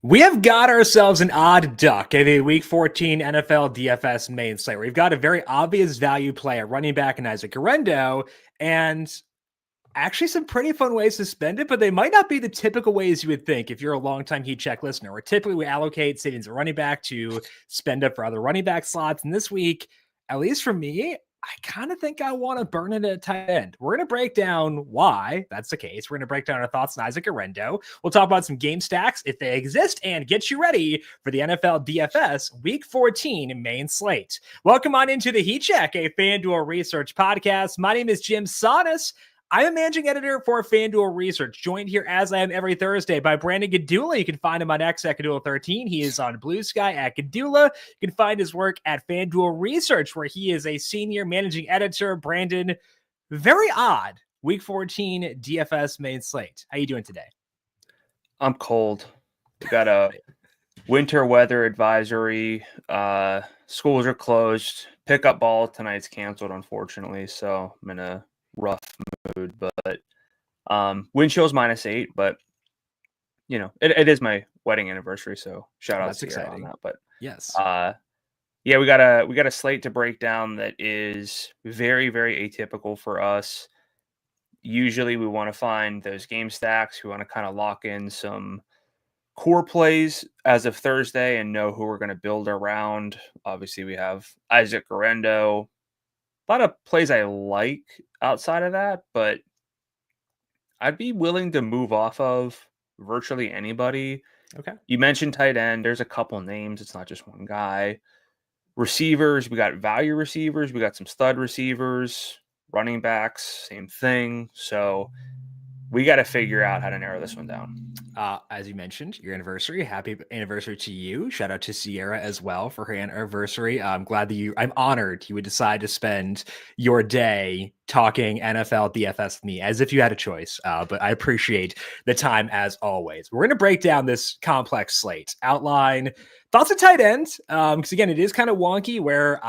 We have got ourselves an odd duck at the Week 14 NFL DFS main slate. We've got a very obvious value play at running back in Isaac Guerendo, and actually some pretty fun ways to spend it, but they might not be the typical ways you would think if you're a longtime Heat Check listener, where typically we allocate savings at running back to spend up for other running back slots. And this week, at least for me, I kind of think I want to burn it at tight end. We're going to break down why that's the case. We're going to break down our thoughts on Isaac Guerendo. We'll talk about some game stacks if they exist and get you ready for the NFL DFS Week 14 main slate. Welcome on into the Heat Check, a FanDuel Research podcast. My name is Jim Sannes. I'm a managing editor for FanDuel Research, joined here as I am every Thursday by Brandon Gdula. You can find him on X at Gdula13. He is on Blue Sky at Gdula. You can find his work at FanDuel Research, where he is a senior managing editor. Brandon, very odd Week 14 DFS main slate. How you doing today? I'm cold. We got a winter weather advisory. Schools are closed. Pickup ball tonight's canceled, unfortunately, so I'm in a rough mood, but wind chill's -8, but you know it is my wedding anniversary, so shout out to Sierra on that. But yes, yeah, we got a slate to break down that is very, very atypical for us. Usually we want to find those game stacks. We want to kind of lock in some core plays as of Thursday and know who we're going to build around. Obviously we have Isaac Guerendo. A lot of plays I like outside of that, but I'd be willing to move off of virtually anybody. Okay. You mentioned tight end. There's a couple names. It's not just one guy. Receivers, we got value receivers. We got some stud receivers. Running backs, same thing. So we got to figure out how to narrow this one down. As you mentioned, your anniversary. Happy anniversary to you. Shout out to Sierra as well for her anniversary. I'm honored you would decide to spend your day talking NFL DFS with me as if you had a choice. But I appreciate the time as always. We're going to break down this complex slate, outline thoughts of tight end. Because again, it is kind of wonky where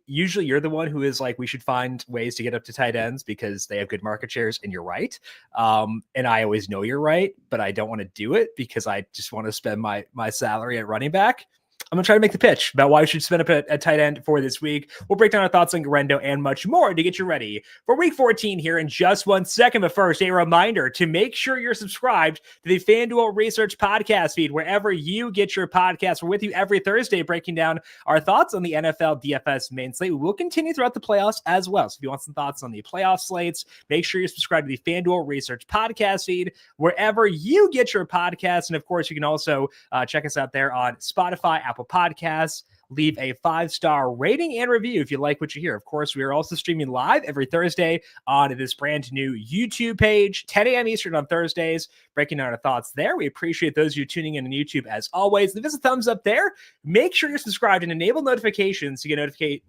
you're the one who is like, we should find ways to get up to tight ends because they have good market shares, and you're right. And I always know you're right, but I don't want to do it because I just want to spend my salary at running back. I'm going to try to make the pitch about why we should spend up at tight end for this week. We'll break down our thoughts on Guerendo and much more to get you ready for Week 14 here in just 1 second. But first, a reminder to make sure you're subscribed to the FanDuel Research Podcast feed, wherever you get your podcasts. We're with you every Thursday breaking down our thoughts on the NFL DFS main slate. We will continue throughout the playoffs as well. So if you want some thoughts on the playoff slates, make sure you're subscribed to the FanDuel Research Podcast feed, wherever you get your podcasts. And of course, you can also check us out there on Spotify, Apple Podcasts. Leave a 5-star rating and review if you like what you hear. Of course, we are also streaming live every Thursday on this brand new YouTube page, 10 a.m. Eastern on Thursdays, breaking down our thoughts there. We appreciate those of you tuning in on YouTube as always. Leave us a thumbs up there. Make sure you're subscribed and enable notifications to get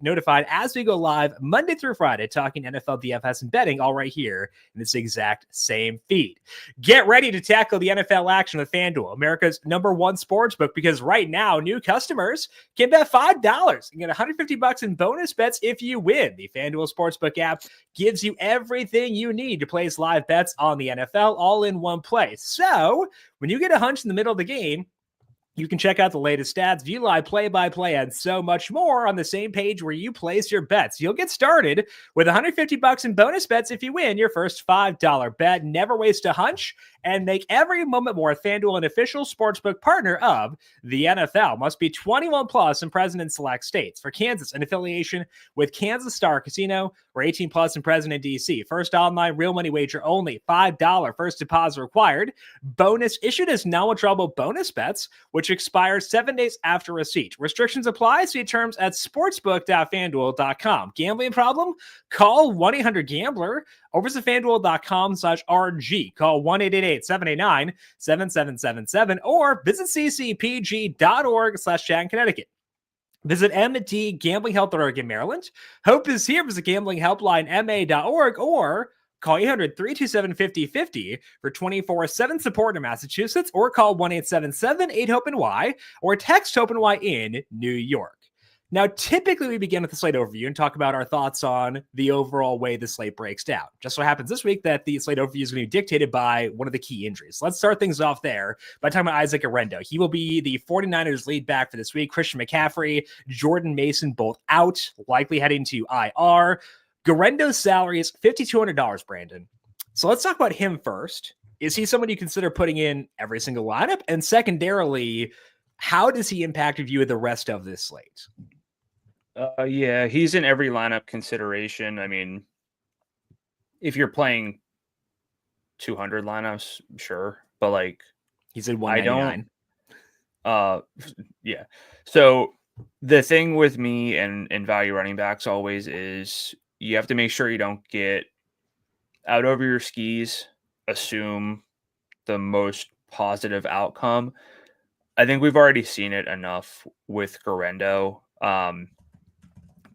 notified as we go live Monday through Friday, talking NFL DFS and betting, all right here in this exact same feed. Get ready to tackle the NFL action with FanDuel, America's #1 sportsbook, because right now, new customers can bet $5 and get $150 in bonus bets if you win. The FanDuel Sportsbook app gives you everything you need to place live bets on the NFL all in one place. So when you get a hunch in the middle of the game, you can check out the latest stats, view live play-by-play, and so much more on the same page where you place your bets. You'll get started with $150 in bonus bets if you win your first $5 bet. Never waste a hunch and make every moment more. FanDuel, an official sportsbook partner of the NFL. Must be 21 plus and present in select states. For Kansas, an affiliation with Kansas Star Casino, or 18 plus and present in DC. First online real money wager only. $5 first deposit required. Bonus issued as non-withdrawable bonus bets, which expires 7 days after receipt. Restrictions apply. See terms at sportsbook.fanduel.com. Gambling problem? Call 1-800-GAMBLER or visit fanduel.com/RG. Call 1-888-789-7777 or visit ccpg.org/Chattanooga, Connecticut. Visit MD Gambling Help.org in Maryland. Hope is here. Visit gamblinghelplinema.org or call 800-327-5050 for 24/7 support in Massachusetts, or call 1-877-8-HOPE-NY or text HOPE-NY in New York. Now, typically we begin with the slate overview and talk about our thoughts on the overall way the slate breaks down. Just so happens this week that the slate overview is going to be dictated by one of the key injuries. Let's start things off there by talking about Isaac Arendo. He will be the 49ers lead back for this week. Christian McCaffrey, Jordan Mason, both out, likely heading to IR. Garendo's salary is $5,200, Brandon. So let's talk about him first. Is he someone you consider putting in every single lineup? And secondarily, how does he impact your view of the rest of this slate? Yeah, he's in every lineup consideration. I mean, if you're playing 200 lineups, sure, but like he's in 199. Yeah. So the thing with me and value running backs always is you have to make sure you don't get out over your skis, assume the most positive outcome. I think we've already seen it enough with Garendo.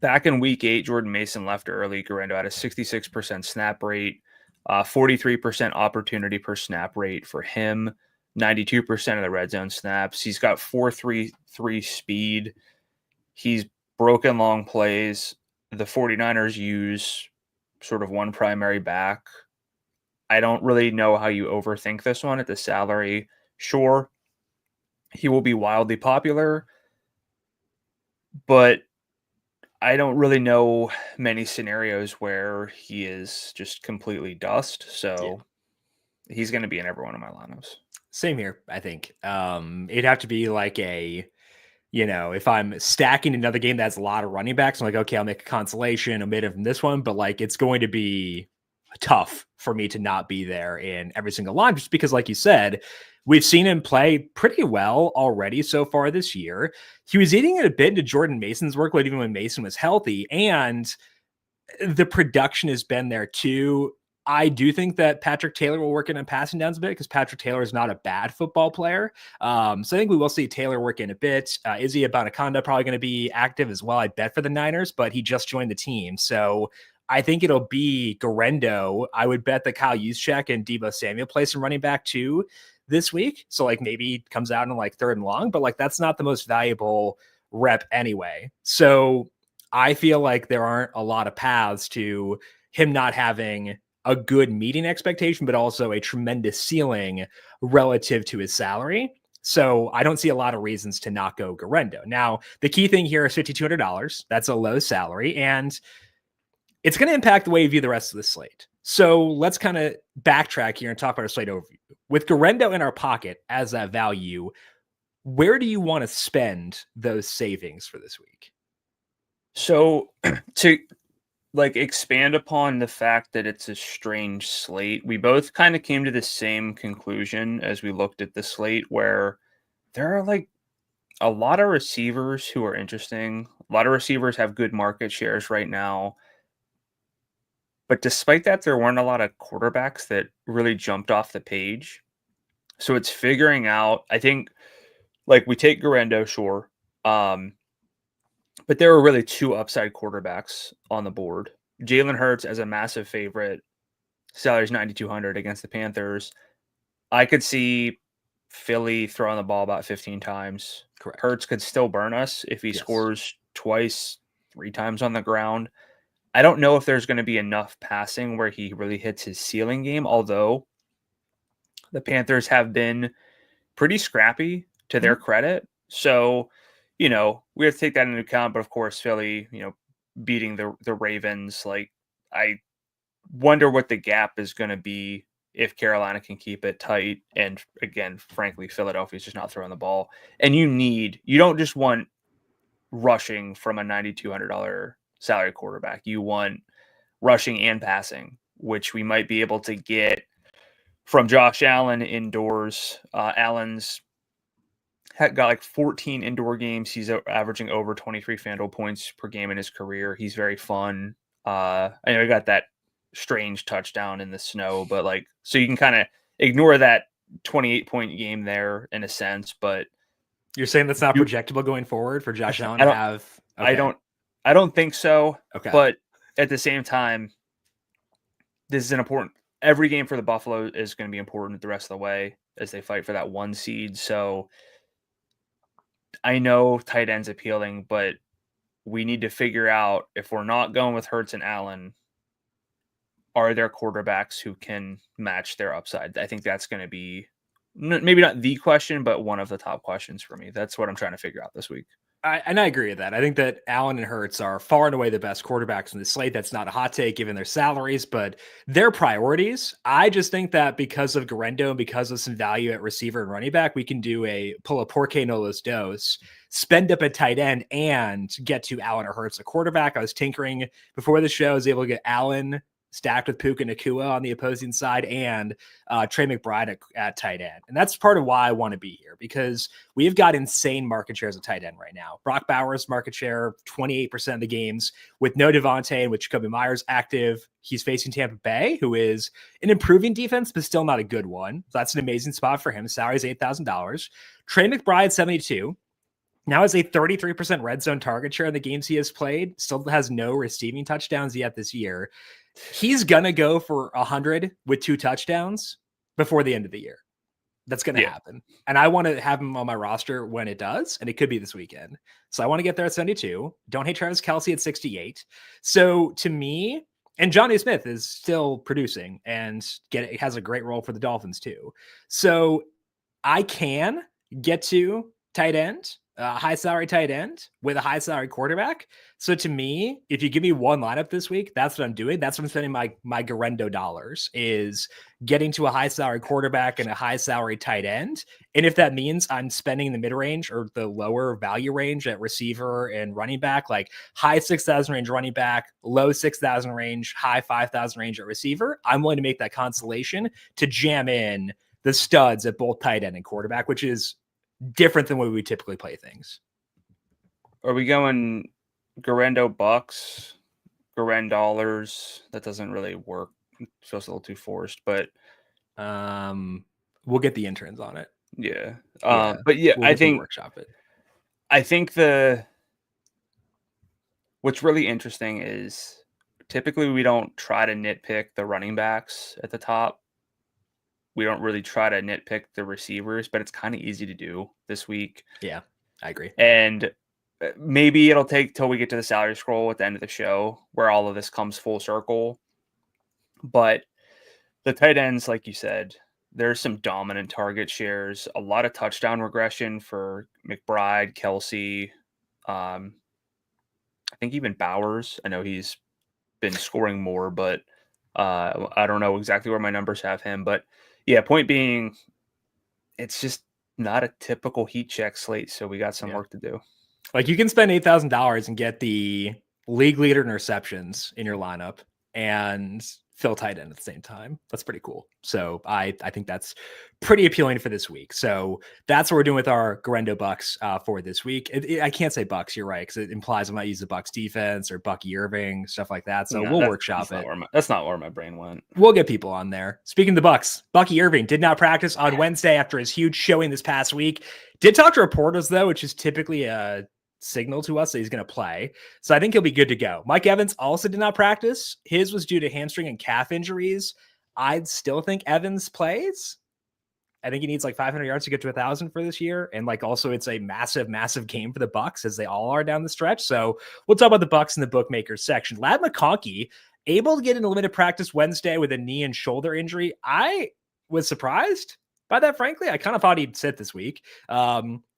Back in week 8, Jordan Mason left early. Garendo had a 66% snap rate, 43% opportunity per snap rate for him, 92% of the red zone snaps. He's got 4.33 speed. He's broken long plays. The 49ers use sort of one primary back. I don't really know how you overthink this one at the salary. Sure, he will be wildly popular, but I don't really know many scenarios where he is just completely dust. So he's going to be in every one of my lineups. Same here, I think. It'd have to be like if I'm stacking another game that has a lot of running backs, I'm like, okay, I'll make a consolation, omit it from this one, but like it's going to be tough for me to not be there in every single line, just because, like you said, we've seen him play pretty well already so far this year. He was eating it a bit into Jordan Mason's workload, even when Mason was healthy, and the production has been there too. I do think that Patrick Taylor will work in on passing downs a bit because Patrick Taylor is not a bad football player. So I think we will see Taylor work in a bit. Izzy Abanikanda probably going to be active as well, I bet, for the Niners, but he just joined the team. So I think it'll be Garendo. I would bet that Kyle Juszczyk and Deebo Samuel play some running back too this week. So like maybe he comes out in like 3rd and long, but like that's not the most valuable rep anyway. So I feel like there aren't a lot of paths to him not having a good meeting expectation, but also a tremendous ceiling relative to his salary. So I don't see a lot of reasons to not go Garendo. Now, the key thing here is $5,200. That's a low salary, and it's going to impact the way you view the rest of the slate. So let's kind of backtrack here and talk about our slate overview. With Garendo in our pocket as that value, where do you want to spend those savings for this week? So to like expand upon the fact that it's a strange slate, we both kind of came to the same conclusion as we looked at the slate, where there are like a lot of receivers who are interesting. A lot of receivers have good market shares right now. But despite that, there weren't a lot of quarterbacks that really jumped off the page. So it's figuring out, I think, like we take Garendo, sure. But there were really 2 upside quarterbacks on the board. Jalen Hurts as a massive favorite. Salary's $9,200 against the Panthers. I could see Philly throwing the ball about 15 times. Correct. Hurts could still burn us if he scores twice, 3 times on the ground. I don't know if there's going to be enough passing where he really hits his ceiling game, although the Panthers have been pretty scrappy to their credit. So, we have to take that into account. But of course, Philly, beating the Ravens, like I wonder what the gap is going to be if Carolina can keep it tight. And again, frankly, Philadelphia's just not throwing the ball. And you don't just want rushing from a $9,200 salary quarterback. You want rushing and passing, which we might be able to get from Josh Allen indoors. Allen's got like 14 indoor games. He's averaging over 23 FanDuel points per game in his career. He's very fun. I know he got that strange touchdown in the snow, but like, so you can kind of ignore that 28-point game there in a sense. But you're saying that's not projectable going forward for Josh Allen to have? Okay. I don't think so. Okay. But at the same time, this is an important. Every game for the Buffalo is going to be important the rest of the way as they fight for that 1 seed. So I know tight end's appealing, but we need to figure out, if we're not going with Hurts and Allen, are there quarterbacks who can match their upside? I think that's going to be maybe not the question, but one of the top questions for me. That's what I'm trying to figure out this week. I agree with that. I think that Allen and Hurts are far and away the best quarterbacks in the slate. That's not a hot take given their salaries, but their priorities. I just think that because of Garendo and because of some value at receiver and running back, we can pull a Porque no los dos, spend up a tight end, and get to Allen or Hurts, a quarterback. I was tinkering before the show. I was able to get Allen stacked with Puka Nacua on the opposing side and Trey McBride at tight end. And that's part of why I want to be here, because we've got insane market shares at tight end right now. Brock Bowers market share, 28% of the games with no Devontae and with Jacoby Myers active. He's facing Tampa Bay, who is an improving defense, but still not a good one. So that's an amazing spot for him. Salary is $8,000. Trey McBride, 72. Now has a 33% red zone target share in the games he has played. Still has no receiving touchdowns yet this year. He's going to go for 100 with 2 touchdowns before the end of the year. That's going to happen. And I want to have him on my roster when it does, and it could be this weekend. So I want to get there at 72. Don't hate Travis Kelce at 68. So to me, and Johnny Smith is still producing and has a great role for the Dolphins too. So I can get to tight end, high salary tight end with a high salary quarterback. So to me, if you give me one lineup this week, that's what I'm doing. That's what I'm spending my Garendo dollars, is getting to a high salary quarterback and a high salary tight end. And if that means I'm spending the mid range or the lower value range at receiver and running back, like high 6,000 range running back, low 6,000 range, high 5,000 range at receiver, I'm willing to make that constellation to jam in the studs at both tight end and quarterback, which is different than what we typically play things. Are we going Garendo bucks, Garend-dollars? That doesn't really work. It feels a little too forced, but we'll get the interns on it. Yeah. But yeah, I think workshop it. I think what's really interesting is typically we don't try to nitpick the running backs at the top. We don't really try to nitpick the receivers, but it's kind of easy to do this week. Yeah, I agree. And maybe it'll take till we get to the salary scroll at the end of the show where all of this comes full circle. But the tight ends, like you said, there's some dominant target shares, a lot of touchdown regression for McBride, Kelce. I think even Bowers. I know he's been scoring more, but I don't know exactly where my numbers have him. But yeah, point being, it's just not a typical heat check slate, so we got some work to do. Like, you can spend $8,000 and get the league leader in receptions in your lineup and fill tight end at the same time. That's pretty cool. So I think that's pretty appealing for this week. So that's what we're doing with our Garendo bucks for this week. I can't say bucks, you're right, because it implies I might use the Bucks defense or Bucky Irving, stuff like that. So we'll workshop it. That's not where my brain went. We'll get people on there. Speaking of the Bucks, Bucky Irving did not practice on Wednesday after his huge showing this past week. Did talk to reporters, though, which is typically a signal to us that he's going to play. So I think he'll be good to go. Mike Evans also did not practice. His was due to hamstring and calf injuries. I'd still think Evans plays. I think he needs like 500 yards to get to 1,000 for this year. And like, also it's a massive, massive game for the Bucks, as they all are down the stretch. So we'll talk about the Bucks in the bookmakers section. Ladd McConkey able to get into limited practice Wednesday with a knee and shoulder injury. I was surprised by that, frankly. I kind of thought he'd sit this week.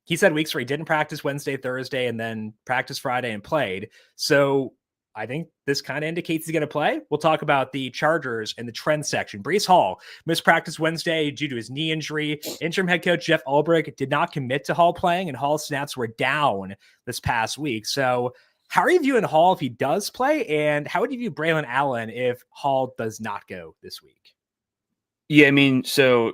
He said weeks where he didn't practice Wednesday, Thursday, and then practiced Friday and played. So I think this kind of indicates he's going to play. We'll talk about the Chargers in the trend section. Breece Hall missed practice Wednesday due to his knee injury. Interim head coach Jeff Ulbrich did not commit to Hall playing, and Hall's snaps were down this past week. So how are you viewing Hall if he does play? And how would you view Braylon Allen if Hall does not go this week? Yeah, I mean, so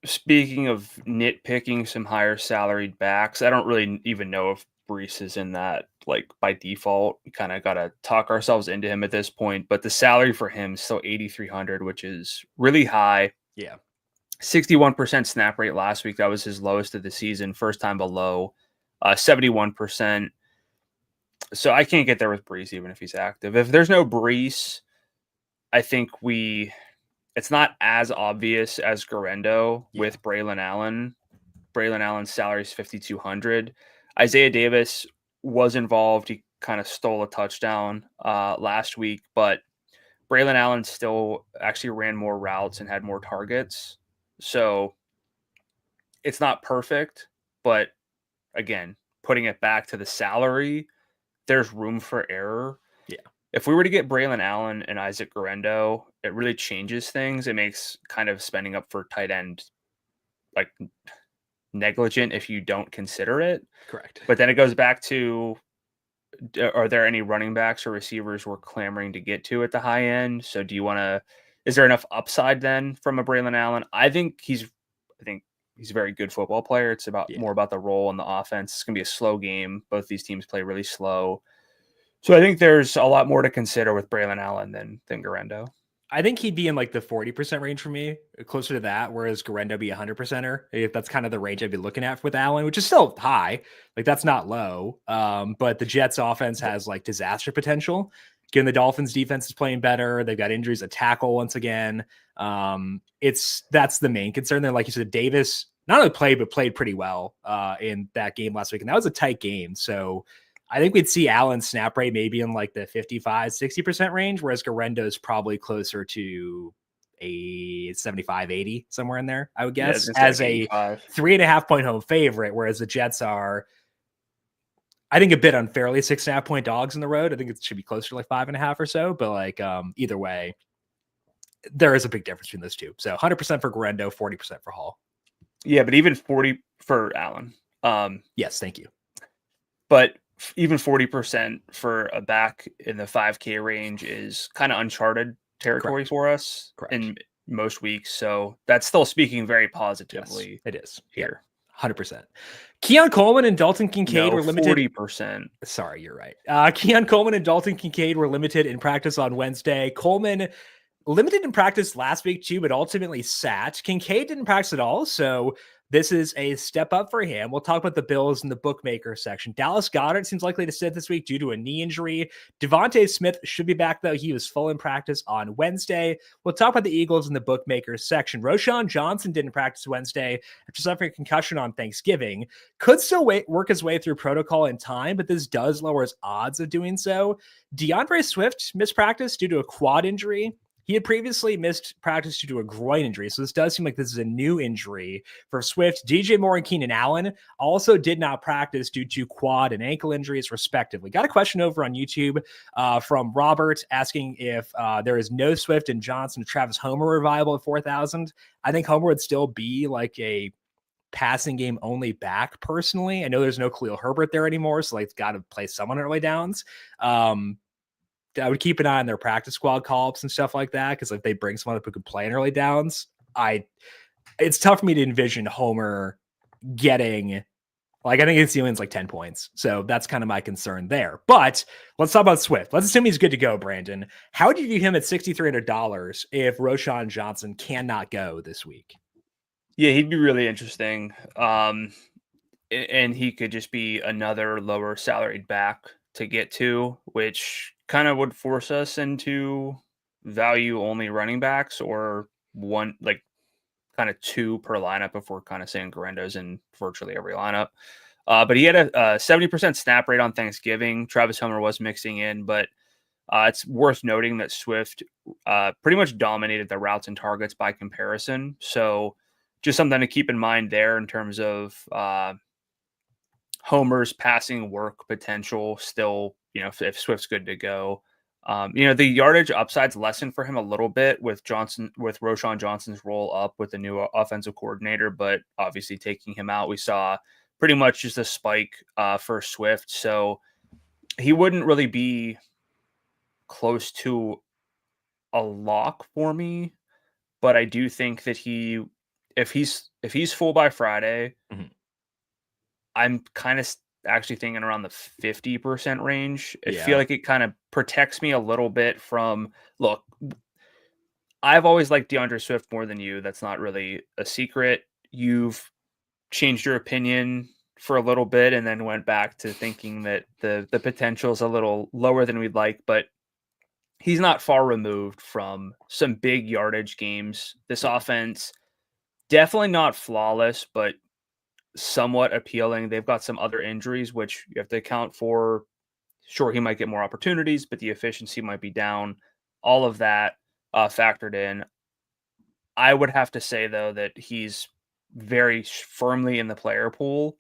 speaking of nitpicking some higher salaried backs, I don't really even know if Breece is in that, like, by default. We kind of got to talk ourselves into him at this point, but the salary for him is still $8,300, which is really high. Yeah. 61% snap rate last week. That was his lowest of the season. First time below 71%. So I can't get there with Breece, even if he's active. If there's no Breece, I think it's not as obvious as Garendo with Braylon Allen. Braylon Allen's salary is $5,200. Isaiah Davis was involved. He kind of stole a touchdown last week, but Braylon Allen still actually ran more routes and had more targets. So it's not perfect, but again, putting it back to the salary, there's room for error. Yeah. If we were to get Braylon Allen and Isaac Guerrero, it really changes things. It makes kind of spending up for tight end like negligent if you don't consider it. Correct. But then it goes back to, are there any running backs or receivers we're clamoring to get to at the high end? So is there enough upside then from a Braylon Allen? I think he's a very good football player. It's more about the role in the offense. It's going to be a slow game. Both these teams play really slow. So I think there's a lot more to consider with Braylon Allen than Guerrero. I think he'd be in like the 40% range for me, closer to that, whereas Guerrero be 100%er. If that's kind of the range I'd be looking at with Allen, which is still high. Like that's not low. But the Jets offense has like disaster potential. Given the Dolphins defense is playing better. They've got injuries at tackle once again. That's the main concern. Then, like you said, Davis not only played, but played pretty well in that game last week. And that was a tight game. So I think we'd see Allen's snap rate maybe in like the 55-60% range, whereas Guerrero is probably closer to a 75-80, somewhere in there, I would guess, as a 3.5 point home favorite, whereas the Jets are, I think, a bit unfairly 6.5 point dogs in the road. I think it should be closer to like 5.5 or so, but like either way, there is a big difference between those two. So 100% for Guerrero, 40% for Hall. Yeah, but even 40 for Allen. Yes, thank you. But even 40% for a back in the 5K range is kind of uncharted territory for us in most weeks. So that's still speaking very positively. Yes, it is here. 100%. Keon Coleman and Dalton Kincaid were limited. 40%. Sorry, you're right. Keon Coleman and Dalton Kincaid were limited in practice on Wednesday. Coleman limited in practice last week too, but ultimately sat. Kincaid didn't practice at all, so this is a step up for him. We'll talk about the Bills in the bookmaker section. Dallas Goedert seems likely to sit this week due to a knee injury. Devontae Smith should be back, though. He was full in practice on Wednesday. We'll talk about the Eagles in the bookmaker section. Roschon Johnson didn't practice Wednesday after suffering a concussion on Thanksgiving. Could still work his way through protocol in time, but this does lower his odds of doing so. DeAndre Swift missed practice due to a quad injury. He had previously missed practice due to a groin injury, so this does seem like this is a new injury for Swift. DJ Moore and Keenan Allen also did not practice due to quad and ankle injuries, respectively. Got a question over on YouTube from Robert asking if there is no Swift and Johnson Travis Homer revival at 4,000. I think Homer would still be like a passing game only back personally. I know there's no Khalil Herbert there anymore, so like got to play someone early downs. I would keep an eye on their practice squad call-ups and stuff like that, because if they bring someone up who could play in early downs, it's tough for me to envision Homer getting, like, I think his ceiling's like 10 points. So that's kind of my concern there. But let's talk about Swift. Let's assume he's good to go, Brandon. How would you view him at $6,300 if Roschon Johnson cannot go this week? Yeah, he'd be really interesting. And he could just be another lower salaried back to get to, which kind of would force us into value only running backs, or one, like kind of two per lineup if we're kind of saying Guerrero's in virtually every lineup. But he had a 70% snap rate on Thanksgiving. Travis Homer was mixing in, but it's worth noting that Swift pretty much dominated the routes and targets by comparison. So just something to keep in mind there in terms of Homer's passing work potential still, if Swift's good to go. The yardage upside's lessened for him a little bit with Roschon Johnson's roll up with the new offensive coordinator, but obviously taking him out, we saw pretty much just a spike for Swift. So he wouldn't really be close to a lock for me, but I do think that if he's full by Friday, mm-hmm. I'm kind of actually thinking around the 50% range. I feel like it kind of protects me a little bit from, look, I've always liked DeAndre Swift more than you. That's not really a secret. You've changed your opinion for a little bit and then went back to thinking that the potential is a little lower than we'd like, but he's not far removed from some big yardage games. This offense, definitely not flawless, but somewhat appealing. They've got some other injuries, which you have to account for. Sure, he might get more opportunities, but the efficiency might be down. All of that factored in. I would have to say, though, that he's very firmly in the player pool,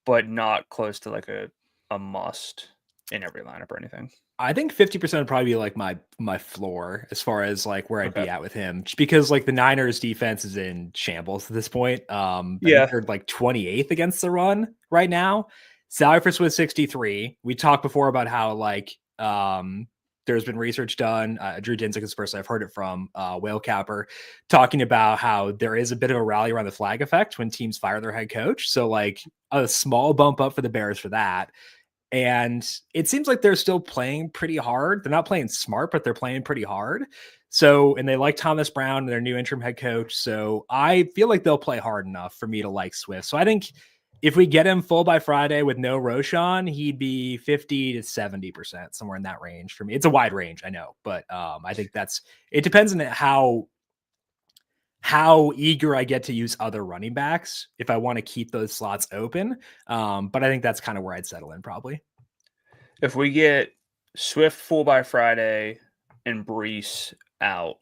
but not close to like a must in every lineup or anything. I think 50% would probably be like my floor as far as like where I'd be at with him, just because like the Niners defense is in shambles at this point. I think they're like 28th against the run right now. Salary for Swift 63. We talked before about how like there's been research done. Drew Dinsick is the person I've heard it from, Whale Capper, talking about how there is a bit of a rally around the flag effect when teams fire their head coach. So like a small bump up for the Bears for that. And it seems like they're still playing pretty hard. They're not playing smart, but they're playing pretty hard. So, and they like Thomas Brown, their new interim head coach. So I feel like they'll play hard enough for me to like Swift. So I think if we get him full by Friday with no Roshan, he'd be 50 to 70%, somewhere in that range for me. It's a wide range, I know, but I think it depends on how eager I get to use other running backs if I want to keep those slots open. But I think that's kind of where I'd settle in probably. If we get Swift full by Friday and Brees out,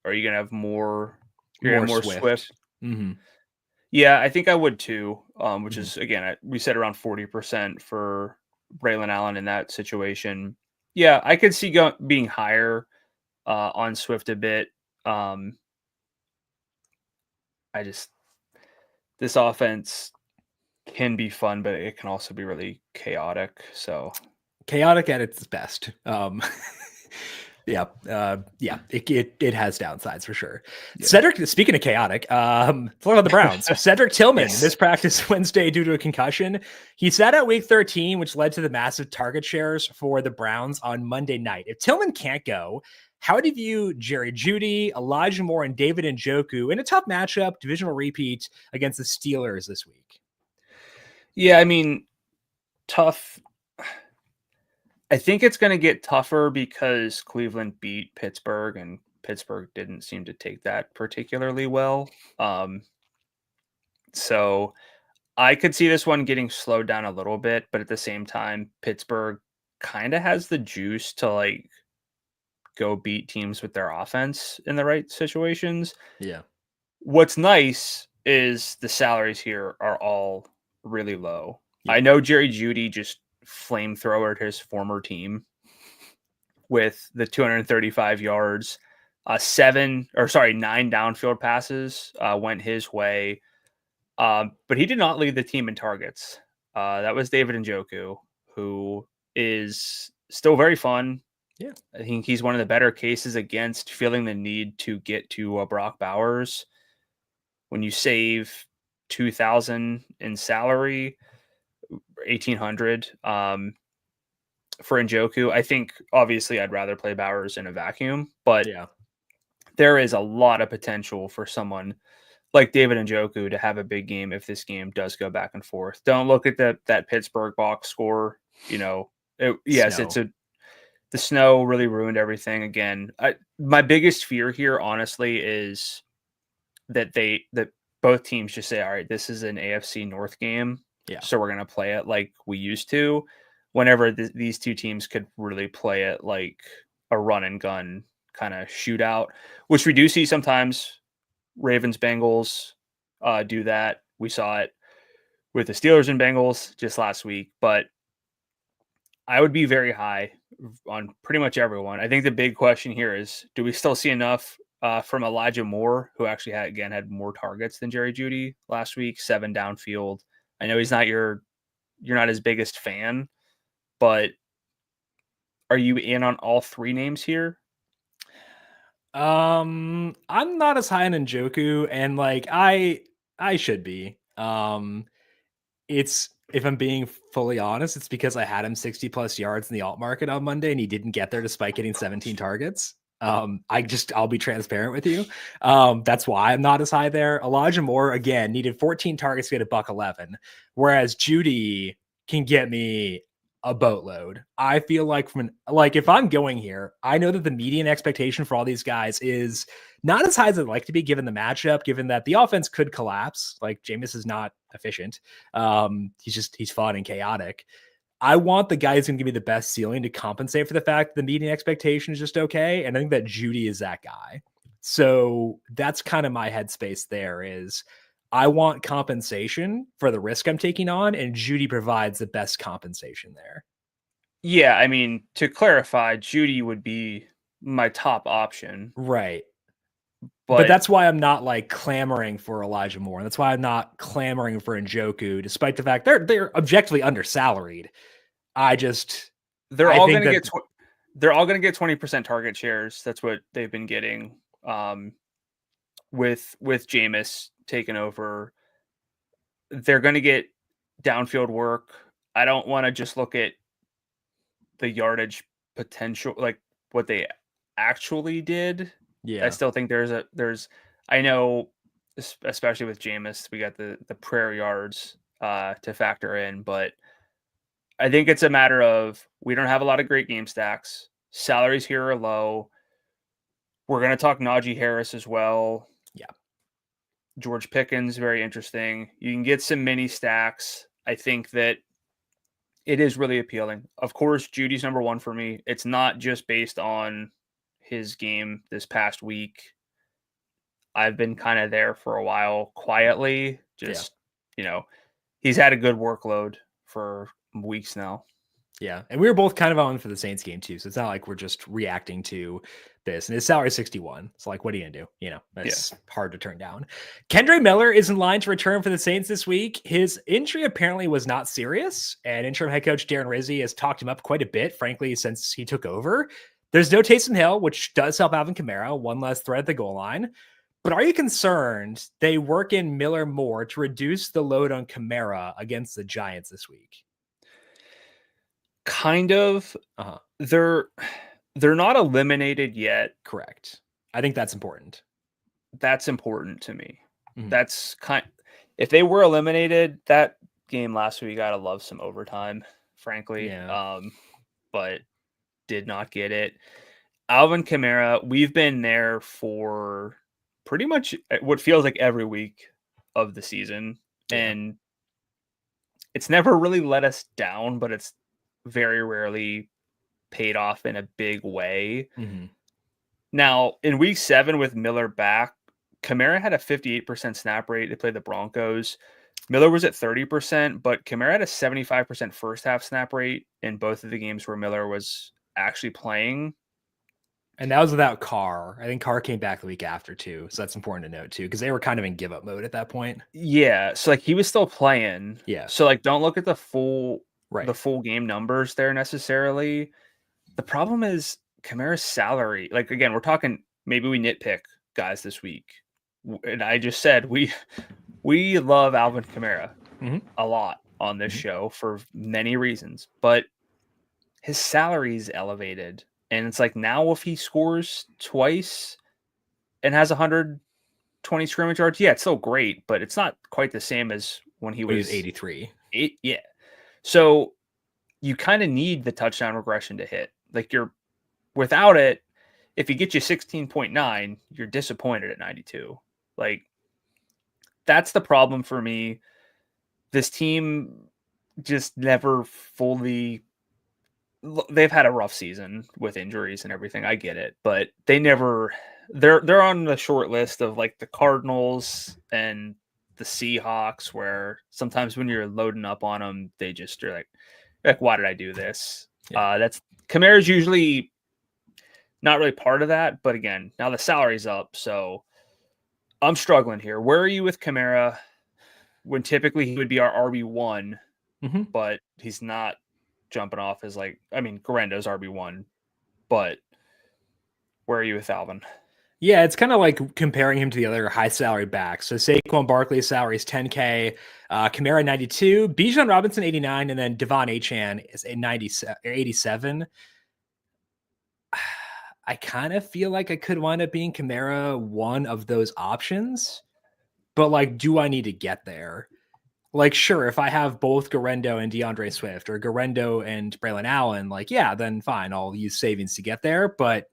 are you going to have more Swift? Mm-hmm. Yeah, I think I would too, which is, again, we said around 40% for Braylon Allen in that situation. Yeah, I could see being higher on Swift a bit. This offense can be fun, but it can also be really chaotic. So chaotic at its best. It has downsides for sure. Yeah. Cedric, speaking of chaotic, talking about the Browns, Cedric Tillman missed practice Wednesday due to a concussion. He sat out week 13, which led to the massive target shares for the Browns on Monday night. If Tillman can't go, how do you view Jerry Jeudy, Elijah Moore, and David Njoku in a tough matchup, divisional repeat against the Steelers this week? Yeah, I mean, tough. I think it's going to get tougher because Cleveland beat Pittsburgh, and Pittsburgh didn't seem to take that particularly well. So I could see this one getting slowed down a little bit, but at the same time, Pittsburgh kind of has the juice to like go beat teams with their offense in the right situations. Yeah. What's nice is the salaries here are all really low. Yeah. I know Jerry Jeudy just flamethrowered his former team with the 235 yards, 9 downfield passes went his way. But he did not lead the team in targets. That was David Njoku, who is still very fun. Yeah, I think he's one of the better cases against feeling the need to get to Brock Bowers. When you save $2,000 in salary, $1,800 for Njoku, I think obviously I'd rather play Bowers in a vacuum, but yeah, there is a lot of potential for someone like David Njoku to have a big game if this game does go back and forth. Don't look at that Pittsburgh box score. The snow really ruined everything. Again, my biggest fear here, honestly, is that both teams just say, all right, this is an AFC North game. Yeah. So we're going to play it like we used to, whenever these two teams could really play it like a run and gun kind of shootout, which we do see sometimes. Ravens, Bengals do that. We saw it with the Steelers and Bengals just last week, but I would be very high on pretty much everyone. I think the big question here is, do we still see enough from Elijah Moore, who actually had more targets than Jerry Jeudy last week, 7 downfield. I know he's not you're not his biggest fan, but are you in on all 3 names here? I'm not as high on Njoku, and like I should be. It's, if I'm being fully honest, it's because I had him 60 plus yards in the alt market on Monday and he didn't get there despite getting 17 targets. I'll be transparent with you. That's why I'm not as high there. Elijah Moore, again, needed 14 targets to get $111, whereas Jeudy can get me a boatload. I feel like if I'm going here, I know that the median expectation for all these guys is not as high as I'd like to be given the matchup, given that the offense could collapse. Like Jameis is not efficient. He's fun and chaotic. I want the guy who's going to give me the best ceiling to compensate for the fact that the median expectation is just okay. And I think that Judy is that guy. So that's kind of my headspace there is I want compensation for the risk I'm taking on, and Judy provides the best compensation there. Yeah, I mean, to clarify, Judy would be my top option. Right. But that's why I'm not like clamoring for Elijah Moore. And that's why I'm not clamoring for Njoku, despite the fact they're objectively undersalaried. They're all going to get 20% target shares. That's what they've been getting with Jameis taking over. They're going to get downfield work. I don't want to just look at the yardage potential, like what they actually did. Yeah. I still think I know, especially with Jameis, we got the prayer yards to factor in, but I think it's a matter of we don't have a lot of great game stacks. Salaries here are low. We're going to talk Najee Harris as well. Yeah. George Pickens, very interesting. You can get some mini stacks. I think that it is really appealing. Of course, Judy's number one for me. It's not just based on his game this past week. I've been kind of there for a while quietly. He's had a good workload for weeks now. Yeah. And we were both kind of on for the Saints game too. So it's not like we're just reacting to this. And his salary is 61. So like, what are you going to do? That's hard to turn down. Kendre Miller is in line to return for the Saints this week. His injury apparently was not serious. And interim head coach Darren Rizzi has talked him up quite a bit, frankly, since he took over. There's no Taysom Hill, which does help Alvin Kamara, one less threat at the goal line. But are you concerned they work in Miller more to reduce the load on Kamara against the Giants this week? Kind of. They're not eliminated yet. Correct. I think that's important. That's important to me. Mm-hmm. If they were eliminated, that game last week, I'd have loved some overtime, frankly. Yeah. But did not get it. Alvin Kamara, we've been there for pretty much what feels like every week of the season. Yeah. And it's never really let us down, but it's very rarely paid off in a big way. Mm-hmm. Now, in week 7 with Miller back, Kamara had a 58% snap rate. They played the Broncos. Miller was at 30%, but Kamara had a 75% first half snap rate in both of the games where Miller was actually playing. And that was without Carr. I think Carr came back the week after too. So that's important to note too, because they were kind of in give up mode at that point. Yeah. So like he was still playing. Yeah. So like don't look at the full game numbers there necessarily. The problem is Kamara's salary. Like again, we're talking maybe we nitpick guys this week. And I just said we love Alvin Kamara a lot on this show for many reasons, but his salary is elevated. And it's like now if he scores twice and has 120 scrimmage yards, yeah, it's still great, but it's not quite the same as when he was 83. Yeah. So you kind of need the touchdown regression to hit. Like without it, if he gets you 16.9, you're disappointed at 92. Like that's the problem for me. This team just never fully. They've had a rough season with injuries and everything. I get it, but they're on the short list of like the Cardinals and the Seahawks, where sometimes when you're loading up on them, they just are like, why did I do this? Yeah. That's Kamara's usually not really part of that, but again, now the salary's up, so I'm struggling here. Where are you with Kamara when typically he would be our RB1, but he's not jumping off as Guarendo's RB1, but where are you with Alvin? Yeah, it's kind of like comparing him to the other high salary backs. So Saquon Barkley's salary is $10K, Kamara 92, Bijan Robinson 89, and then Devon Achane is a 87. I kind of feel like I could wind up being Kamara one of those options, but like, do I need to get there? Like, sure, if I have both Guarendo and DeAndre Swift or Guarendo and Braylon Allen, like, yeah, then fine, I'll use savings to get there. But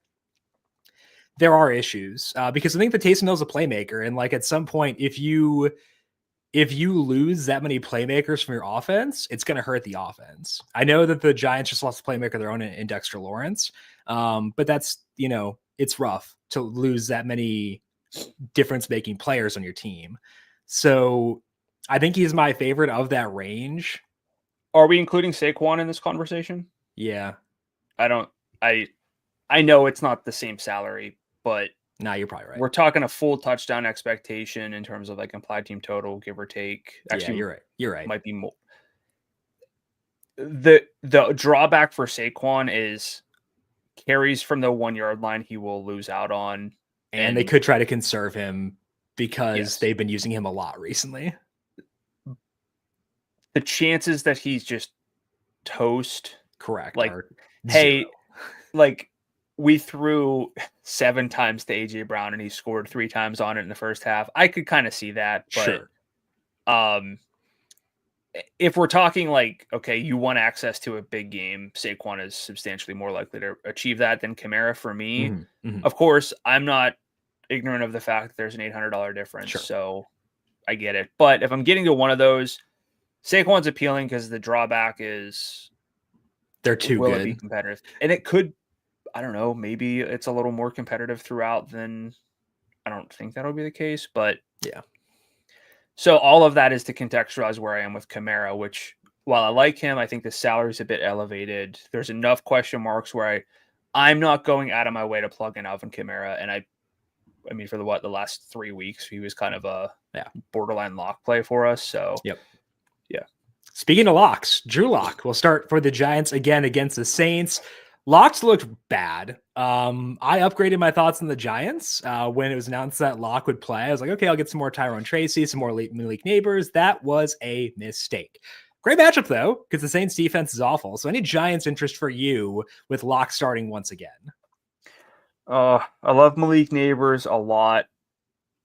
there are issues because I think the Taysom Hill's a playmaker. And like at some point, if you if you lose that many playmakers from your offense, it's going to hurt the offense. I know that the Giants just lost a playmaker of their own in Dexter Lawrence, but that's, it's rough to lose that many difference-making players on your team. So I think he's my favorite of that range. Are we including Saquon in this conversation? Yeah. I know it's not the same salary, but no, you're probably right. We're talking a full touchdown expectation in terms of like implied team total, give or take. Actually, yeah, you're right. Might be more. The drawback for Saquon is carries from the 1 yard line he will lose out on. And they could try to conserve him because they've been using him a lot recently. The chances that he's just toast. Correct. Like, hey, like we threw 7 times to AJ Brown and he scored 3 times on it in the first half. I could kind of see that, but sure. If we're talking like, okay, you want access to a big game, Saquon is substantially more likely to achieve that than Kamara for me. Mm-hmm. Of course, I'm not ignorant of the fact that there's an $800 difference, sure. So I get it. But if I'm getting to one of those, Saquon's appealing because the drawback is they're too good. It be competitive? And it could, I don't know, maybe it's a little more competitive throughout than, I don't think that'll be the case, but yeah. So all of that is to contextualize where I am with Kamara, which while I like him, I think the salary is a bit elevated. There's enough question marks where I'm not going out of my way to plug in Alvin Kamara. And I mean, for the last 3 weeks, he was kind of a borderline lock play for us. So yeah. Speaking of locks, Drew Lock will start for the Giants again against the Saints. Locks looked bad. I upgraded my thoughts on the Giants when it was announced that Lock would play. I was like, okay, I'll get some more Tyrone Tracy, some more Malik Neighbors. That was a mistake. Great matchup, though, because the Saints defense is awful. So any Giants interest for you with Lock starting once again? I love Malik Neighbors a lot,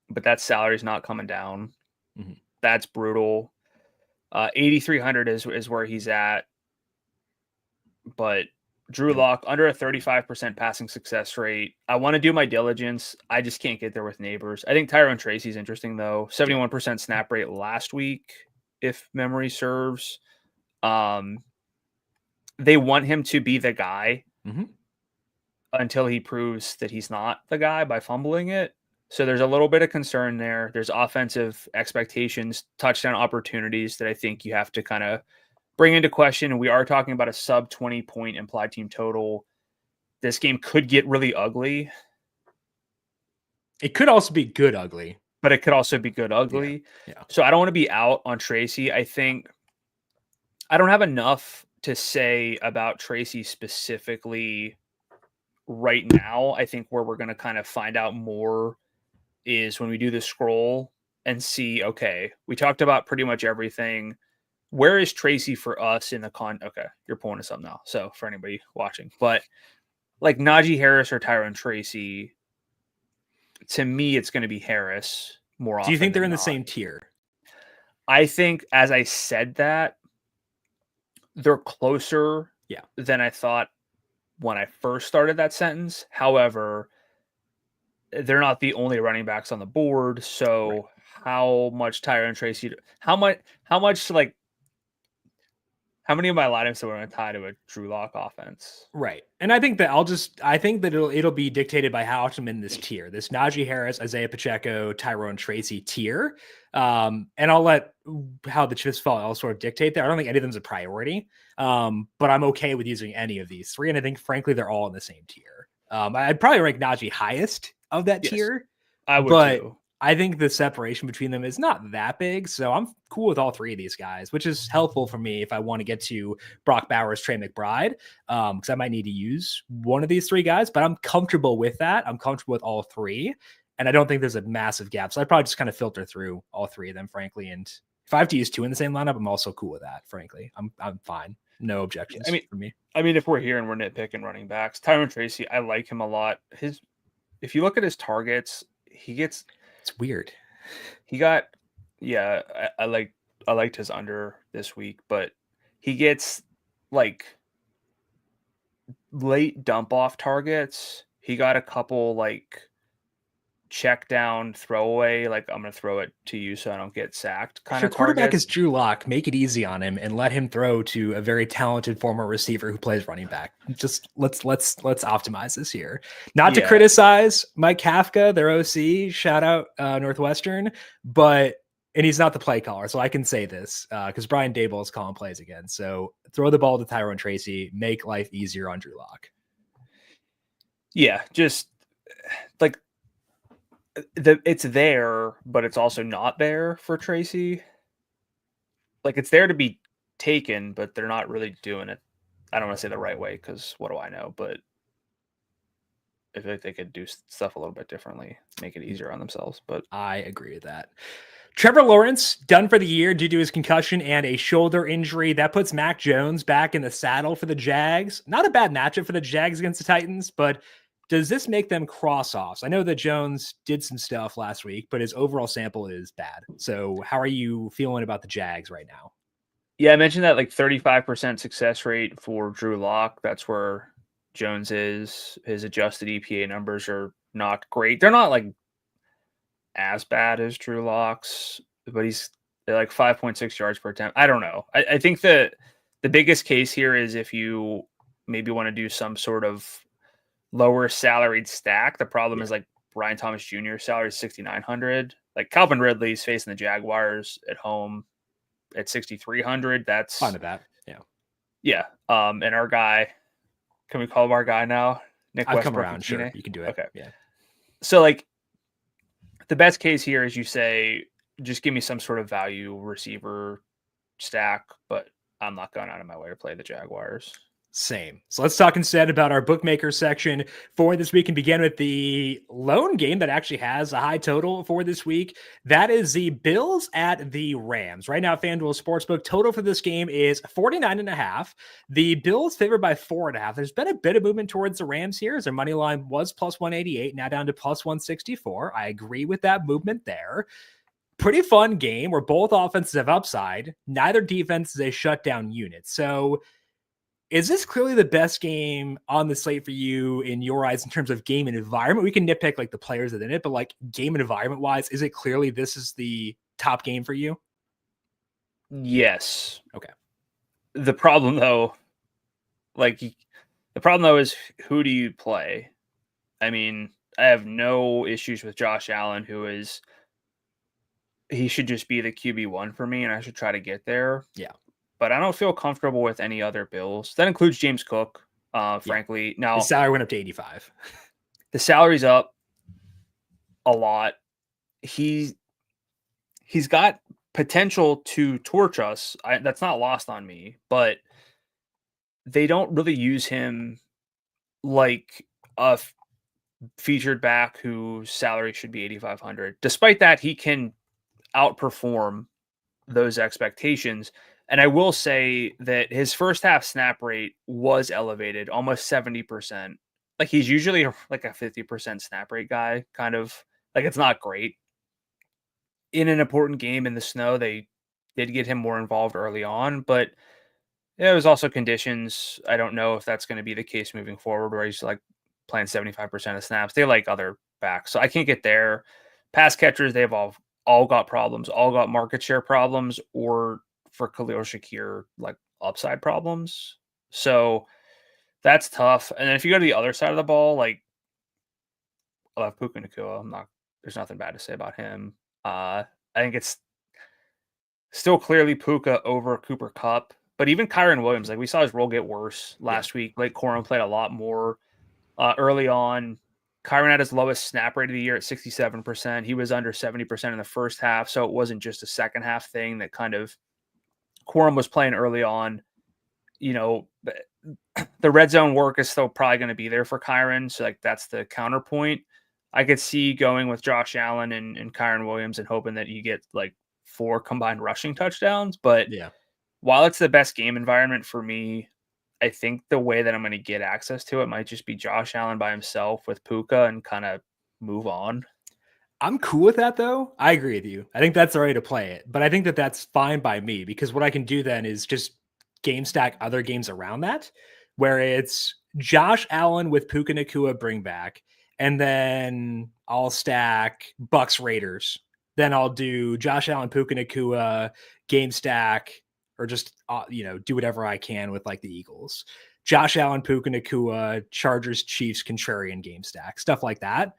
but that salary's not coming down. Mm-hmm. That's brutal. 8,300 is where he's at. But Drew Lock under a 35% passing success rate. I want to do my diligence. I just can't get there with Neighbors. I think Tyrone Tracy's interesting though. 71% snap rate last week, if memory serves. They want him to be the guy until he proves that he's not the guy by fumbling it. So there's a little bit of concern there. There's offensive expectations, touchdown opportunities that I think you have to kind of bring into question. And we are talking about a sub 20 point implied team total. This game could get really ugly. It could also be good ugly. But it could also be good ugly. Yeah. So I don't want to be out on Tracy. I think I don't have enough to say about Tracy specifically right now. I think where we're going to kind of find out more is when we do the scroll and see, okay, we talked about pretty much everything. Where is Tracy for us in the Okay, you're pulling us up now. So for anybody watching, but like Najee Harris or Tyrone Tracy, to me, it's going to be Harris more often. Do you think they're in the same tier? I think, as I said that, they're closer than I thought when I first started that sentence. However, they're not the only running backs on the board. So how much Tyrone Tracy, how many of my lineups are going to tie to a Drew Lock offense? Right. And I think that I think that it'll be dictated by how I'm in this tier, this Najee Harris, Isaiah Pacheco, Tyrone Tracy tier. And I'll let how the chips fall, I'll sort of dictate there. I don't think any of them's a priority. But I'm okay with using any of these three. And I think, frankly, they're all in the same tier. I'd probably rank Najee highest of that tier. I would too. I think the separation between them is not that big. So I'm cool with all three of these guys, which is helpful for me if I want to get to Brock Bowers, Trey McBride, because I might need to use one of these three guys, but I'm comfortable with that. I'm comfortable with all three. And I don't think there's a massive gap. So I'd probably just kind of filter through all three of them, frankly. And if I have to use two in the same lineup, I'm also cool with that, frankly. I'm fine. No objections for me. I mean, if we're here and we're nitpicking running backs, Tyrone Tracy, I like him a lot. If you look at his targets, it's weird. He got, I liked his under this week, but he gets like late dump off targets. He got a couple like check down throwaway, like I'm going to throw it to you so I don't get sacked If kind your of quarterback targets. is Drew Lock, make it easy on him and let him throw to a very talented former receiver who plays running back. Just let's optimize this here. Not to Yeah. criticize Mike Kafka, their OC, shout out Northwestern, and he's not the play caller, so I can say this because Brian Dable is calling plays again. So throw the ball to Tyrone Tracy, make life easier on Drew Lock. Yeah, just like it's there, but it's also not there for Tracy. Like it's there to be taken, but they're not really doing it. I don't want to say the right way because what do I know? But I feel like they could do stuff a little bit differently, make it easier on themselves. But I agree with that. Trevor Lawrence done for the year due to his concussion and a shoulder injury. That puts Mac Jones back in the saddle for the Jags. Not a bad matchup for the Jags against the Titans, but does this make them cross-offs? I know that Jones did some stuff last week, but his overall sample is bad. So how are you feeling about the Jags right now? yeah, I mentioned that like 35% success rate for Drew Lock. That's where Jones is. His adjusted EPA numbers are not great. They're not like as bad as Drew Lock's, but they're like 5.6 yards per attempt. I don't know. I think that the biggest case here is if you maybe want to do some sort of lower salaried stack. The problem is like Brian Thomas Jr. salary is 6,900. Like Calvin Ridley's facing the Jaguars at home at 6,300. That's fine with that. Yeah. Yeah. And our guy, can we call him our guy now? Nick I've Westbrook. come around. Sure. You can do it. Okay. Yeah. So like the best case here is you say, just give me some sort of value receiver stack, but I'm not going out of my way to play the Jaguars. Same. So let's talk instead about our bookmaker section for this week and begin with the lone game that actually has a high total for this week. That is the Bills at the Rams. Right now, FanDuel Sportsbook total for this game is 49.5. The Bills favored by 4.5. There's been a bit of movement towards the Rams here as their money line was plus 188, now down to plus 164. I agree with that movement there. Pretty fun game where both offenses have upside. Neither defense is a shutdown unit. So is this clearly the best game on the slate for you in your eyes in terms of game and environment? We can nitpick like the players within it, but like game and environment wise, is it clearly this is the top game for you? Yes. Okay. The problem though is who do you play? I mean, I have no issues with Josh Allen, he should just be the QB1 for me and I should try to get there. Yeah. But I don't feel comfortable with any other Bills. That includes James Cook, frankly. Now, his salary went up to 85. The salary's up a lot. He's got potential to torch us. That's not lost on me, but they don't really use him like a featured back whose salary should be 8,500. Despite that, he can outperform those expectations. And I will say that his first half snap rate was elevated, almost 70%. Like he's usually like a 50% snap rate guy, kind of like it's not great. In an important game in the snow, they did get him more involved early on, but it was also conditions. I don't know if that's going to be the case moving forward where he's like playing 75% of snaps. They like other backs. So I can't get there. Pass catchers, they've all got problems, all got market share problems, or for Khalil Shakir, like upside problems. So that's tough. And then if you go to the other side of the ball, like I love Puka Nacua. There's nothing bad to say about him. I think it's still clearly Puka over Cooper Kupp, but even Kyron Williams, like we saw his role get worse last week. Blake Corum played a lot more early on. Kyron had his lowest snap rate of the year at 67%. He was under 70% in the first half, so it wasn't just a second half thing that kind of Corum was playing early on. You know, the red zone work is still probably going to be there for Kyron, so like that's the counterpoint. I could see going with Josh Allen and Kyron Williams and hoping that you get like 4 combined rushing touchdowns. But while it's the best game environment for me, I think the way that I'm going to get access to it might just be Josh Allen by himself with Puka and kind of move on. I'm cool with that, though. I agree with you. I think that's the way to play it. But I think that that's fine by me because what I can do then is just game stack other games around that, where it's Josh Allen with Puka Nacua bring back, and then I'll stack Bucks Raiders. Then I'll do Josh Allen, Puka Nacua, game stack, or just do whatever I can with like the Eagles. Josh Allen, Puka Nacua, Chargers, Chiefs, contrarian game stack, stuff like that.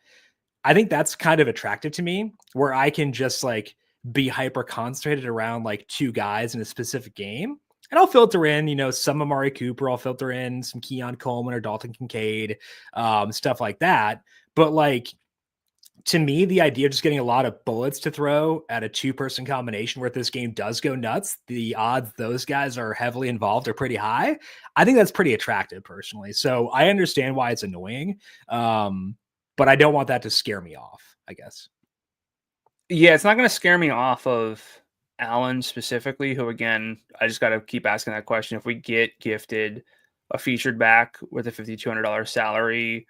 I think that's kind of attractive to me, where I can just like be hyper concentrated around like two guys in a specific game. And I'll filter in, some Amari Cooper. I'll filter in some Keon Coleman or Dalton Kincaid, stuff like that. But like, to me, the idea of just getting a lot of bullets to throw at a two-person combination where if this game does go nuts, the odds those guys are heavily involved are pretty high. I think that's pretty attractive personally. So I understand why it's annoying, but I don't want that to scare me off, I guess. Yeah, it's not going to scare me off of Allen specifically, who, again, I just got to keep asking that question. If we get gifted a featured back with a $5,200 salary,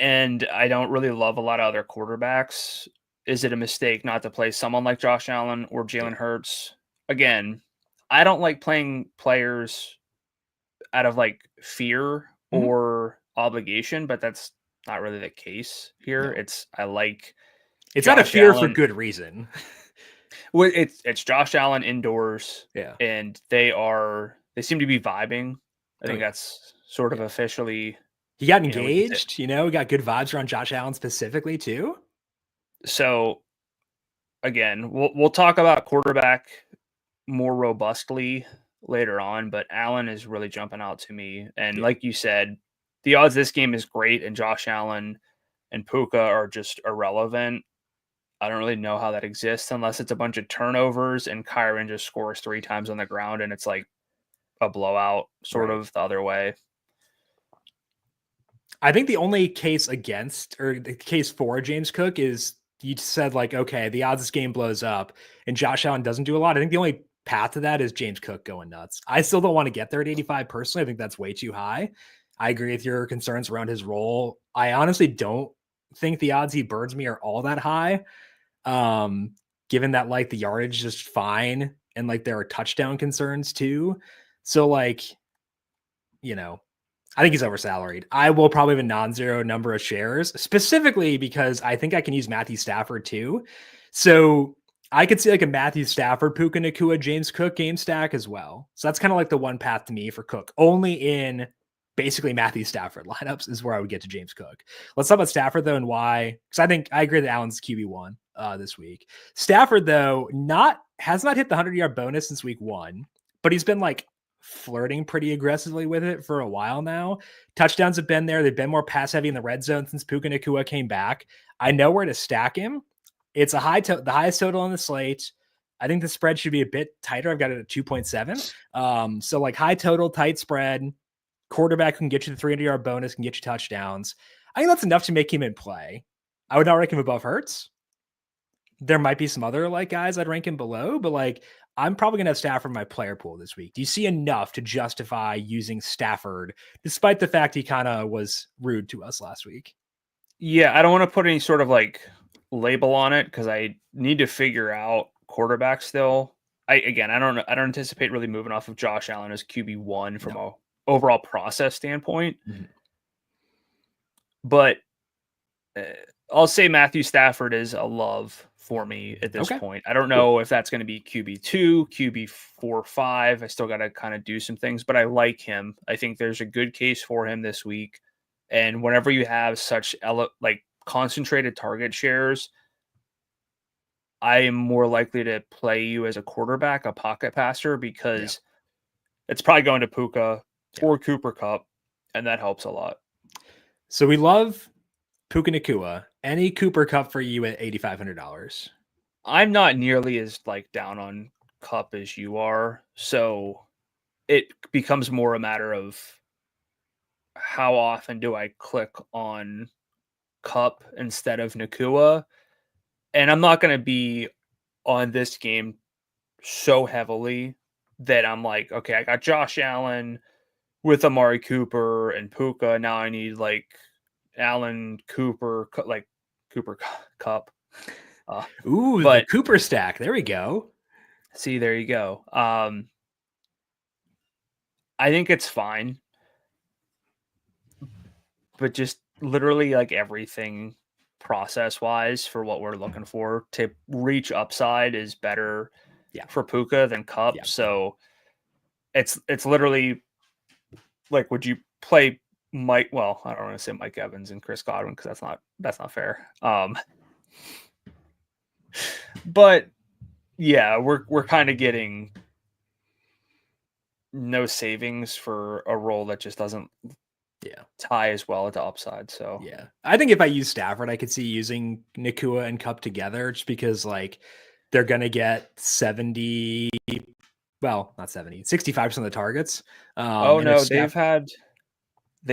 and I don't really love a lot of other quarterbacks, is it a mistake not to play someone like Josh Allen or Jalen Hurts? Again, I don't like playing players out of like fear or obligation, but that's not really the case here. No. It's Josh out of fear Allen, for good reason. Well, it's Josh Allen indoors. Yeah. And they seem to be vibing. I think that's sort of officially. He got engaged, he got good vibes around Josh Allen specifically too. So again, we'll talk about quarterback more robustly later on, but Allen is really jumping out to me. And like you said, the odds this game is great, and Josh Allen and Puka are just irrelevant. I don't really know how that exists unless it's a bunch of turnovers and Kyron just scores 3 times on the ground and it's like a blowout sort of the other way. I think the only case against, or the case for James Cook is you said like, okay, the odds this game blows up and Josh Allen doesn't do a lot. I think the only path to that is James Cook going nuts. I still don't want to get there at 85 personally. I think that's way too high. I agree with your concerns around his role. I honestly don't think the odds he birds me are all that high. Given that like the yardage is just fine and like there are touchdown concerns too. So like, I think he's oversalaried. I will probably have a non-zero number of shares, specifically because I think I can use Matthew Stafford too. So I could see like a Matthew Stafford, Puka Nacua, James Cook game stack as well. So that's kind of like the one path to me for Cook. Only in basically Matthew Stafford lineups is where I would get to James Cook. Let's talk about Stafford though and why. Because I agree that Allen's QB1 this week. Stafford though has not hit the 100-yard bonus since week 1, but he's been like flirting pretty aggressively with it for a while now. Touchdowns have been there. They've been more pass heavy in the red zone since Puka Nacua came back. I know where to stack him. It's the highest total on the slate. I think the spread should be a bit tighter. I've got it at 2.7. So like high total, tight spread, quarterback can get you the 300-yard bonus, can get you touchdowns. I think that's enough to make him in play. I would not rank him above Hurts. There might be some other like guys I'd rank him below, but like I'm probably going to have Stafford in my player pool this week. Do you see enough to justify using Stafford, despite the fact he kind of was rude to us last week? Yeah, I don't want to put any sort of like label on it because I need to figure out quarterback still. I don't anticipate really moving off of Josh Allen as QB1 from a overall process standpoint. Mm-hmm. But I'll say Matthew Stafford is a love for me at this point. I don't know if that's going to be QB2, QB4, 5. I still got to kind of do some things, but I like him. I think there's a good case for him this week. And whenever you have such like concentrated target shares, I am more likely to play you as a quarterback, a pocket passer, because it's probably going to Puka or Cooper Kupp, and that helps a lot. So we love Puka Nacua. Any Cooper Kupp for you at $8,500? I'm not nearly as like down on Kupp as you are, so it becomes more a matter of how often do I click on Kupp instead of Nacua. And I'm not going to be on this game so heavily that I'm like, okay, I got Josh Allen with Amari Cooper and Puka. Now I need like Allen, Cooper, like Cooper Kupp. The Cooper stack. There we go. See, there you go. I think it's fine. But just literally like everything process wise for what we're looking for. To reach upside is better for Puka than Kupp. Yeah. So it's literally like, would you play Mike? Well, I don't want to say Mike Evans and Chris Godwin because that's not fair. But yeah, we're kind of getting no savings for a role that just doesn't tie as well to upside. So I think if I use Stafford, I could see using Nakua and Kupp together, just because like they're gonna get 70. Well, not 70, 65% of the targets. They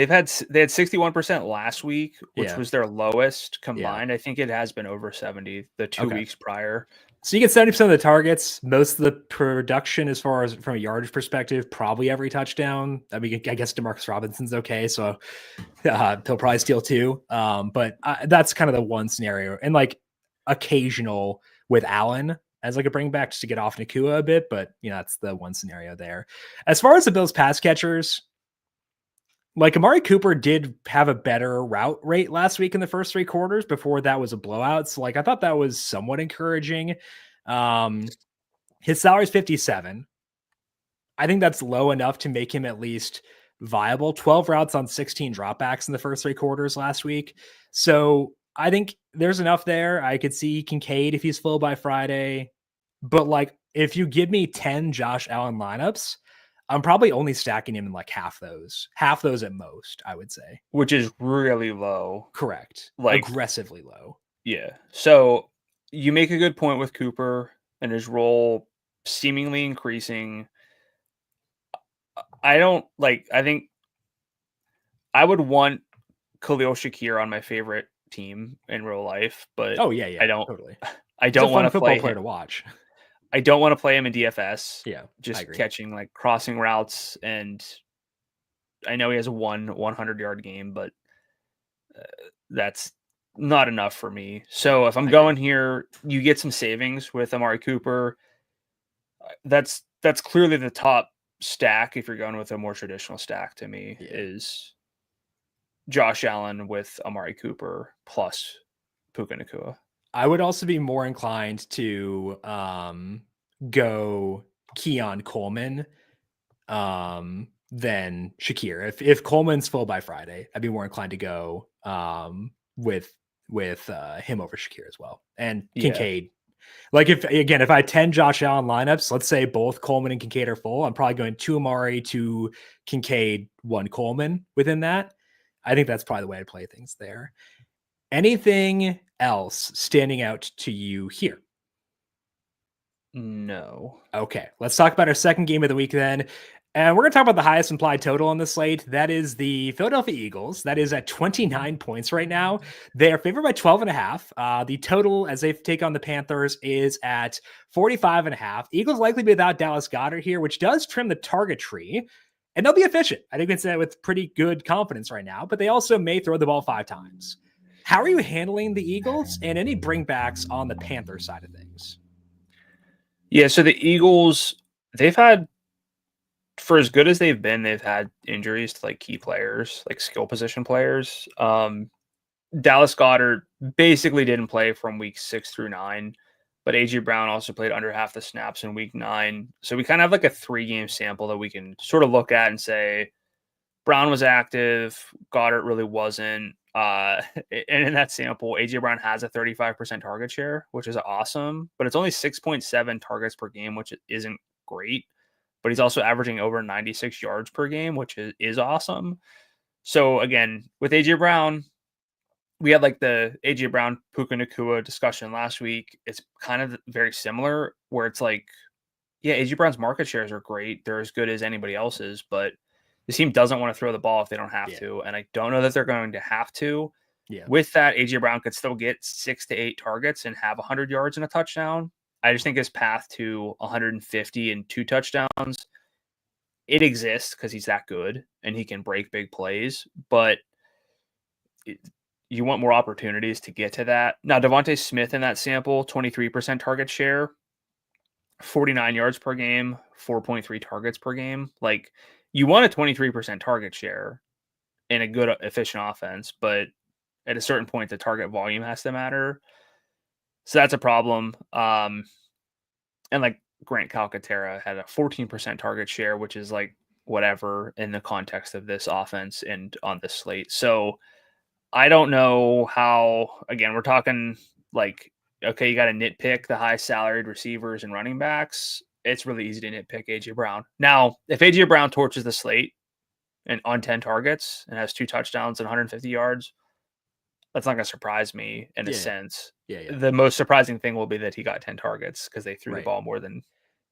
had 61% last week, which was their lowest combined. I think it has been over 70 the 2 weeks prior. So you get 70% of the targets, most of the production as far as from a yardage perspective, probably every touchdown. I mean, I guess DeMarcus Robinson's okay, so he'll probably steal 2. But that's kind of the one scenario. And like occasional with Allen as like a bring back just to get off Nakua a bit, but that's the one scenario there. As far as the Bills pass catchers, like Amari Cooper did have a better route rate last week in the first 3 quarters before that was a blowout. So like, I thought that was somewhat encouraging. His salary is 57. I think that's low enough to make him at least viable. 12 routes on 16 dropbacks in the first 3 quarters last week. So I think there's enough there. I could see Kincaid if he's full by Friday, but like, if you give me 10 Josh Allen lineups, I'm probably only stacking him in like half those at most, I would say. Which is really low. Correct. Like aggressively low. Yeah. So you make a good point with Cooper and his role seemingly increasing. I think I would want Khalil Shakir on my favorite team in real life, but I don't totally. I don't want to play player to watch. I don't want to play him in DFS. Yeah, just catching like crossing routes, and I know he has a 100-yard game, but that's not enough for me. So if I'm going here, you get some savings with Amari Cooper. That's clearly the top stack if you're going with a more traditional stack to me is Josh Allen with Amari Cooper plus Puka Nacua. I would also be more inclined to go Keon Coleman than Shakir. If Coleman's full by Friday, I'd be more inclined to go with him over Shakir as well. And Kincaid. Like if I had 10 Josh Allen lineups, let's say both Coleman and Kincaid are full, I'm probably going 2 Amari, 2 Kincaid, 1 Coleman within that. I think that's probably the way to play things there. Anything else standing out to you here? No. Okay, let's talk about our second game of the week then. And we're going to talk about the highest implied total on the slate. That is the Philadelphia Eagles. That is at 29 points right now. They are favored by 12.5. The total as they take on the Panthers is at 45.5. Eagles likely be without Dallas Goedert here, which does trim the target tree. And they'll be efficient. I think we can say that with pretty good confidence right now. But they also may throw the ball 5 times. How are you handling the Eagles and any bringbacks on the Panther side of things? Yeah, so the Eagles, they've had, for as good as they've been, they've had injuries to like key players, like skill position players. Dallas Goedert basically didn't play from week 6 through 9, but AJ Brown also played under half the snaps in week 9. So we kind of have like a 3-game sample that we can sort of look at and say Brown was active, Goedert really wasn't. And in that sample, AJ Brown has a 35% target share, which is awesome, but it's only 6.7 targets per game, which isn't great. But he's also averaging over 96 yards per game, which is awesome. So again, with AJ Brown, we had like the AJ Brown Puka Nacua discussion last week. It's kind of very similar where it's like, yeah, AJ Brown's market shares are great. They're as good as anybody else's, but the team doesn't want to throw the ball if they don't have to. And I don't know that they're going to have to. With that, AJ Brown could still get 6 to 8 targets and have 100 yards and a touchdown. I just think his path to 150 and 2 touchdowns, it exists because he's that good and he can break big plays, but you want more opportunities to get to that. Now, Devontae Smith in that sample, 23% target share, 49 yards per game, 4.3 targets per game. Like, you want a 23% target share in a good, efficient offense, but at a certain point, the target volume has to matter. So that's a problem. And like Grant Calcaterra had a 14% target share, which is like whatever in the context of this offense and on this slate. So I don't know how, again, we're talking like, okay, you got to nitpick the high salaried receivers and running backs. It's really easy to nitpick AJ Brown. Now, if AJ Brown torches the slate and on 10 targets and has 2 touchdowns and 150 yards, that's not going to surprise me in a sense. Yeah. The most surprising thing will be that he got 10 targets because they threw the Right. ball more than,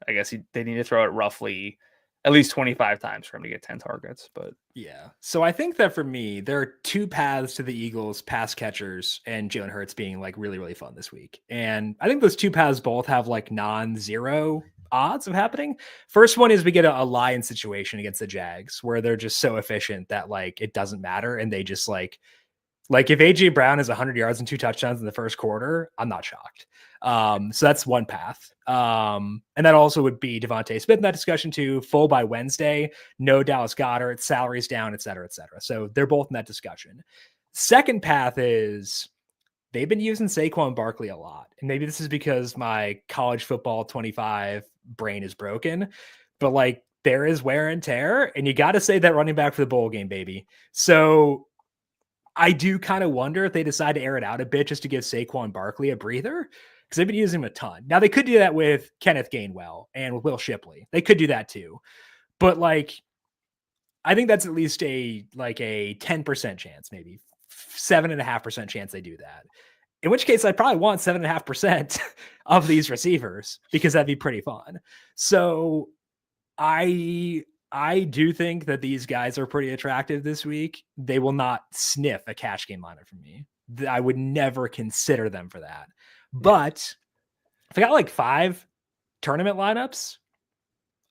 I guess they need to throw it roughly at least 25 times for him to get 10 targets. But yeah. So I think that for me, there are 2 paths to the Eagles pass catchers and Jalen Hurts being like really, really fun this week. And I think those 2 paths both have like non-zero odds of happening. First one is we get a Lions situation against the Jags where they're just so efficient that like it doesn't matter. And they just like if AJ Brown has 100 yards and 2 touchdowns in the first quarter, I'm not shocked. So that's one path. And that also would be Devontae Smith in that discussion too, full by Wednesday, no Dallas Goedert, salaries down, et cetera, et cetera. So they're both in that discussion. Second path is they've been using Saquon Barkley a lot. And maybe this is because my college football 25 brain is broken, but like there is wear and tear, and you got to say that running back for the bowl game, baby. So I do kind of wonder if they decide to air it out a bit just to give Saquon Barkley a breather, because they've been using him a ton. Now they could do that with Kenneth Gainwell and with Will Shipley. They could do that too. But like, I think that's at least a 10% chance, maybe 7.5% chance they do that. In which case I probably want 7.5% of these receivers because that'd be pretty fun. So I do think that these guys are pretty attractive this week. They will not sniff a cash game lineup from me. I would never consider them for that. But if I got like 5 tournament lineups,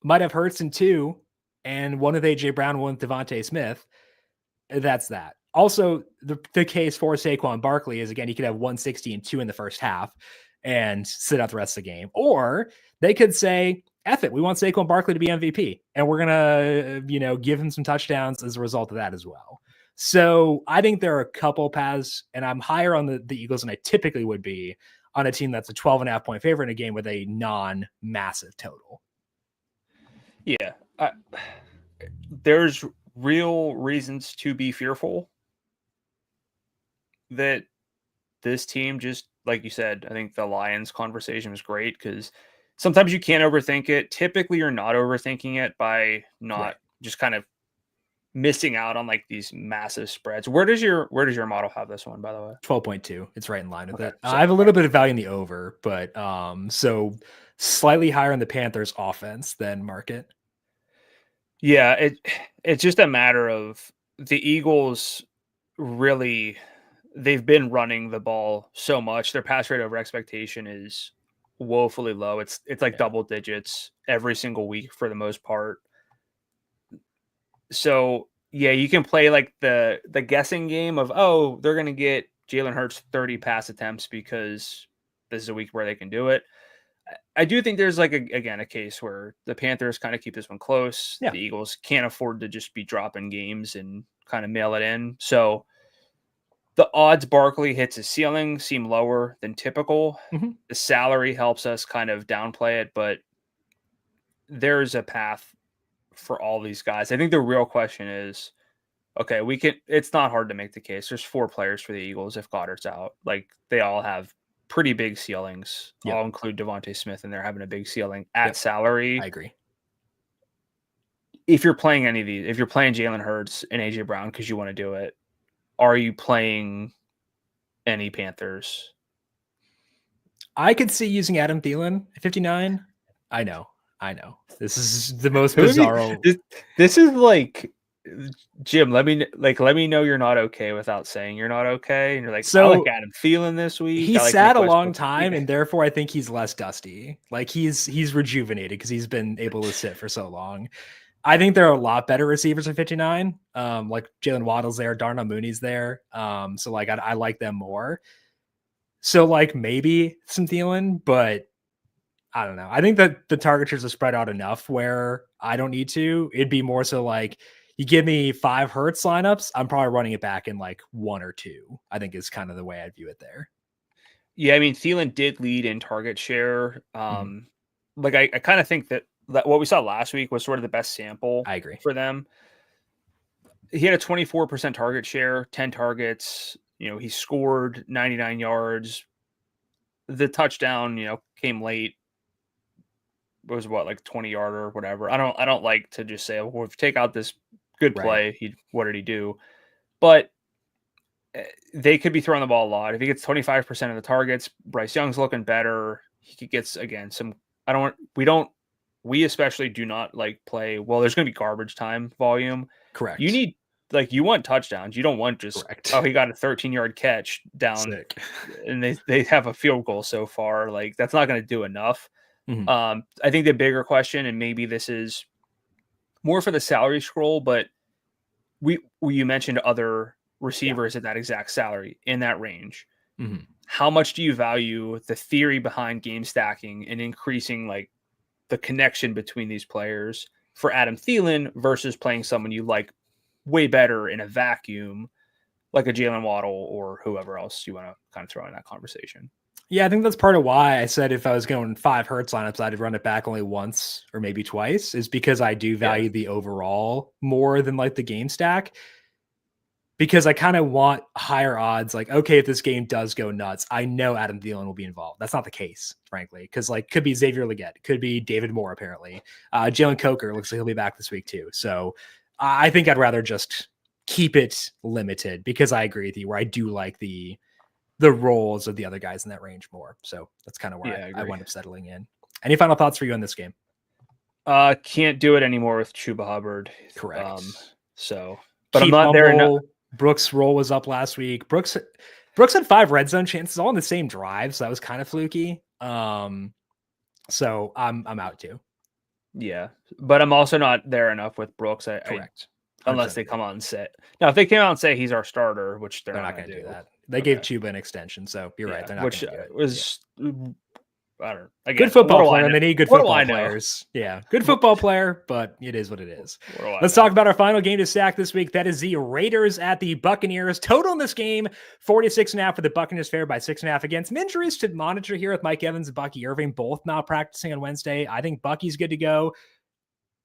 might have Hurts in 2 and one with AJ Brown, one with Devontae Smith. That's that. Also, the case for Saquon Barkley is, again, he could have 160 and 2 in the first half and sit out the rest of the game. Or they could say, F it, we want Saquon Barkley to be MVP, and we're going to, give him some touchdowns as a result of that as well. So I think there are a couple paths, and I'm higher on the Eagles than I typically would be on a team that's a 12.5 point favorite in a game with a non-massive total. Yeah. There's real reasons to be fearful that this team just, like you said, I think the Lions conversation was great because sometimes you can't overthink it. Typically, you're not overthinking it by not just kind of missing out on like these massive spreads. Where does your model have this one, by the way? 12.2. It's right in line with it. So, I have a little bit of value in the over, but so slightly higher in the Panthers offense than market. Yeah, it's just a matter of the Eagles really, they've been running the ball so much. Their pass rate over expectation is woefully low. It's like double digits every single week for the most part. So yeah, you can play like the guessing game of, oh, they're going to get Jalen Hurts 30 pass attempts because this is a week where they can do it. I do think there's like a case where the Panthers kind of keep this one close. Yeah. The Eagles can't afford to just be dropping games and kind of mail it in. So the odds Barkley hits his ceiling seem lower than typical. Mm-hmm. The salary helps us kind of downplay it, but there's a path for all these guys. I think the real question is, okay, it's not hard to make the case. There's 4 players for the Eagles if Goddard's out. Like they all have pretty big ceilings. Yep. I'll include Devontae Smith, and they're having a big ceiling at salary. I agree. If you're playing any of these, if you're playing Jalen Hurts and AJ Brown because you want to do it, are you playing any Panthers? I could see using Adam Thielen at 59. I know. This is the most bizarre. This is like, Jim, let me know you're not okay without saying you're not okay. And you're like, so I like Adam Thielen this week. He sat a long time, and therefore I think he's less dusty. Like he's rejuvenated because he's been able to sit for so long. I think there are a lot better receivers at 59. Like Jalen Waddle's there, Darnell Mooney's there. So like I like them more. So like maybe some Thielen, but I don't know. I think that the target shares are spread out enough where I don't need to. It'd be more so like You give me 5 Hurts lineups, I'm probably running it back in like 1 or 2, I think is kind of the way I view it there. Yeah, I mean, Thielen did lead in target share. Mm-hmm. Like I kind of think that what we saw last week was sort of the best sample I agree. for them. He had a 24% target share, 10 targets. He scored 99 yards. The touchdown, came late. It was like 20-yarder or whatever. I don't like to just say, well, if you take out this good play, what did he do? But they could be throwing the ball a lot. If he gets 25% of the targets, Bryce Young's looking better. He gets, again, we especially do not like play. Well, there's going to be garbage time volume. Correct. You want touchdowns. You don't want just, he got a 13-yard catch down. Sick. And they have a field goal so far. Like, that's not going to do enough. Mm-hmm. I think the bigger question, and maybe this is more for the salary scroll, but you mentioned other receivers at that exact salary in that range. Mm-hmm. How much do you value the theory behind game stacking and increasing like the connection between these players for Adam Thielen versus playing someone you like way better in a vacuum, like a Jalen Waddle or whoever else you want to kind of throw in that conversation? Yeah, I think that's part of why I said if I was going 5 Hurts lineups, I'd run it back only once or maybe twice, is because I do value the overall more than like the game stack. Because I kind of want higher odds. Like, okay, if this game does go nuts, I know Adam Thielen will be involved. That's not the case, frankly, because like could be Xavier Legette, could be David Moore, apparently. Jalen Coker looks like he'll be back this week too. So I think I'd rather just keep it limited because I agree with you where I do like the roles of the other guys in that range more. So that's kind of where I wind up settling in. Any final thoughts for you on this game? Can't do it anymore with Chuba Hubbard. Correct. But I'm not there enough. Brooks' roll was up last week. Brooks had 5 red zone chances all in the same drive, so that was kind of fluky. So I'm out too. Yeah, but I'm also not there enough with Brooks. Correct. Unless they come out and say. Now, if they came out and say he's our starter, which they're not going to do that. They gave Chuba an extension, so you're right. They're not going to do it. Was I don't know. Again, good football player, and they need good football players. Yeah, good football player, but it is what it is. Let's talk about our final game to stack this week. That is the Raiders at the Buccaneers. Total in this game, 46.5 for the Buccaneers, favored by 6.5 against. Some injuries to monitor here with Mike Evans and Bucky Irving, both not practicing on Wednesday. I think Bucky's good to go.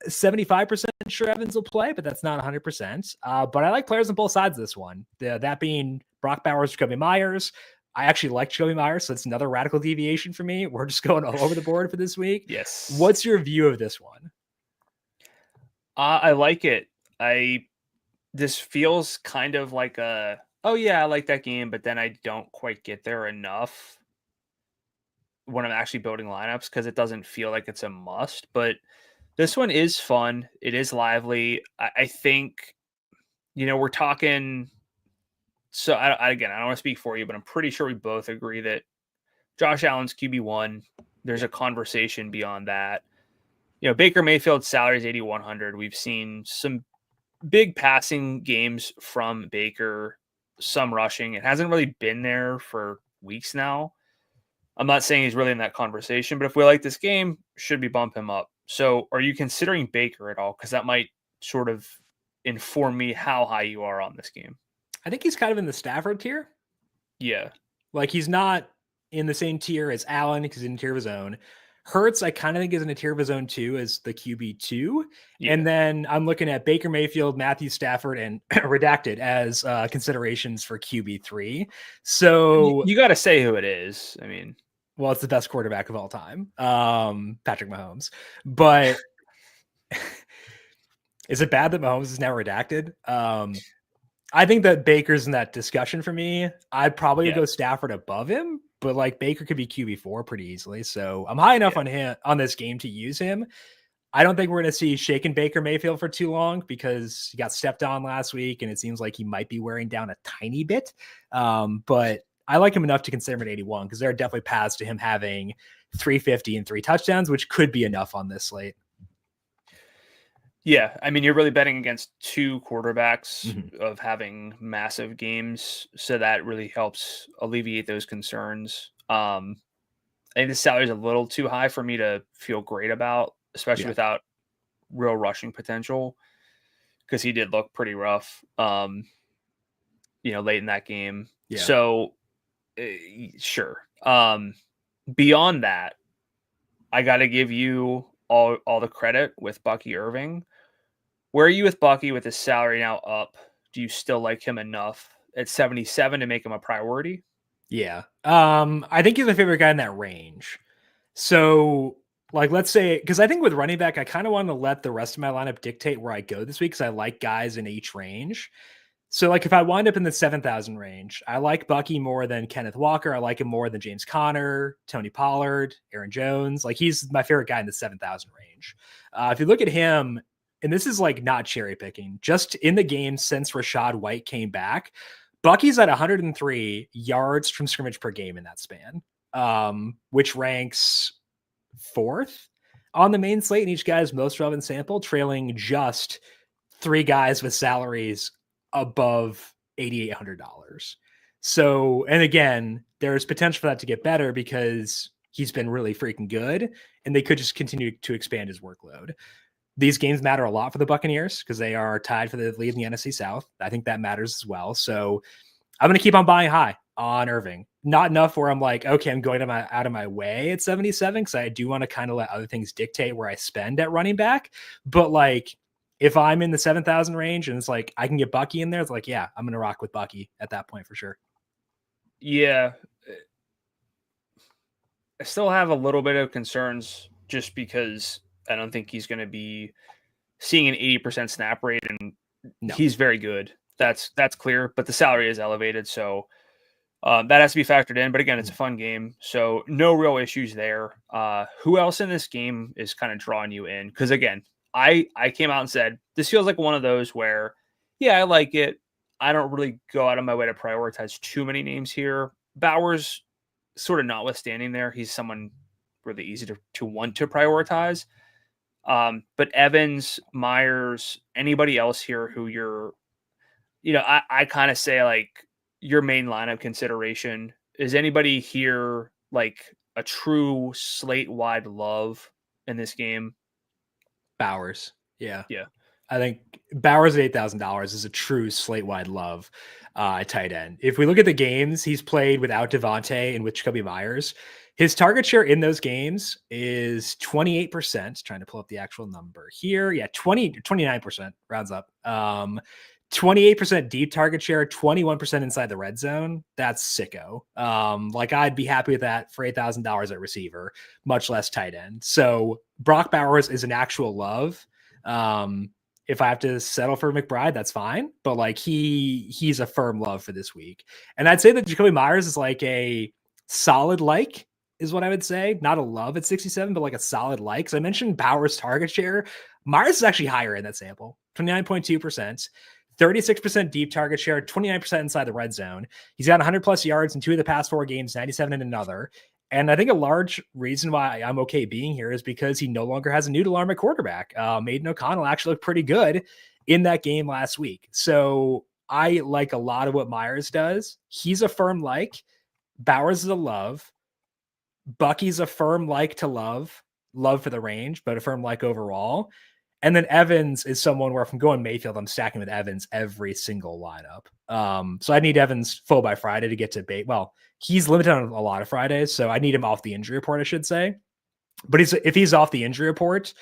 75% sure Evans will play, but that's not 100%. But I like players on both sides of this one. That being Brock Bowers, Jacoby Myers. I actually like Jacoby Myers, so it's another radical deviation for me. We're just going all over the board for this week. Yes. What's your view of this one? I like it. This feels kind of like I like that game, but then I don't quite get there enough when I'm actually building lineups because it doesn't feel like it's a must. But this one is fun. It is lively. I think, we're talking. So I don't want to speak for you, but I'm pretty sure we both agree that Josh Allen's QB1. There's a conversation beyond that. Baker Mayfield's salary is $8,100. We've seen some big passing games from Baker, some rushing. It hasn't really been there for weeks now. I'm not saying he's really in that conversation, but if we like this game, should we bump him up? So are you considering Baker at all? Because that might sort of inform me how high you are on this game. I think he's kind of in the Stafford tier. Yeah. Like he's not in the same tier as Allen because he's in a tier of his own. Hurts, I kind of think is in a tier of his own too as the QB2. Yeah. And then I'm looking at Baker Mayfield, Matthew Stafford, and redacted as considerations for QB3. So you got to say who it is. I mean, well, it's the best quarterback of all time, Patrick Mahomes. But is it bad that Mahomes is now redacted? I think that Baker's in that discussion for me. I'd probably go Stafford above him, but like Baker could be QB4 pretty easily. So I'm high enough on this game to use him. I don't think we're going to see shaken Baker Mayfield for too long because he got stepped on last week and it seems like he might be wearing down a tiny bit. But I like him enough to consider him at 81 because there are definitely paths to him having 350 and 3 touchdowns, which could be enough on this slate. Yeah, I mean, you're really betting against 2 quarterbacks of having massive games, so that really helps alleviate those concerns. I think the salary is a little too high for me to feel great about, especially without real rushing potential. because he did look pretty rough, late in that game. Yeah. So, sure. Beyond that, I got to give you all the credit with Bucky Irving. Where are you with Bucky with his salary now up? Do you still like him enough at 77 to make him a priority? Yeah. I think he's my favorite guy in that range. So, like, let's say, because I think with running back, I kind of want to let the rest of my lineup dictate where I go this week because I like guys in each range. So, like, if I wind up in the 7,000 range, I like Bucky more than Kenneth Walker. I like him more than James Conner, Tony Pollard, Aaron Jones. Like, he's my favorite guy in the 7,000 range. If you look at him, and this is like not cherry picking, just in the game since Rachaad White came back, Bucky's at 103 yards from scrimmage per game in that span, which ranks 4th on the main slate in each guy's most relevant sample, trailing just 3 guys with salaries above $8,800. So, and again, there's potential for that to get better because he's been really freaking good, and they could just continue to expand his workload. These games matter a lot for the Buccaneers because they are tied for the lead in the NFC South. I think that matters as well. So I'm going to keep on buying high on Irving. Not enough where I'm like, okay, I'm going out of my way at 77 because I do want to kind of let other things dictate where I spend at running back. But like, if I'm in the 7,000 range and it's like I can get Bucky in there, it's like, yeah, I'm going to rock with Bucky at that point for sure. Yeah. I still have a little bit of concerns just because I don't think he's going to be seeing an 80% snap rate, and he's very good. That's clear, but the salary is elevated. So that has to be factored in. But again, it's a fun game. So no real issues there. Who else in this game is kind of drawing you in? Because again, I came out and said, this feels like one of those where, yeah, I like it. I don't really go out of my way to prioritize too many names here. Bowers, sort of notwithstanding there, he's someone really easy to want to prioritize. But Evans, Myers, anybody else here who you're, I kind of say like your main lineup consideration, is anybody here like a true slate wide love in this game? Bowers. Yeah. Yeah. I think Bowers at $8,000 is a true slate-wide love tight end. If we look at the games he's played without Devontae and with Jakobi Meyers, his target share in those games is 28%. Trying to pull up the actual number here. Yeah, 29% rounds up. 28% deep target share, 21% inside the red zone. That's sicko. Like I'd be happy with that for $8,000 at receiver, much less tight end. So Brock Bowers is an actual love. If I have to settle for McBride, that's fine. But like he's a firm love for this week. And I'd say that Jakobi Meyers is like a solid is what I would say. Not a love at 67, but like a solid like. Because I mentioned Bowers' target share. Myers is actually higher in that sample, 29.2%. 36% deep target share, 29% inside the red zone. He's got 100 plus yards in 2 of the past 4 games, 97 in another. And I think a large reason why I'm okay being here is because he no longer has a noodle arm at quarterback. Maiden O'Connell actually looked pretty good in that game last week. So I like a lot of what Myers does. He's a firm like. Bowers is a love. Bucky's a firm like to love for the range, but a firm like overall. And then Evans is someone where if I'm going Mayfield, I'm stacking with Evans every single lineup. So I need Evans full by Friday to get to bait. Well, he's limited on a lot of Fridays, so I need him off the injury report, I should say. But if he's off the injury report,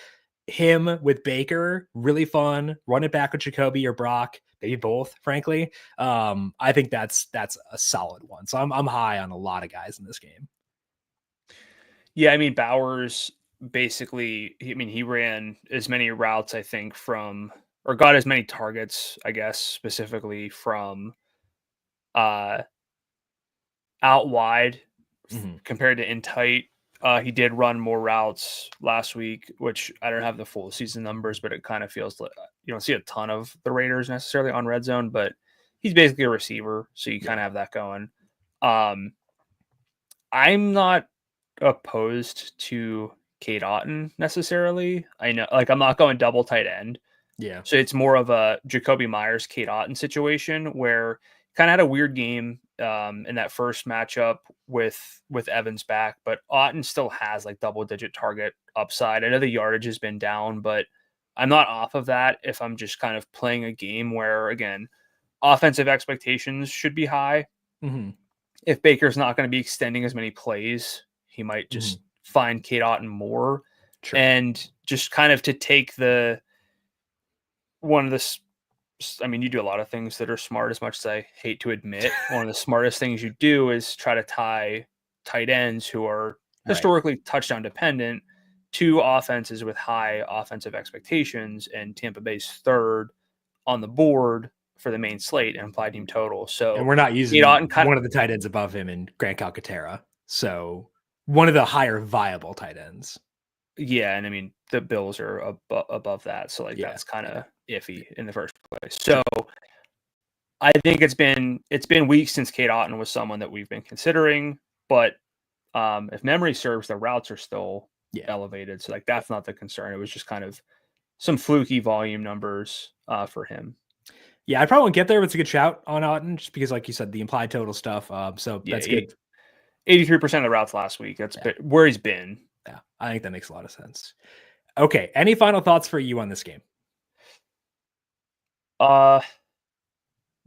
him with Baker, really fun. Run it back with Jakobi or Brock, maybe both, frankly. I think that's a solid one. So I'm high on a lot of guys in this game. Yeah, I mean, Bowers basically, he ran as many routes, I think, or got as many targets, I guess, specifically from out wide compared to in tight. He did run more routes last week, which I don't have the full season numbers, but it kind of feels like you don't see a ton of the Raiders necessarily on red zone, but he's basically a receiver. So you kind of have that going. I'm not opposed to Cade Otton necessarily. I know, like, I'm not going double tight end. Yeah. So it's more of a Jakobi Meyers, Cade Otton situation where kind of had a weird game in that first matchup with Evans back, but Otton still has like double digit target upside. I know the yardage has been down, but I'm not off of that if I'm just kind of playing a game where, again, offensive expectations should be high. Mm-hmm. If Baker's not going to be extending as many plays, he might just find Kate Otten more. Sure. And just kind of to take you do a lot of things that are smart, as much as I hate to admit. One of the smartest things you do is try to tie tight ends who are historically touchdown dependent to offenses with high offensive expectations, and Tampa Bay's third on the board for the main slate and implied team total. So, and we're not using one of the tight ends above him in Grant Calcaterra. So one of the higher viable tight ends. Yeah. And I mean, the Bills are above that. So that's kind of iffy in the first place. So I think it's been weeks since Kate Otten was someone that we've been considering, but if memory serves, the routes are still elevated. So that's not the concern. It was just kind of some fluky volume numbers for him. Yeah, I probably won't get there, but it's a good shout on Otten, just because, like you said, the implied total stuff. So that's good. 83% of the routes last week. That's where he's been. Yeah, I think that makes a lot of sense. Okay, any final thoughts for you on this game?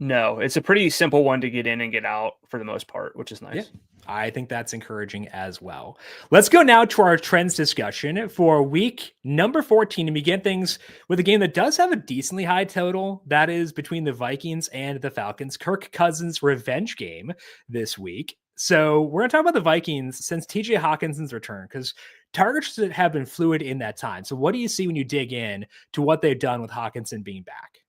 No, it's a pretty simple one to get in and get out for the most part, which is nice. Yeah, I think that's encouraging as well. Let's go now to our trends discussion for week number 14 and begin things with a game that does have a decently high total. That is between the Vikings and the Falcons. Kirk Cousins' revenge game this week. So we're going to talk about the Vikings since TJ Hockenson's return, because targets have been fluid in that time. So what do you see when you dig in to what they've done with Hockenson being back?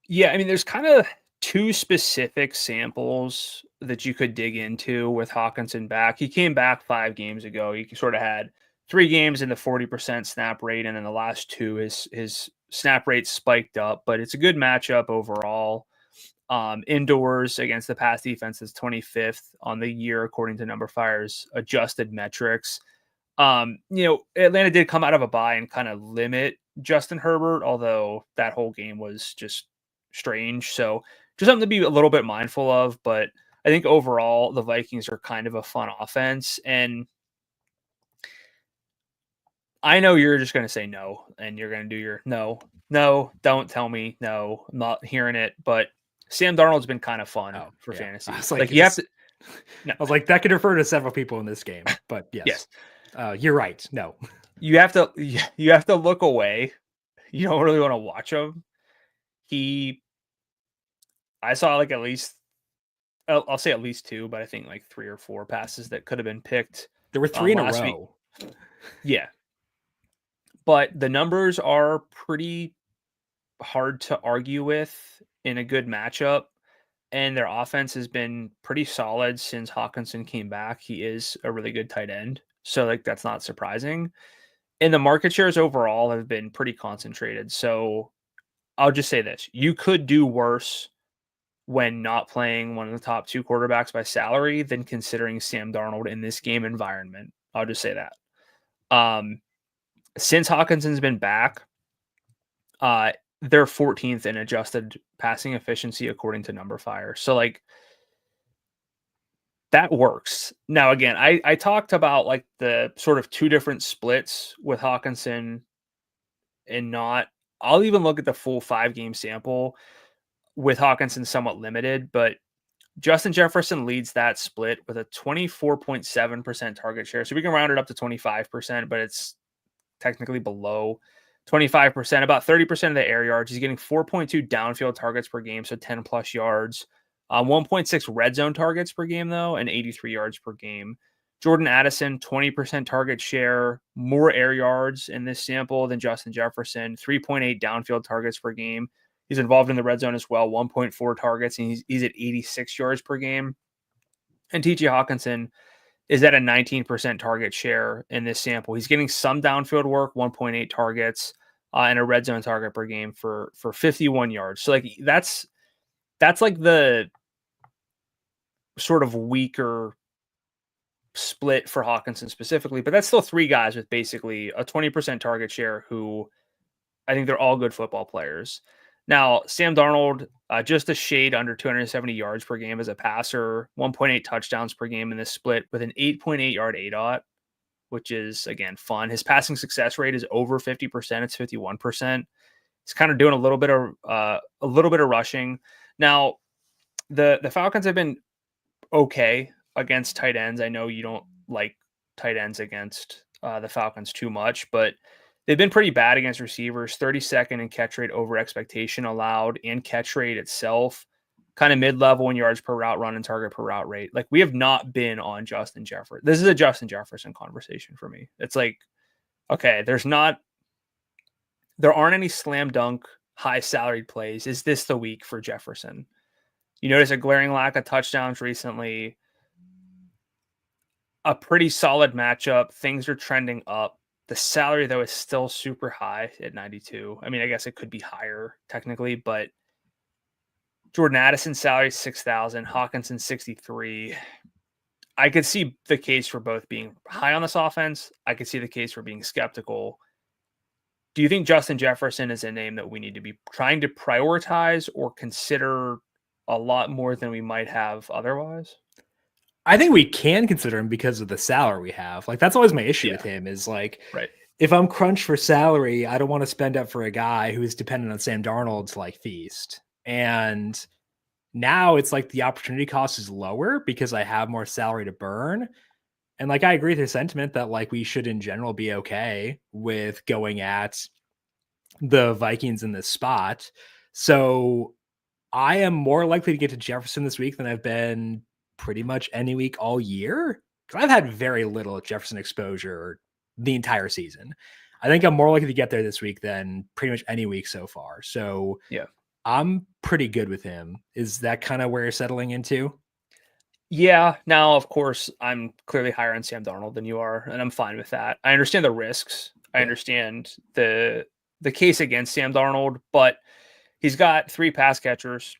Yeah, I mean, there's kind of two specific samples that you could dig into with Hockenson back. He came back 5 games ago. He sort of had 3 games in the 40% snap rate, and in the last 2, his snap rate spiked up. But it's a good matchup overall. Indoors against the pass defense is 25th on the year, according to NumberFire's adjusted metrics. Atlanta did come out of a bye and kind of limit Justin Herbert, although that whole game was just strange. So just something to be a little bit mindful of. But I think overall the Vikings are kind of a fun offense. And I know you're just going to say no, and you're going to do your no, don't tell me no, I'm not hearing it. But Sam Darnold's been kind of fun for fantasy. I was like you have to. No. I was like, that could refer to several people in this game, but yes. You're right. No, you have to look away. You don't really want to watch him. I saw at least, I'll say at least 2, but I think 3 or 4 passes that could have been picked. There were 3 in a row. Yeah. But the numbers are pretty hard to argue with in a good matchup. And their offense has been pretty solid since Hockenson came back. He is a really good tight end. So that's not surprising. And the market shares overall have been pretty concentrated. So I'll just say this. You could do worse when not playing one of the top 2 quarterbacks by salary than considering Sam Darnold in this game environment. I'll just say that. Since Hockenson's been back, they're 14th in adjusted passing efficiency according to NumberFire. So that works. Now, again, I talked about the sort of 2 different splits with Hockenson and I'll even look at the full 5-game sample with Hockenson somewhat limited, but Justin Jefferson leads that split with a 24.7% target share. So we can round it up to 25%, but it's technically below 25%, about 30% of the air yards. He's getting 4.2 downfield targets per game, so 10 plus yards. 1.6 red zone targets per game, though, and 83 yards per game. Jordan Addison, 20% target share, more air yards in this sample than Justin Jefferson, 3.8 downfield targets per game. He's involved in the red zone as well, 1.4 targets, and he's at 86 yards per game. And TJ Hockenson is at a 19% target share in this sample. He's getting some downfield work, 1.8 targets, and a red zone target per game for 51 yards. So that's the sort of weaker split for Hockenson specifically, but that's still 3 guys with basically a 20% target share who I think they're all good football players. Now, Sam Darnold, just a shade under 270 yards per game as a passer, 1.8 touchdowns per game in this split with an 8.8 yard ADOT. which is, again, fun. His passing success rate is over 50%. It's 51%. He's kind of doing a little bit of rushing. Now, the Falcons have been okay against tight ends. I know you don't like tight ends against the Falcons too much, but they've been pretty bad against receivers. 32nd in catch rate over expectation allowed, and catch rate itself kind of mid-level in yards per route run and target per route rate. Like, we have not been on Justin Jefferson. This is a Justin Jefferson conversation for me. It's like, okay, there aren't any slam dunk high salaried plays. Is this the week for Jefferson? You notice a glaring lack of touchdowns recently. A pretty solid matchup. Things are trending up. The salary, though, is still super high at 92. I mean, I guess it could be higher technically, but Jordan Addison's salary is 6,000, Hockenson 63. I could see the case for both being high on this offense. I could see the case for being skeptical. Do you think Justin Jefferson is a name that we need to be trying to prioritize or consider a lot more than we might have otherwise? I think we can consider him because of the salary we have. Like, that's always my issue with him is like, right. If I'm crunched for salary, I don't want to spend up for a guy who is dependent on Sam Darnold to like feast. And now it's like the opportunity cost is lower because I have more salary to burn. And like, I agree with your sentiment that like we should in general be okay with going at the Vikings in this spot. So I am more likely to get to Jefferson this week than I've been pretty much any week all year, because I've had very little Jefferson exposure the entire season. I think I'm more likely to get there this week than pretty much any week so far. So yeah, I'm pretty good with him. Is that kind of where you're settling into? Yeah. Now, of course, I'm clearly higher on Sam Darnold than you are, and I'm fine with that. I understand the risks. I understand the case against Sam Darnold, but he's got 3 pass catchers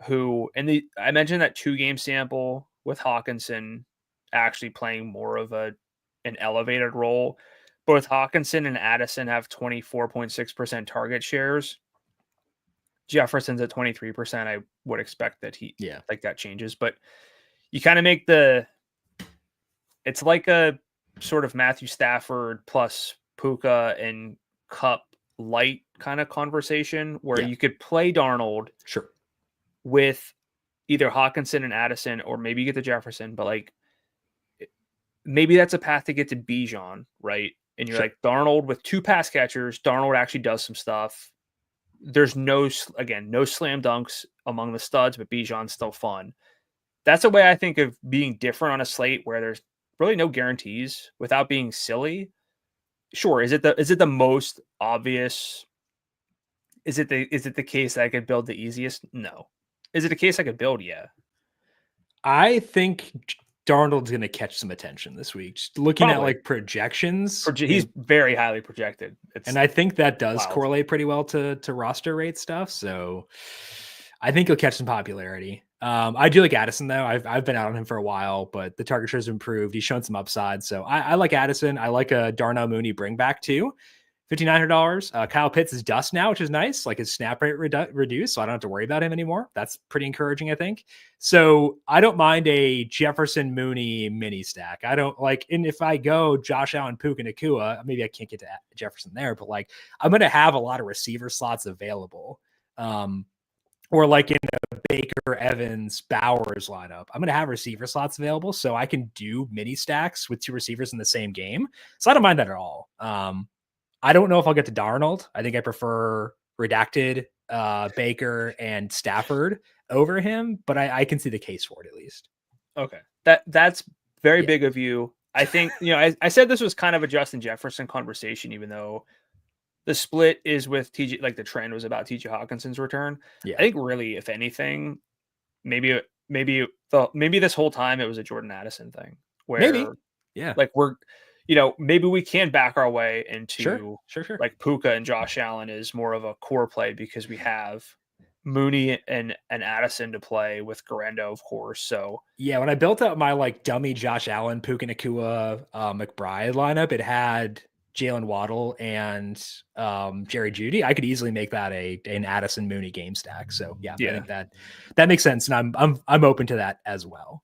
who, I mentioned that 2-game sample with Hockenson actually playing more of an elevated role. Both Hockenson and Addison have 24.6% target shares. Jefferson's at 23%. I would expect that that changes, but you kind of make it's like a sort of Matthew Stafford plus Puka and Cup light kind of conversation where you could play Darnold with either Hockenson and Addison, or maybe you get to Jefferson, but like maybe that's a path to get to Bijan, right? And you're like, Darnold with 2 pass catchers, Darnold actually does some stuff. There's no slam dunks among the studs, but Bijan's still fun. That's a way I think of being different on a slate where there's really no guarantees without being silly. Sure. Is it the most obvious? Is it the case that I could build the easiest? No. Is it a case I could build? Yeah. I think Darnold's going to catch some attention this week. Just looking at like projections, he's very highly projected. And I think that does correlate pretty well to roster rate stuff. So I think he'll catch some popularity. I do like Addison though. I've been out on him for a while, but the target shares improved. He's shown some upside. So I like Addison. I like a Darnell Mooney bring back too. $5,900. Kyle Pitts is dust now, which is nice. Like his snap rate reduced, so I don't have to worry about him anymore. That's pretty encouraging, I think. So I don't mind a Jefferson Mooney mini stack. I don't like, and if I go Josh Allen, Puka, Nakua, maybe I can't get to Jefferson there, but like I'm going to have a lot of receiver slots available. Or like in a Baker, Evans, Bowers lineup, I'm going to have receiver slots available, so I can do mini stacks with 2 receivers in the same game. So I don't mind that at all. I don't know if I'll get to Darnold. I think I prefer redacted Baker and Stafford over him, but I can see the case for it at least. Okay. That's very big of you. I think, I said this was kind of a Justin Jefferson conversation, even though the split is with TJ, like the trend was about TJ Hawkinson's return. Yeah. I think really, if anything, maybe this whole time it was a Jordan Addison thing where like maybe we can back our way into sure. Like Puka and Josh Allen is more of a core play because we have Mooney and Addison to play with Garendo, of course. So yeah, when I built out my like dummy Josh Allen, Puka Nakua, McBride lineup, it had Jalen Waddle and Jerry Jeudy. I could easily make that an Addison Mooney game stack. So I think that makes sense, and I'm open to that as well.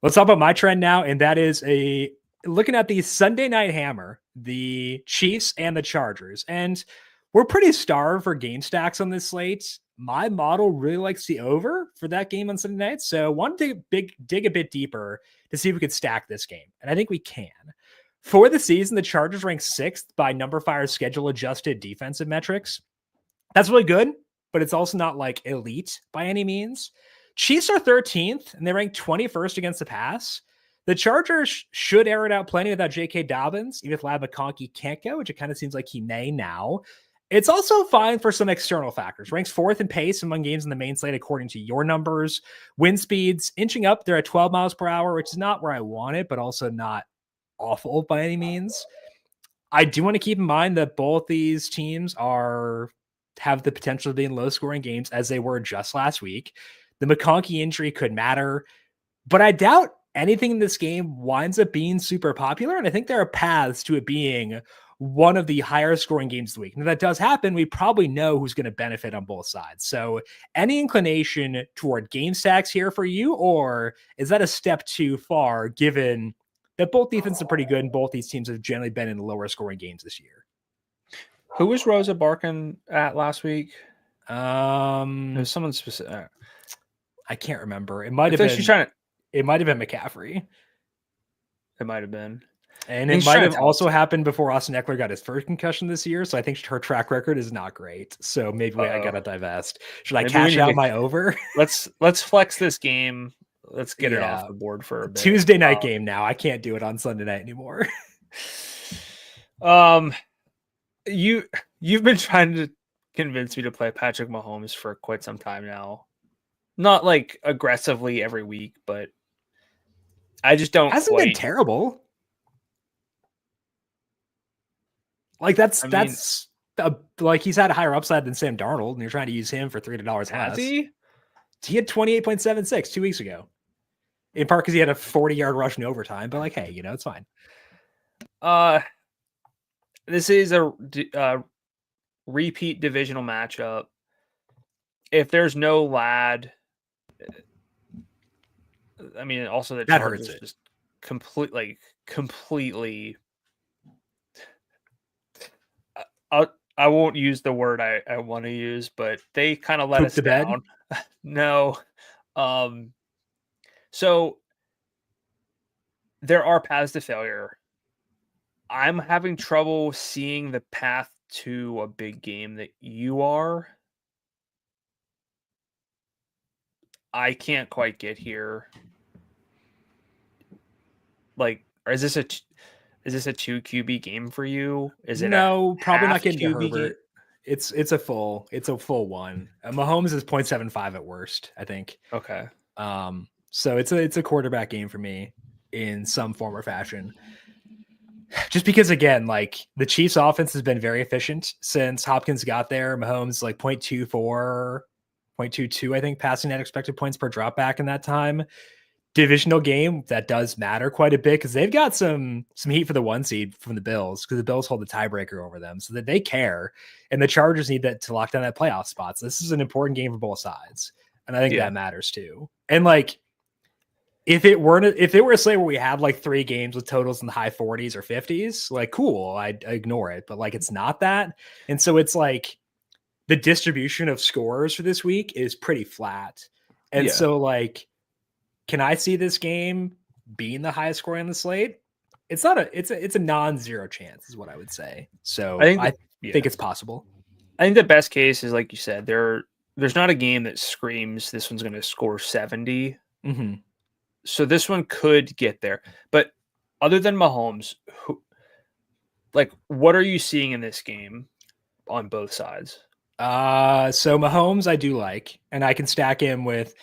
Let's talk about my trend now, and that is a looking at the Sunday night hammer, the Chiefs and the Chargers, and we're pretty starved for game stacks on this slate. My model really likes the over for that game on Sunday night. So wanted to dig a bit deeper to see if we could stack this game. And I think we can. For the season, the Chargers rank 6th by number fire schedule adjusted defensive metrics. That's really good, but it's also not like elite by any means. Chiefs are 13th and they rank 21st against the pass. The Chargers should air it out plenty without J.K. Dobbins, even if Ladd McConkey can't go, which it kind of seems like he may now. It's also fine for some external factors. Ranks 4th in pace among games in the main slate according to your numbers. Wind speeds inching up. They're at 12 miles per hour, which is not where I want it, but also not awful by any means. I do want to keep in mind that both these teams have the potential to be in low-scoring games as they were just last week. The McConkey injury could matter, but I doubt anything in this game winds up being super popular, and I think there are paths to it being one of the higher scoring games of the week. And if that does happen, we probably know who's going to benefit on both sides. So any inclination toward game stacks here for you, or is that a step too far given that both defenses are pretty good and both these teams have generally been in lower scoring games this year? Who was Rosa barking at last week? There's someone specific. I can't remember. It might have been. It might have been McCaffrey. It might have been. And it might have also happened before Austin Eckler got his first concussion this year. So I think her track record is not great. So maybe I got to divest. Should I cash out my over? Let's flex this game. Let's get it off the board for a bit. Tuesday night game now. I can't do it on Sunday night anymore. You've been trying to convince me to play Patrick Mahomes for quite some time now. Not like aggressively every week, but I just don't. Hasn't been terrible. Like that's like he's had a higher upside than Sam Darnold, and you're trying to use him for $300 less. Has he? He had 28.76 2 weeks ago. In part because he had a 40-yard rush in overtime, but like, hey, it's fine. This is a repeat divisional matchup. If there's no Ladd, I mean, also the Chargers just completely. I won't use the word I want to use, but they kind of let us down. No. So there are paths to failure. I'm having trouble seeing the path to a big game that you are. I can't quite get here. Like, is this a 2 QB game for you? Is it probably not getting to Herbert. It's a full one. Mahomes is 0.75 at worst, I think. Okay. So it's a quarterback game for me in some form or fashion. Just because, again, like the Chiefs offense has been very efficient since Hopkins got there. Mahomes like 0.24, 0.22, I think, passing net expected points per drop back in that time. Divisional game, that does matter quite a bit because they've got some heat for the 1 seed from the Bills because the Bills hold the tiebreaker over them, so that they care. And the Chargers need that to lock down that playoff spot. So this is an important game for both sides. And I think that matters too. And like, if it were a slate where we had like 3 games with totals in the high 40s or 50s, like cool, I'd ignore it. But like it's not that. And so it's like the distribution of scores for this week is pretty flat. And so like, can I see this game being the highest scoring on the slate? It's a non-zero chance is what I would say. So I think it's possible. I think the best case is, like you said, there's not a game that screams this one's going to score 70. Mm-hmm. So this one could get there. But other than Mahomes, what are you seeing in this game on both sides? So Mahomes I do like, and I can stack him with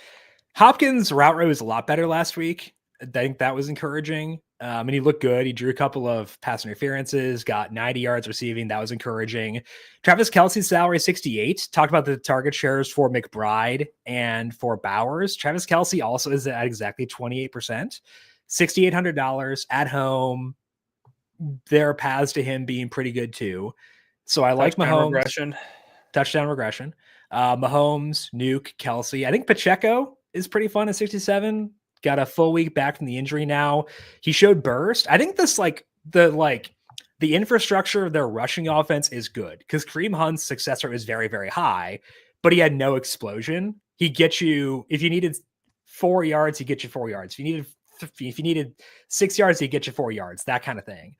Hopkins. Route was a lot better last week. I think that was encouraging. And he looked good. He drew a couple of pass interferences, got 90 yards receiving. That was encouraging. Travis Kelce's salary, 68. Talked about the target shares for McBride and for Bowers. Travis Kelce also is at exactly 28%, $6,800 at home. There are paths to him being pretty good too. So I like Mahomes. Touchdown regression. Mahomes, Nuke, Kelce. I think Pacheco is pretty fun at 67. got a full week back from the injury now. He showed burst. I think this the infrastructure of their rushing offense is good because Kareem Hunt's success rate was very, very high, but he had no explosion. He gets you, if you needed 4 yards, he gets you 4 yards. If you needed 6 yards, he'd get you 4 yards, that kind of thing.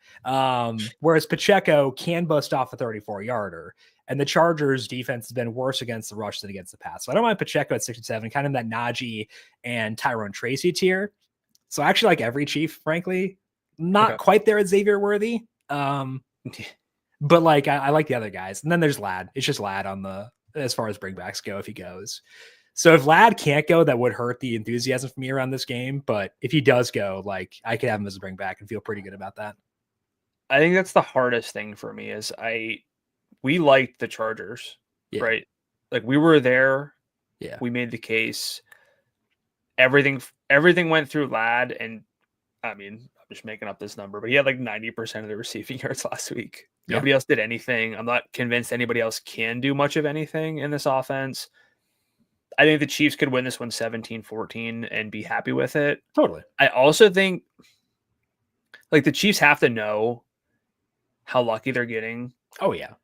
Whereas Pacheco can bust off a 34-yarder. And the Chargers defense has been worse against the rush than against the pass. So I don't mind Pacheco at 67, kind of that Najee and Tyrone Tracy tier. So I actually like every Chief, frankly. Not quite there at Xavier Worthy. But like I like the other guys. And then there's Ladd. It's just Ladd as far as bringbacks go if he goes. So if Ladd can't go, that would hurt the enthusiasm for me around this game. But if he does go, like I could have him as a bringback and feel pretty good about that. I think that's the hardest thing for me is we liked the Chargers, right? Like we were there. Yeah. We made the case. Everything went through Ladd. And I mean, I'm just making up this number, but he had like 90% of the receiving yards last week. Yeah. Nobody else did anything. I'm not convinced anybody else can do much of anything in this offense. I think the Chiefs could win this one 17-14 and be happy with it. Totally. I also think like the Chiefs have to know how lucky they're getting. Oh, yeah.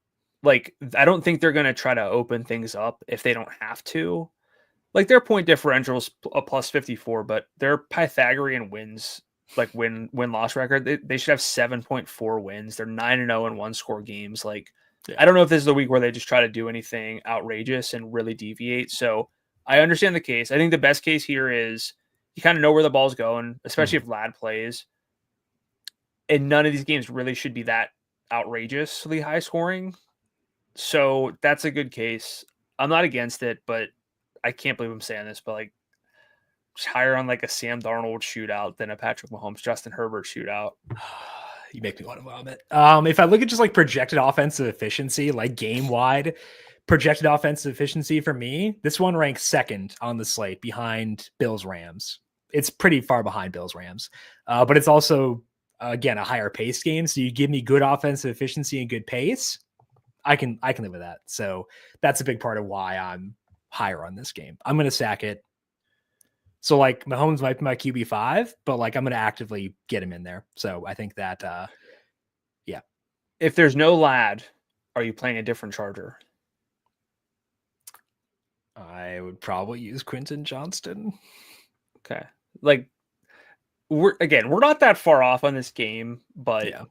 Like, I don't think they're going to try to open things up if they don't have to. Like, their point differential is a plus 54, but their Pythagorean wins, like win-loss record, they should have 7.4 wins. They're 9-0 in one-score games. Like, I don't know if this is the week where they just try to do anything outrageous and really deviate. So I understand the case. I think the best case here is you kind of know where the ball's going, especially if Ladd plays. And none of these games really should be that outrageously high scoring. So that's a good case. I'm not against it, but I can't believe I'm saying this, but like just higher on like a Sam Darnold shootout than a Patrick Mahomes, Justin Herbert shootout. You make me want to vomit. If I look at just like projected offensive efficiency, like game wide projected offensive efficiency for me, this one ranks second on the slate behind Bills Rams. It's pretty far behind Bills Rams, but it's also again a higher pace game. So you give me good offensive efficiency and good pace, I can live with that. So that's a big part of why I'm higher on this game. I'm going to stack it. So like Mahomes might be my QB5, but like I'm going to actively get him in there. So I think that, yeah. If there's no Ladd, are you playing a different Charger? I would probably use Quentin Johnston. Okay. Like we're not that far off on this game, but yeah.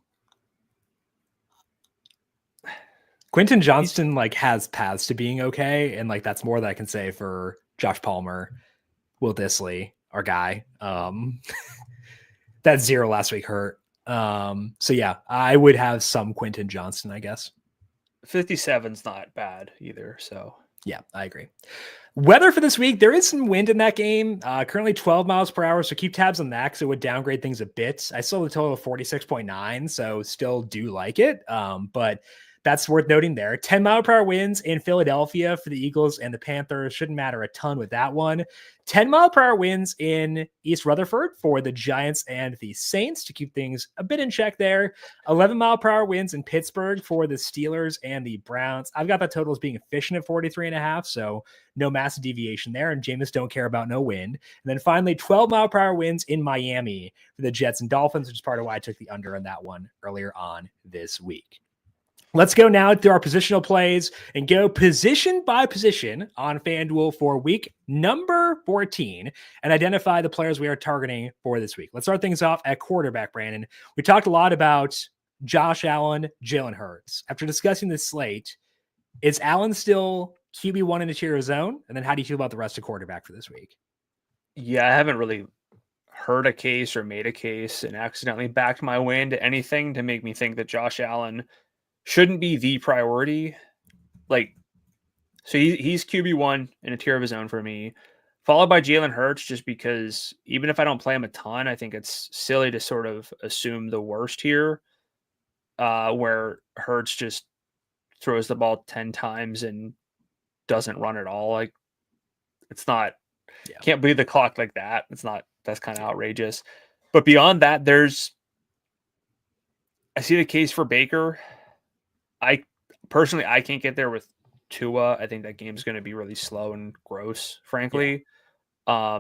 Quentin Johnston like has paths to being okay. And like, that's more than I can say for Josh Palmer, Will Dissly, our guy. That 0 last week hurt. So yeah, I would have some Quentin Johnston, I guess. 57's not bad either. So yeah, I agree. Weather for this week, there is some wind in that game. Currently 12 miles per hour. So keep tabs on that because it would downgrade things a bit. I still have a total of 46.9. So still do like it. But that's worth noting there. 10-mile-per-hour winds in Philadelphia for the Eagles and the Panthers. Shouldn't matter a ton with that one. 10-mile-per-hour winds in East Rutherford for the Giants and the Saints to keep things a bit in check there. 11-mile-per-hour winds in Pittsburgh for the Steelers and the Browns. I've got that total as being efficient at 43.5, so no massive deviation there. And Jameis don't care about no wind. And then finally, 12-mile-per-hour winds in Miami for the Jets and Dolphins, which is part of why I took the under on that one earlier on this week. Let's go now through our positional plays and go position by position on FanDuel for week number 14 and identify the players we are targeting for this week. Let's start things off at quarterback, Brandon. We talked a lot about Josh Allen, Jalen Hurts. After discussing this slate, is Allen still QB1 in the tier zone? And then how do you feel about the rest of quarterback for this week? Yeah, I haven't really heard a case or made a case and accidentally backed my way into anything to make me think that Josh Allen shouldn't be the priority. Like, so he's QB1 in a tier of his own for me, followed by Jalen Hurts, just because even if I don't play him a ton, I think it's silly to sort of assume the worst here, where Hurts just throws the ball 10 times and doesn't run at all. Like, it's not, can't bleed the clock like that. That's kind of outrageous. But beyond that, I see the case for Baker. I can't get there with Tua. I think that game's going to be really slow and gross, frankly. Yeah.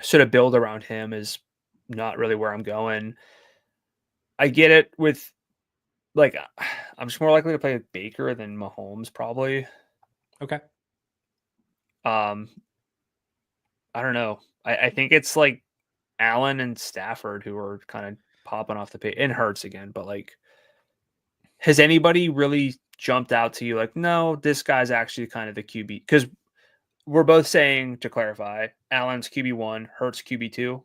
So to build around him is not really where I'm going. I get it with like I'm just more likely to play with Baker than Mahomes probably. Okay. I don't know. I think it's like Allen and Stafford who are kind of popping off the page, and Hurts again, but like, has anybody really jumped out to you like, no, this guy's actually kind of the QB? Because we're both saying, to clarify, Allen's QB1, Hurts QB2,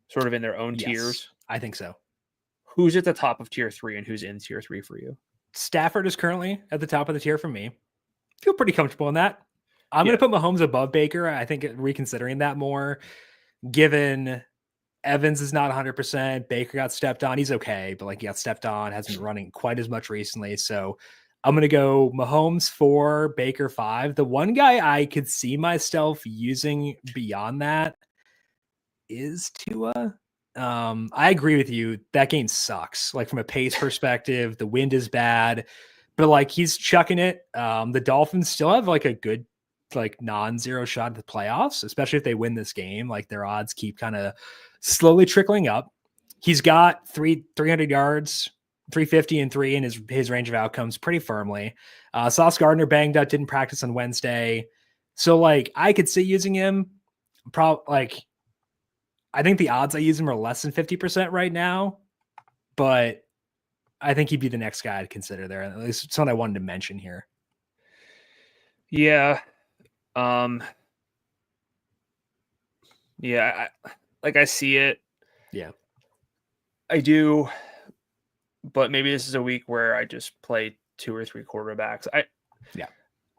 sort of in their own tiers. I think so. Who's at the top of tier 3 and who's in tier 3 for you? Stafford is currently at the top of the tier for me. Feel pretty comfortable in that. I'm going to put Mahomes above Baker. I think reconsidering that more, given Evans is not 100%. Baker got stepped on. He's okay, but like he got stepped on, hasn't been running quite as much recently. So I'm going to go Mahomes 4, Baker 5. The one guy I could see myself using beyond that is Tua. I agree with you. That game sucks. Like from a pace perspective, the wind is bad, but like he's chucking it. The Dolphins still have like a good, like non-zero shot at the playoffs, especially if they win this game. Like their odds keep kind of slowly trickling up. He's got 300 yards, 350 and 3 in his range of outcomes pretty firmly. Sauce Gardner banged up, didn't practice on Wednesday. So like I could see using him. I think the odds I use him are less than 50% right now, but I think he'd be the next guy I'd consider there. At least something I wanted to mention here. Yeah. I see it. Yeah. I do, but maybe this is a week where I just play 2 or 3 quarterbacks.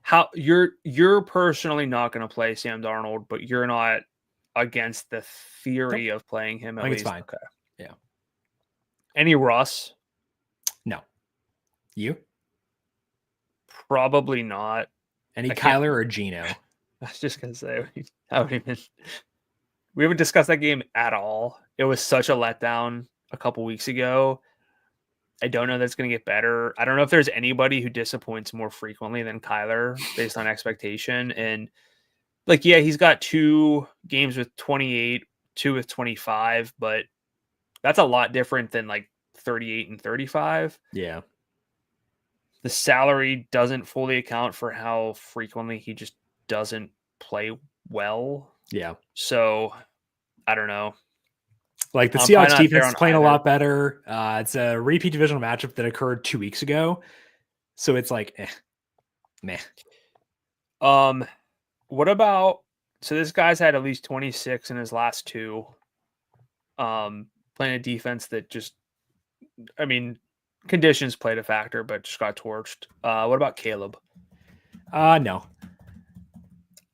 How you're personally not going to play Sam Darnold, but you're not against the theory of playing him. At I think least. It's fine. Okay. Yeah. Any Russ? No. You? Probably not. Any Kyler or Geno? I was just gonna say we haven't discussed that game at all. It was such a letdown a couple weeks ago. I don't know that's going to get better. I don't know if there's anybody who disappoints more frequently than Kyler based on expectation. And like, yeah, he's got 2 games with 28, 2 with 25, but that's a lot different than like 38 and 35. Yeah. The salary doesn't fully account for how frequently he just doesn't play well. Yeah. So I don't know. Like the Seahawks defense is playing a lot better. It's a repeat divisional matchup that occurred 2 weeks ago. So it's like, meh. What about, so this guy's had at least 26 in his last 2. Playing a defense that just, I mean, conditions played a factor, but just got torched. What about Caleb? No.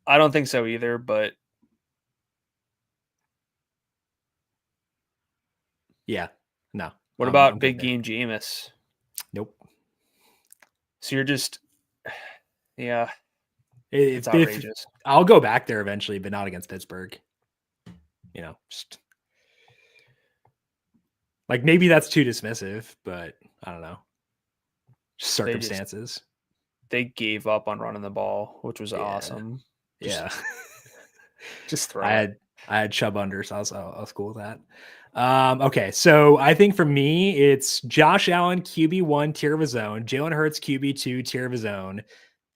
I don't think so either, but yeah, no. What about Big Game Jameis? Nope. So you're just, yeah, it's outrageous. I'll go back there eventually, but not against Pittsburgh. You know, just like maybe that's too dismissive, but I don't know. Just circumstances. They gave up on running the ball, which was awesome. Just throw. I had Chubb under, so I was cool with that. Okay, so I think for me, it's Josh Allen, QB1, tier of his own, Jalen Hurts, QB2, tier of his own,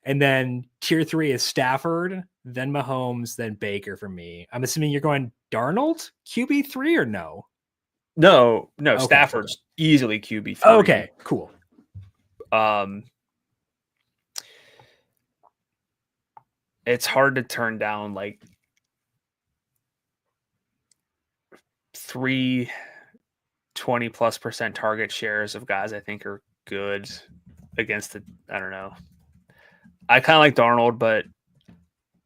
and then tier 3 is Stafford, then Mahomes, then Baker for me. I'm assuming you're going Darnold, QB3 or no? No, okay. Stafford's easily QB3. Okay, cool. It's hard to turn down like 3 20+% target shares of guys I think are good against the, I don't know. I kind of like Darnold, but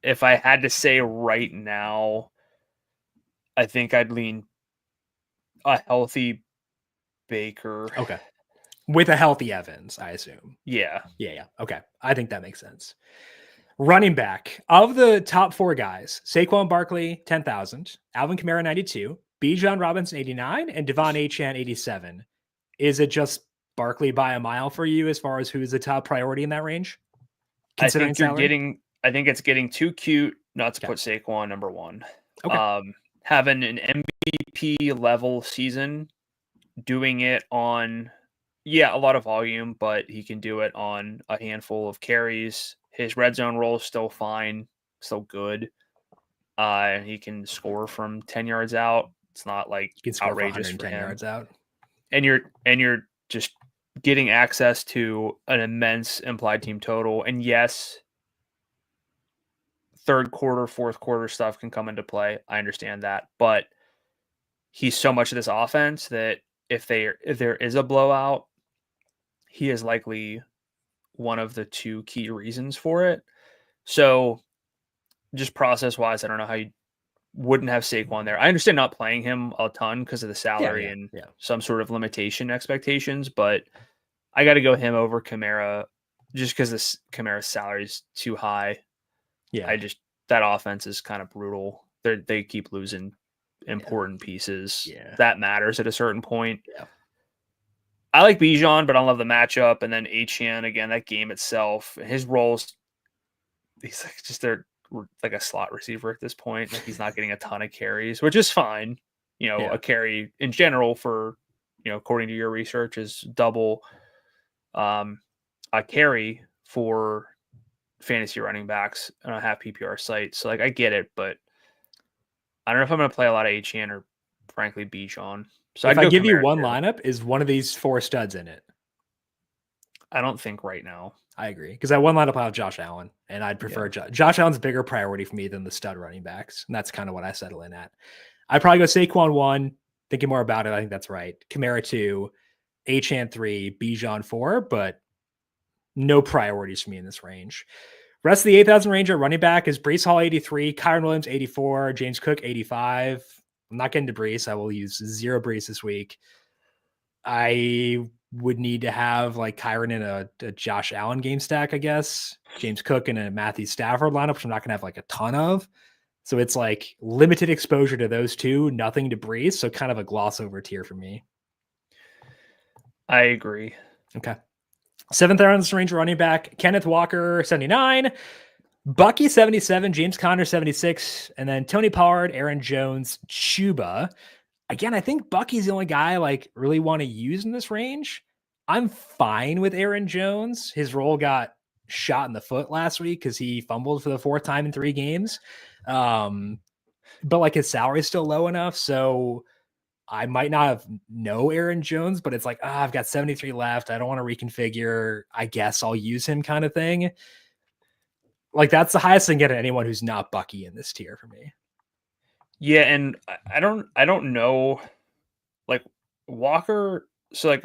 if I had to say right now, I think I'd lean a healthy Baker. Okay. With a healthy Evans, I assume. Yeah. Okay. I think that makes sense. Running back, of the top 4 guys, Saquon Barkley, 10,000, Alvin Kamara, 92, Bijan Robinson, 89, and Devon Achane, 87. Is it just Barkley by a mile for you as far as who's the top priority in that range? I think it's getting too cute not to put Saquon number 1. Okay. having an MVP level season, doing it on, a lot of volume, but he can do it on a handful of carries. His red zone role is still fine, still good. He can score from 10 yards out. It's not like You can score for outrageous 110 for him. yards out. And you're just getting access to an immense implied team total. And yes, third quarter, fourth quarter stuff can come into play. I understand that, but he's so much of this offense that if there is a blowout, he is likely one of the two key reasons for it. So just process wise, I don't know how you wouldn't have Saquon there. I understand not playing him a ton because of the salary and some sort of limitation expectations, but I got to go him over Kamara just because this Kamara's salary is too high. Yeah. That offense is kind of brutal. They keep losing important pieces. Yeah. That matters at a certain point. Yeah. I like Bijan, but I love the matchup. And then Etienne, again, that game itself, his roles, he's like just they're like a slot receiver at this point. Like he's not getting a ton of carries, which is fine. A carry in general for, according to your research, is double a carry for fantasy running backs on a half PPR site. So like I get it, but I don't know if I'm going to play a lot of Etienne or frankly Bijan. So if I give you Kamara one too. lineup, is one of these four studs in it? I don't think right now. I agree. Because I one lineup I have Josh Allen, and I'd prefer Josh Allen's a bigger priority for me than the stud running backs. And that's kind of what I settle in at. I'd probably go Saquon 1, thinking more about it. I think that's right. Kamara 2, Achane 3, Bijan 4, but no priorities for me in this range. Rest of the 8,000 range at running back is Breece Hall 83, Kyren Williams 84, James Cook 85. I'm not getting to Breece. I will use 0 Breece this week. I would need to have like Kyren in a Josh Allen game stack, I guess. James Cook in a Matthew Stafford lineup, which I'm not going to have like a ton of. So it's like limited exposure to those two, nothing to Breece. So kind of a gloss over tier for me. I agree. Okay. 7,000 range running back, Kenneth Walker, 79, Bucky, 77, James Conner, 76, and then Tony Pollard, Aaron Jones, Chuba. Again, I think Bucky's the only guy I like really want to use in this range. I'm fine with Aaron Jones. His role got shot in the foot last week because he fumbled for the 4th time in 3 games. But like his salary is still low enough. So I might not have know Aaron Jones, but it's like, I've got 73 left. I don't want to reconfigure. I guess I'll use him kind of thing. Like that's the highest I can get at anyone who's not Bucky in this tier for me. Yeah, and I don't know, like Walker. So like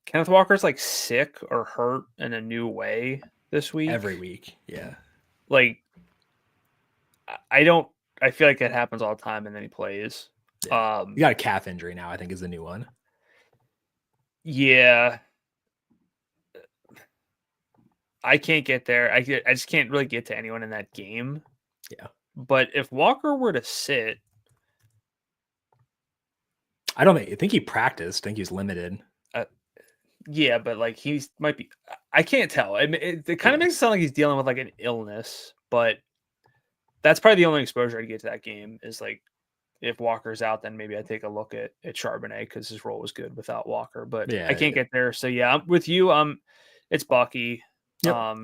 Kenneth Walker's like sick or hurt in a new way this week. Every week, yeah. Like I feel like it happens all the time, and then he plays. Yeah. You got a calf injury now, I think is the new one. Yeah. I can't get there. I just can't really get to anyone in that game. Yeah. But if Walker were to sit, I think he practiced. I think he's limited. Yeah, but like he might be. I can't tell. I mean, it kind of makes it sound like he's dealing with like an illness, but that's probably the only exposure I'd get to that game is like if Walker's out, then maybe I take a look at Charbonnet because his role was good without Walker. But I can't get there. So yeah, I'm with you. It's Bucky. Yep.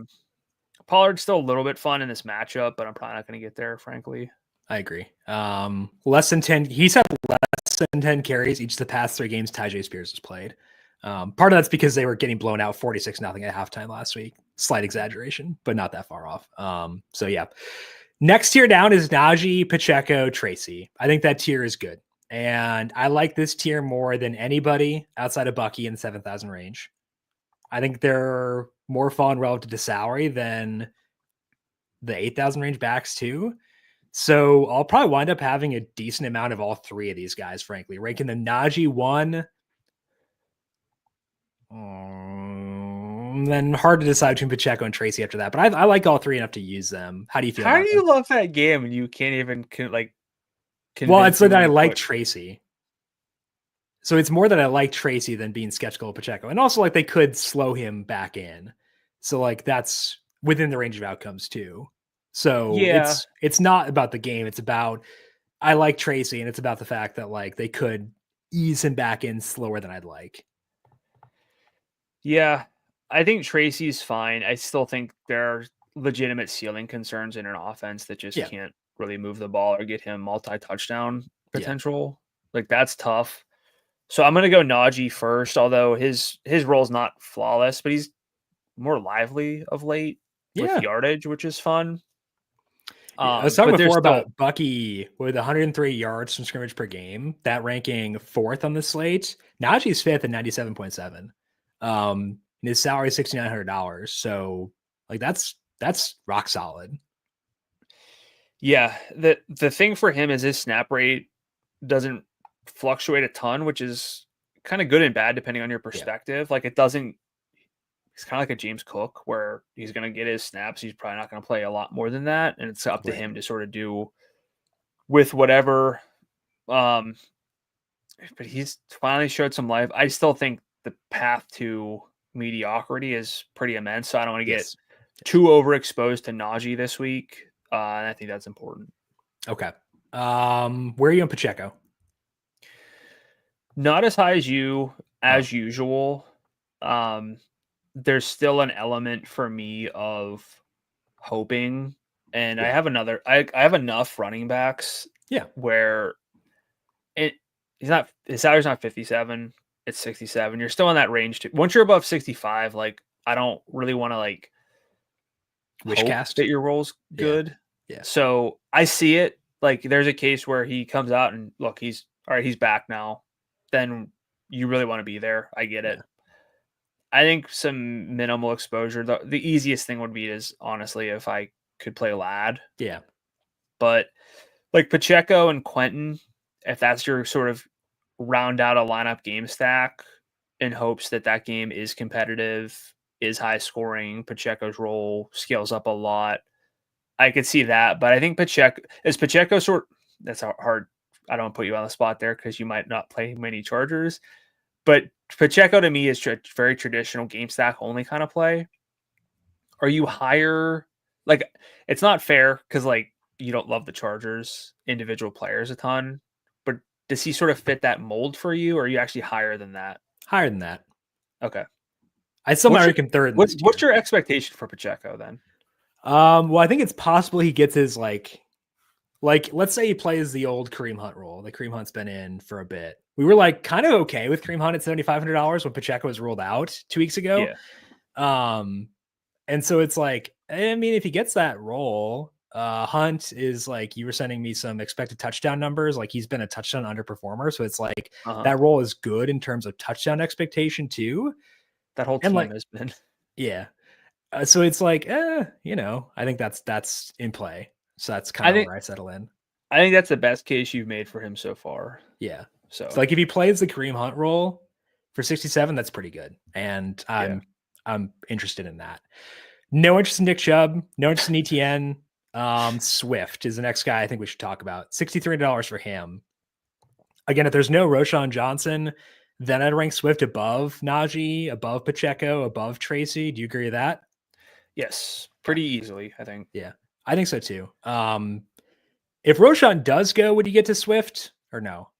Pollard's still a little bit fun in this matchup, but I'm probably not going to get there, frankly. I agree. Less than 10. He's had less than 10 carries each of the past 3 games Tyjae Spears has played. Part of that's because they were getting blown out 46-0 at halftime last week. Slight exaggeration, but not that far off. So yeah. Next tier down is Najee, Pacheco, Tracy. I think that tier is good. And I like this tier more than anybody outside of Bucky in the 7,000 range. I think they're more fun relative to salary than the 8,000 range backs too. So I'll probably wind up having a decent amount of all 3 of these guys, frankly. Ranking the Najee 1. Then hard to decide between Pacheco and Tracy after that. But I like all 3 enough to use them. How do you feel? How do you love that game and you can't even like? Well, it's that I like Tracy. So it's more that I like Tracy than being skeptical of Pacheco. And also like they could slow him back in. So like that's within the range of outcomes too. So it's not about the game. It's about I like Tracy, and it's about the fact that like they could ease him back in slower than I'd like. Yeah, I think Tracy's fine. I still think there are legitimate ceiling concerns in an offense that just can't really move the ball or get him multi-touchdown potential. Like that's tough. So I'm gonna go Najee first, although his role is not flawless, but he's more lively of late with yardage, which is fun. I was talking before about Bucky with 103 yards from scrimmage per game, that ranking 4th on the slate. Najee's 5th at 97.7. And his salary is $6,900. So like that's rock solid. Yeah. The thing for him is his snap rate doesn't fluctuate a ton, which is kind of good and bad depending on your perspective. Like it doesn't, it's kind of like a James Cook where he's going to get his snaps. He's probably not going to play a lot more than that. And it's up to him to sort of do with whatever. But he's finally showed some life. I still think the path to mediocrity is pretty immense. So I don't want to get too overexposed to Najee this week. And I think that's important. Okay. Where are you on Pacheco? Not as high as you, as usual. There's still an element for me of hoping, and I have I have enough running backs where his salary's not 57, it's 67. You're still in that range too. Once you're above 65, like I don't really want to like wish cast that your role's good. Yeah. So I see it. Like there's a case where he comes out and look, he's all right, he's back now. Then you really want to be there. I get it. I think some minimal exposure. The easiest thing would be is honestly if I could play Lad. Yeah. But like Pacheco and Quentin, if that's your sort of round out a lineup game stack in hopes that that game is competitive, is high scoring, Pacheco's role scales up a lot. I could see that. But I think Pacheco that's hard. I don't put you on the spot there because you might not play many Chargers. But Pacheco to me is very traditional game stack only kind of play. Are you higher? Like, it's not fair because like you don't love the Chargers individual players a ton, but does he sort of fit that mold for you? Or are you actually higher than that? Higher than that. Okay. I still might rank him third. What's your expectation for Pacheco then? Well, I think it's possible he gets his like let's say he plays the old Kareem Hunt role. The Kareem Hunt's been in for a bit. We were like kind of okay with Kareem Hunt at $7,500 when Pacheco was ruled out 2 weeks ago. Yeah. And so it's like, I mean, if he gets that role, Hunt is like, you were sending me some expected touchdown numbers. Like he's been a touchdown underperformer. So it's like that role is good in terms of touchdown expectation too. That whole team has been. Yeah. So it's like, I think that's in play. So that's kind of where I settle in. I think that's the best case you've made for him so far. Yeah. So like if he plays the Kareem Hunt role for 67, that's pretty good. And I'm interested in that. No interest in Nick Chubb, no interest in ETN. Swift is the next guy I think we should talk about. $63 for him. Again, if there's no Roschon Johnson, then I'd rank Swift above Najee, above Pacheco, above Tracy. Do you agree with that? Yes, pretty easily, I think. Yeah, I think so too. If Roschon does go, would you get to Swift or no?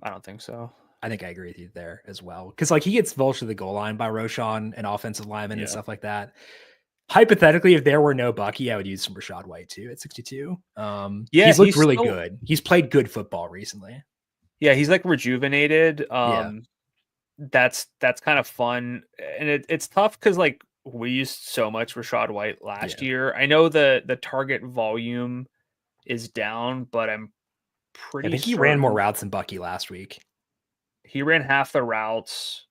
I don't think so. I think I agree with you there as well. Because like he gets vultured to the goal line by Roschon and offensive linemen and stuff like that. Hypothetically, if there were no Bucky, I would use some Rachaad White too at 62. He's looked really good. He's played good football recently. Yeah, he's like rejuvenated. That's kind of fun. And it's tough because like we used so much Rachaad White last year. I know the target volume is down, but I'm pretty I think he ran more routes than Bucky last week. He ran half the routes.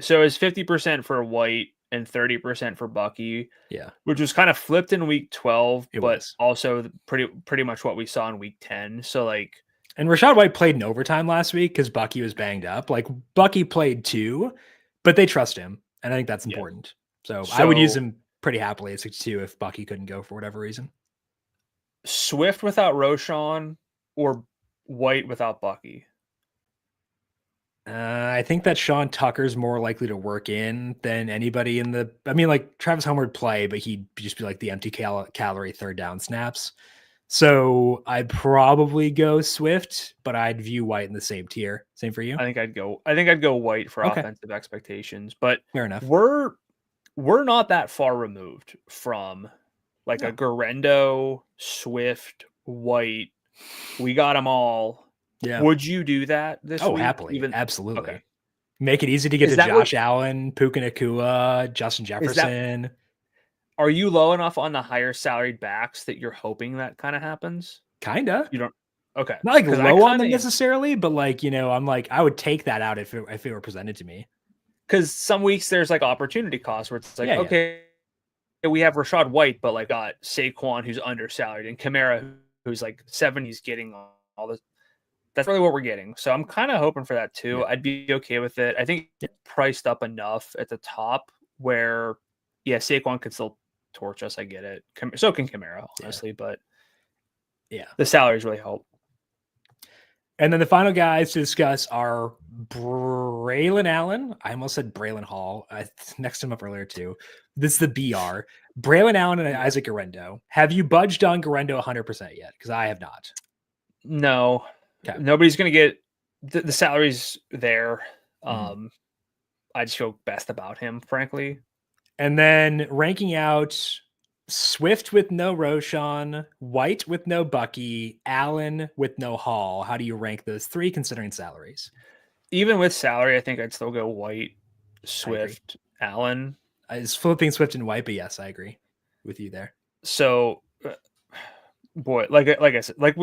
So it's 50% for White and 30% for Bucky. Yeah. Which was kind of flipped in week 12, but also pretty much what we saw in week 10. So like, and Rachaad White played in overtime last week because Bucky was banged up. Like Bucky played too, but they trust him. And I think that's important. So I would use him pretty happily at 62 if Bucky couldn't go for whatever reason. Swift without Roschon or White without Bucky? I think that Sean Tucker's more likely to work in than anybody in the. I mean, like Travis Homer would play, but he'd just be like the empty calorie third down snaps. So I'd probably go Swift, but I'd view White in the same tier. Same for you? I think I'd go White for offensive expectations, but fair enough. We're not that far removed from like a Garendo, Swift, White. We got them all. Yeah. Would you do that this week? Happily. Absolutely. Okay. Make it easy to get to Josh Allen, Puka Nacua, Justin Jefferson. Are you low enough on the higher salaried backs that you're hoping that kind of happens? Kinda. You don't. Okay. Not like low on them necessarily, but like, I'm like, I would take that out if it were presented to me. Because some weeks there's like opportunity cost where it's like, okay, we have Rachaad White, but like got Saquon who's undersalaried and Kamara who's like 70s getting all this. That's really what we're getting. So I'm kind of hoping for that too. I'd be okay with it. I think it's priced up enough at the top where, Saquon could still torch us. I get it. So can Kamara, honestly, but the salaries really help. And then the final guys to discuss are Braylon Allen. I almost said Braylon Hall. I next him up earlier too. This is the BR. Braylon Allen and Isaac Garendo. Have you budged on Garendo 100% yet? Because I have not. No. Okay. Nobody's going to get the salaries there. I just feel best about him, frankly. And then ranking out Swift with no Roshan, White with no Bucky, Allen with no Hall. How do you rank those three considering salaries? Even with salary, I think I'd still go White, Swift, Allen. I was flipping Swift and White, but yes, I agree with you there. So, boy, like I said, like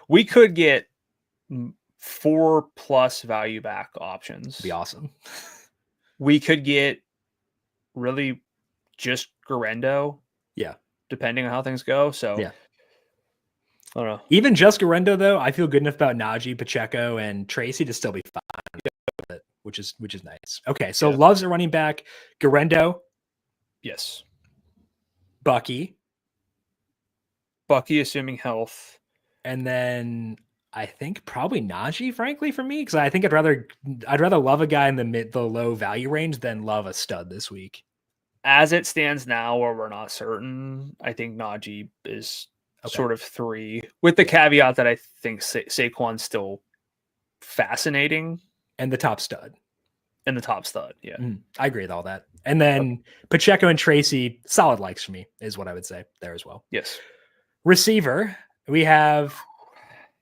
we could get 4+ value back options. Be awesome. We could get really just Garendo. Yeah. Depending on how things go. So yeah. I don't know. Even just Garendo though, I feel good enough about Najee, Pacheco, and Tracy to still be fine with it, which is nice. Okay, so Love's a running back. Garendo. Yes. Bucky assuming health. And then I think probably Najee, frankly, for me, because I think I'd rather love a guy in the low value range than love a stud this week. As it stands now, where we're not certain, I think Najee is sort of 3, with the caveat that I think Saquon's still fascinating. And the top stud. Yeah. I agree with all that. And then Pacheco and Tracy, solid likes for me, is what I would say there as well. Yes. Receiver, we have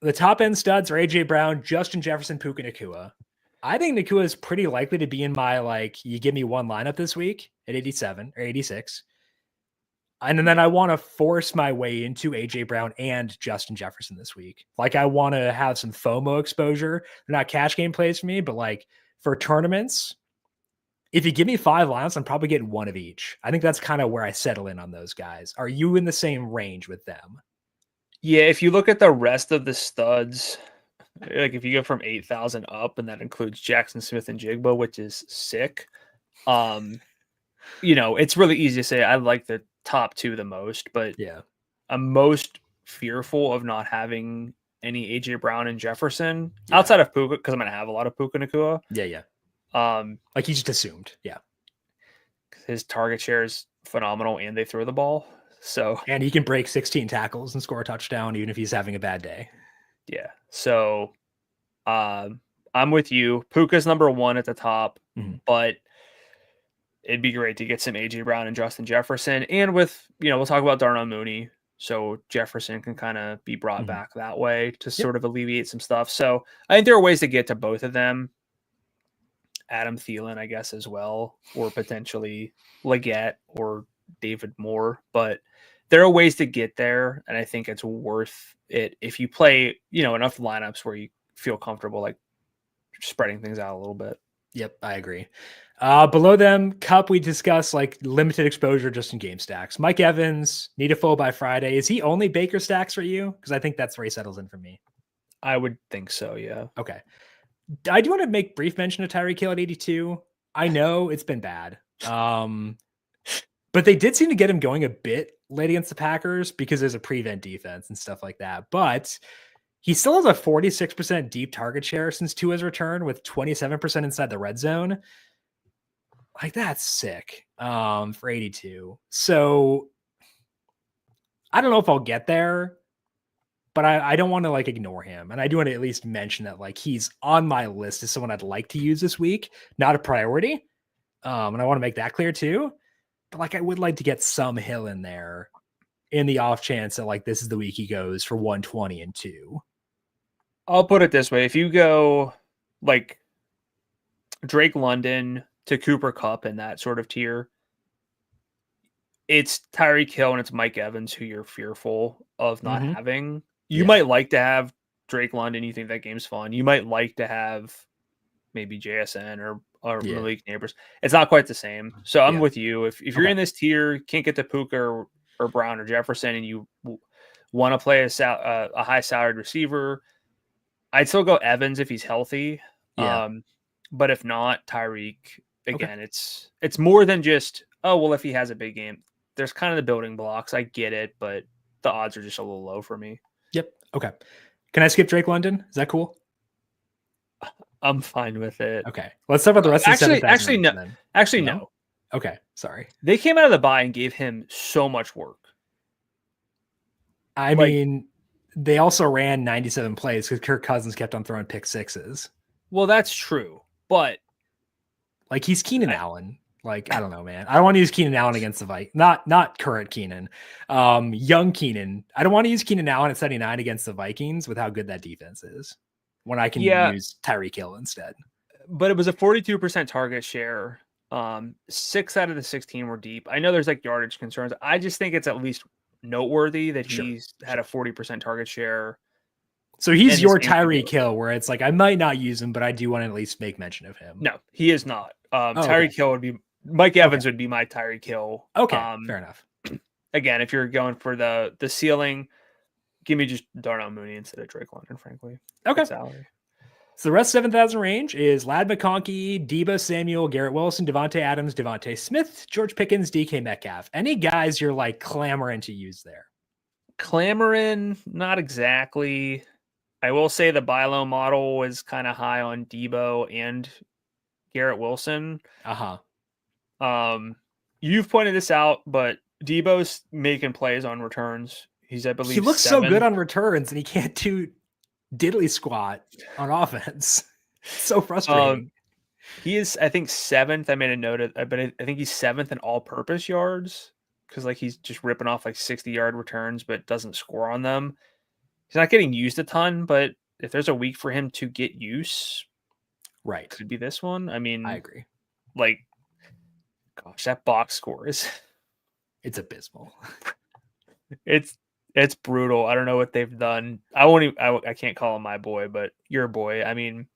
the top end studs are A.J. Brown, Justin Jefferson, Puka Nacua. I think Nacua is pretty likely to be in my, you give me one lineup this week at 87 or 86. And then I want to force my way into A.J. Brown and Justin Jefferson this week. I want to have some FOMO exposure. They're not cash game plays for me, but for tournaments, if you give me 5 lineups, I'm probably getting one of each. I think that's kind of where I settle in on those guys. Are you in the same range with them? Yeah, if you look at the rest of the studs, if you go from 8,000 up, and that includes Jackson Smith and Jigba, which is sick. It's really easy to say I like the top 2 the most, but I'm most fearful of not having any AJ Brown and Jefferson outside of Puka, because I'm going to have a lot of Puka Nacua. Yeah. He just assumed. Yeah. His target share is phenomenal and they throw the ball. And he can break 16 tackles and score a touchdown, even if he's having a bad day. Yeah. So I'm with you. Puka's number 1 at the top, but it'd be great to get some AJ Brown and Justin Jefferson. And with, we'll talk about Darnell Mooney. So Jefferson can kind of be brought back that way to sort of alleviate some stuff. So I think there are ways to get to both of them. Adam Thielen, I guess, as well, or potentially Leggett or David Moore, but there are ways to get there. And I think it's worth it if you play, enough lineups where you feel comfortable, spreading things out a little bit. Yep. I agree. Below them, Cup, we discussed limited exposure just in game stacks. Mike Evans, need a full by Friday. Is he only Baker stacks for you? Because I think that's where he settles in for me. I would think so. Yeah. Okay. I do want to make brief mention of Tyreek Hill at 82. I know it's been bad. But they did seem to get him going a bit late against the Packers because there's a prevent defense and stuff like that. But he still has a 46% deep target share since Tua's return with 27% inside the red zone. That's sick for 82. So I don't know if I'll get there, but I don't want to like ignore him. And I do want to at least mention that like he's on my list as someone I'd like to use this week, not a priority. And I want to make that clear too. But like I would like to get some Hill in there in the off chance that like this is the week he goes for 120 and 2. I'll put it this way. If you go like Drake London to Cooper Kupp in that sort of tier, it's Tyreek Hill and it's Mike Evans who you're fearful of not having. You might like to have Drake London. You think that game's fun. You might like to have maybe JSN or Malik Neighbors. It's not quite the same. So I'm with you. If you're in this tier, can't get to Puka or Brown or Jefferson, and you want to play a high salaried receiver, I'd still go Evans if he's healthy. Yeah. But if not, Tyreek. Again, it's more than just, oh, well, if he has a big game. There's kind of the building blocks. I get it, but the odds are just a little low for me. Yep. Okay. Can I skip Drake London? Is that cool? I'm fine with it. Okay. Let's talk about the rest of the 7,000. No. Okay. Sorry. They came out of the bye and gave him so much work. I mean, they also ran 97 plays because Kirk Cousins kept on throwing pick sixes. Well, that's true. But like he's Keenan Allen. Like, I don't know, man. I don't want to use Keenan Allen against the Vikings. Not current Keenan. Young Keenan. I don't want to use Keenan Allen at 79 against the Vikings with how good that defense is when I can use Tyreek Hill instead. But it was a 42% target share. 6 out of the 16 were deep. I know there's like yardage concerns. I just think it's at least noteworthy that he's had a 40% target share. So he's your Tyreek Hill, where it's like, I might not use him, but I do want to at least make mention of him. No, he is not. Tyreek Hill would be, Mike Evans would be my Tyreek Hill. Okay, fair enough. Again, if you're going for the ceiling, give me just Darnell Mooney instead of Drake London, frankly. Okay. Salary. So the rest of 7,000 range is Lad McConkey, Debo Samuel, Garrett Wilson, Devontae Adams, Devontae Smith, George Pickens, DK Metcalf. Any guys you're like clamoring to use there? Clamoring, not exactly. I will say the buy low model is kind of high on Debo and Garrett Wilson. You've pointed this out, but Debo's making plays on returns. He's, I believe, he looks so good on returns, and he can't do diddly squat on offense. So frustrating. He is, I think, 7th. I made a note of, but I think he's 7th in all-purpose yards because like he's just ripping off like 60-yard returns, but doesn't score on them. He's not getting used a ton, but if there's a week for him to get use, right, could be this one. I mean, I agree. Like, gosh, that box score is it's abysmal. It's brutal. I don't know what they've done. I can't call him my boy, but your boy. I mean,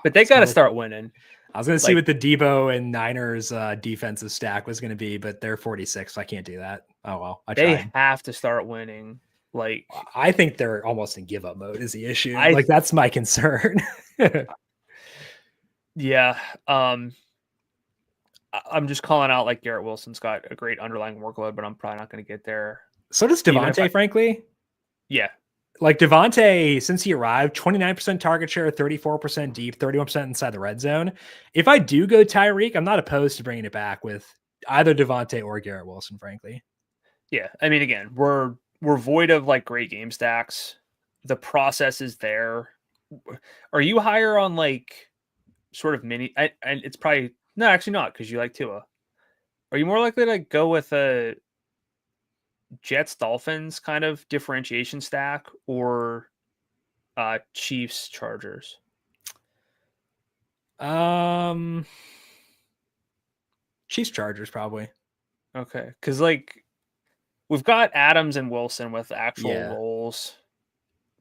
but they got to start winning. I was going to see what the Debo and Niners defensive stack was going to be, but they're 46, so I can't do that. Oh, well. They have to start winning. Like, I think they're almost in give up mode is the issue. That's my concern. Yeah. I'm just calling out like Garrett Wilson's got a great underlying workload, but I'm probably not going to get there. So does Devontae, frankly. Yeah. Like Devontae, since he arrived, 29% target share, 34% deep, 31% inside the red zone. If I do go Tyreek, I'm not opposed to bringing it back with either Devontae or Garrett Wilson, frankly. Yeah. I mean, again, we're void of like great game stacks. The process is there. Are you higher on like sort of mini? And it's probably no, actually not because you like Tua. Are you more likely to go with a Jets Dolphins kind of differentiation stack or Chiefs Chargers? Chiefs Chargers probably. Okay, because like we've got Adams and Wilson with actual roles.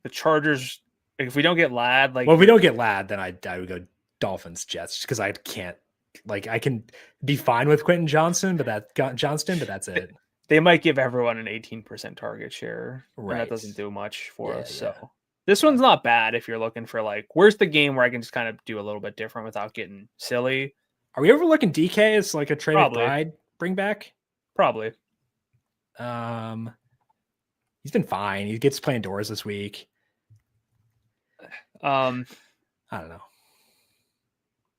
The Chargers, if we don't get Ladd, like if we don't get Ladd, then I would go Dolphins Jets because I can't like I can be fine with Quentin Johnston, but that's it. They might give everyone an 18% target share. Right. And that doesn't do much for us. So this one's not bad if you're looking for like, where's the game where I can just kind of do a little bit different without getting silly. Are we overlooking DK as like a Trey McBride bring back? Probably. He's been fine. He gets to play indoors this week. I don't know.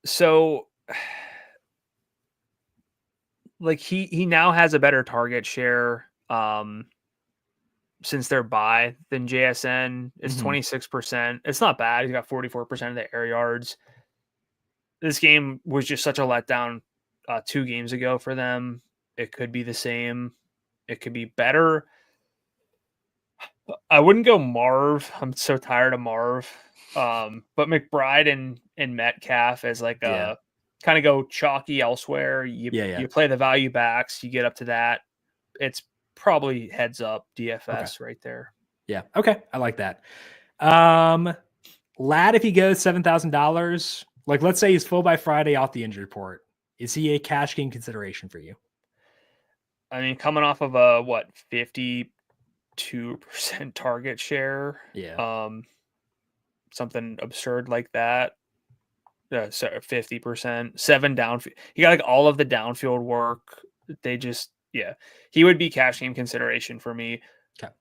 So like he now has a better target share. since their bye than JSN. It's 26%. It's not bad. He's got 44% of the air yards. This game was just such a letdown 2 games ago for them. It could be the same. It could be better. I wouldn't go Marv. I'm so tired of Marv. But McBride and Metcalf as like a kind of go chalky elsewhere. You play the value backs, you get up to that. It's probably heads up DFS right there. Yeah. Okay. I like that. Lad, if he goes $7,000, like let's say he's full by Friday off the injury report, is he a cash game consideration for you? I mean, coming off of a 52% target share. Yeah. Something absurd like that. So 50%, 7 downfield. He got like all of the downfield work. They just, he would be cash game consideration for me. Okay.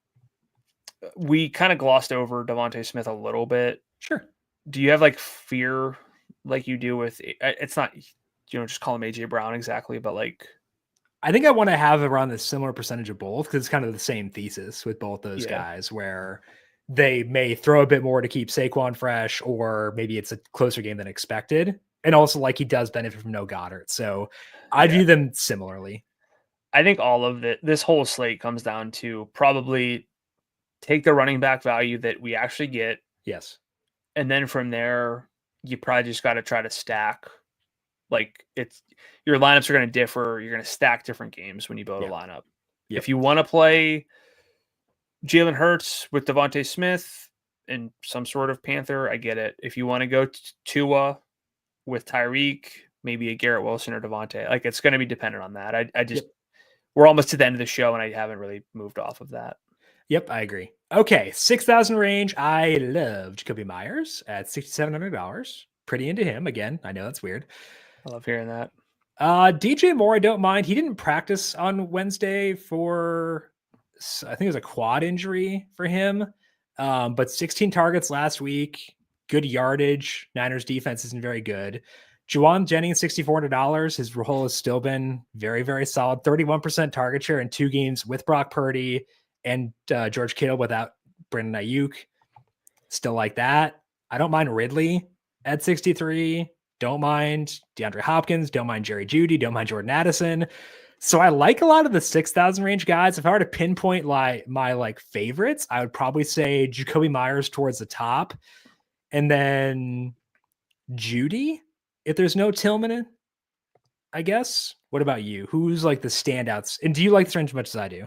We kind of glossed over Devontae Smith a little bit. Sure. Do you have like fear like you do with, it's not, just call him AJ Brown exactly, but like, I think I want to have around the similar percentage of both because it's kind of the same thesis with both those guys where they may throw a bit more to keep Saquon fresh, or maybe it's a closer game than expected. And also like he does benefit from no Goddard. So I view them similarly. I think all of this whole slate comes down to probably take the running back value that we actually get. Yes. And then from there, you probably just got to try to stack. Like your lineups are going to differ. You're going to stack different games when you build a lineup. Yep. If you want to play Jalen Hurts with Devontae Smith and some sort of Panther, I get it. If you want to go Tua with Tyreek, maybe a Garrett Wilson or Devontae, like it's going to be dependent on that. I just, we're almost to the end of the show and I haven't really moved off of that. Yep, I agree. Okay, 6,000 range. I love Jacoby Myers at $6,700. Pretty into him. Again, I know that's weird. I love hearing that. DJ Moore, I don't mind. He didn't practice on Wednesday for, I think it was a quad injury for him. But 16 targets last week, good yardage. Niners defense isn't very good. Juwan Jennings, $6,400. His role has still been very, very solid. 31% target share in 2 games with Brock Purdy and George Kittle without Brandon Ayuk. Still like that. I don't mind Ridley at 63. Don't mind DeAndre Hopkins. Don't mind Jerry Jeudy. Don't mind Jordan Addison. So I like a lot of the 6,000 range guys. If I were to pinpoint my like favorites, I would probably say Jacoby Myers towards the top. And then Jeudy, if there's no Tillman, I guess. What about you? Who's like the standouts? And do you like this range as much as I do?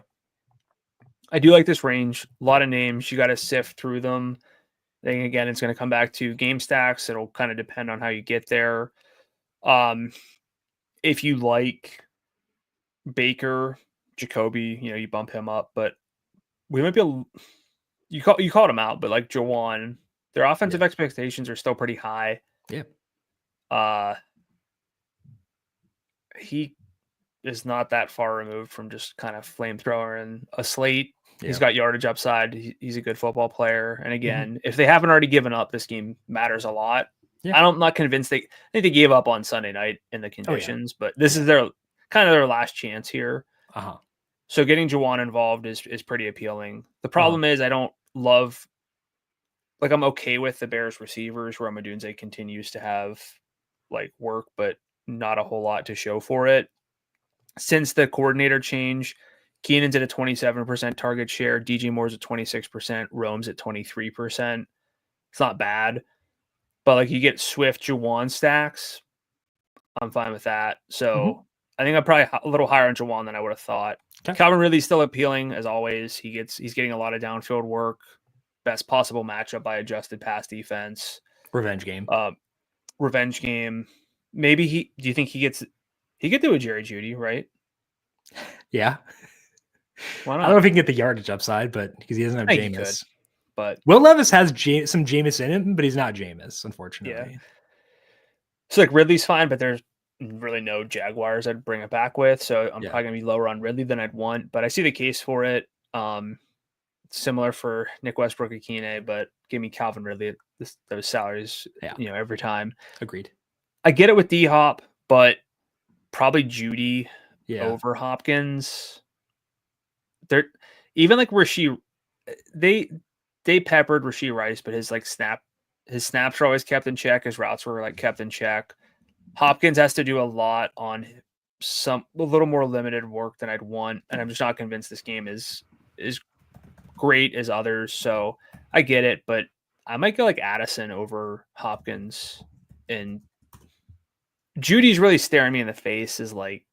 I do like this range. A lot of names. You got to sift through them. Then again, it's going to come back to game stacks. It'll kind of depend on how you get there. If you like Baker, Jacoby, you bump him up, but we might be you called him out, but like Juwan, their offensive expectations are still pretty high. Yeah. He is not that far removed from just kind of flamethrower and a slate. He's got yardage upside. He's a good football player. And again, if they haven't already given up, this game matters a lot. Yeah. I'm not convinced I think they gave up on Sunday night in the conditions, but this is their last chance here. So getting Juwan involved is pretty appealing. The problem is I don't love, like I'm okay with the Bears receivers where Odunze continues to have like work, but not a whole lot to show for it. Since the coordinator change, Keenan's at a 27% target share. DJ Moore's at 26%. Rome's at 23%. It's not bad. But like you get Swift, Juwan stacks, I'm fine with that. So I think I'm probably a little higher on Juwan than I would have thought. Okay. Calvin Ridley's still appealing as always. He's getting a lot of downfield work. Best possible matchup by adjusted pass defense. Revenge game. Maybe do you think he could do a Jerry Jeudy, right? Yeah. Why not? I don't know if he can get the yardage upside, but because he doesn't have Jameis. But Will Levis has some Jameis in him, but he's not Jameis, unfortunately. Yeah. So like Ridley's fine, but there's really no Jaguars I'd bring it back with. So I'm probably gonna be lower on Ridley than I'd want, but I see the case for it. Similar for Nick Westbrook and Keenan, but give me Calvin Ridley at those salaries, every time. Agreed. I get it with D-Hop, but probably Jeudy over Hopkins. They're even like they peppered Rashee Rice, but his snaps are always kept in check. His routes were like kept in check. Hopkins has to do a lot on a little more limited work than I'd want, and I'm just not convinced this game is great as others. So I get it, but I might go like Addison over Hopkins, and Judy's really staring me in the face. Is like,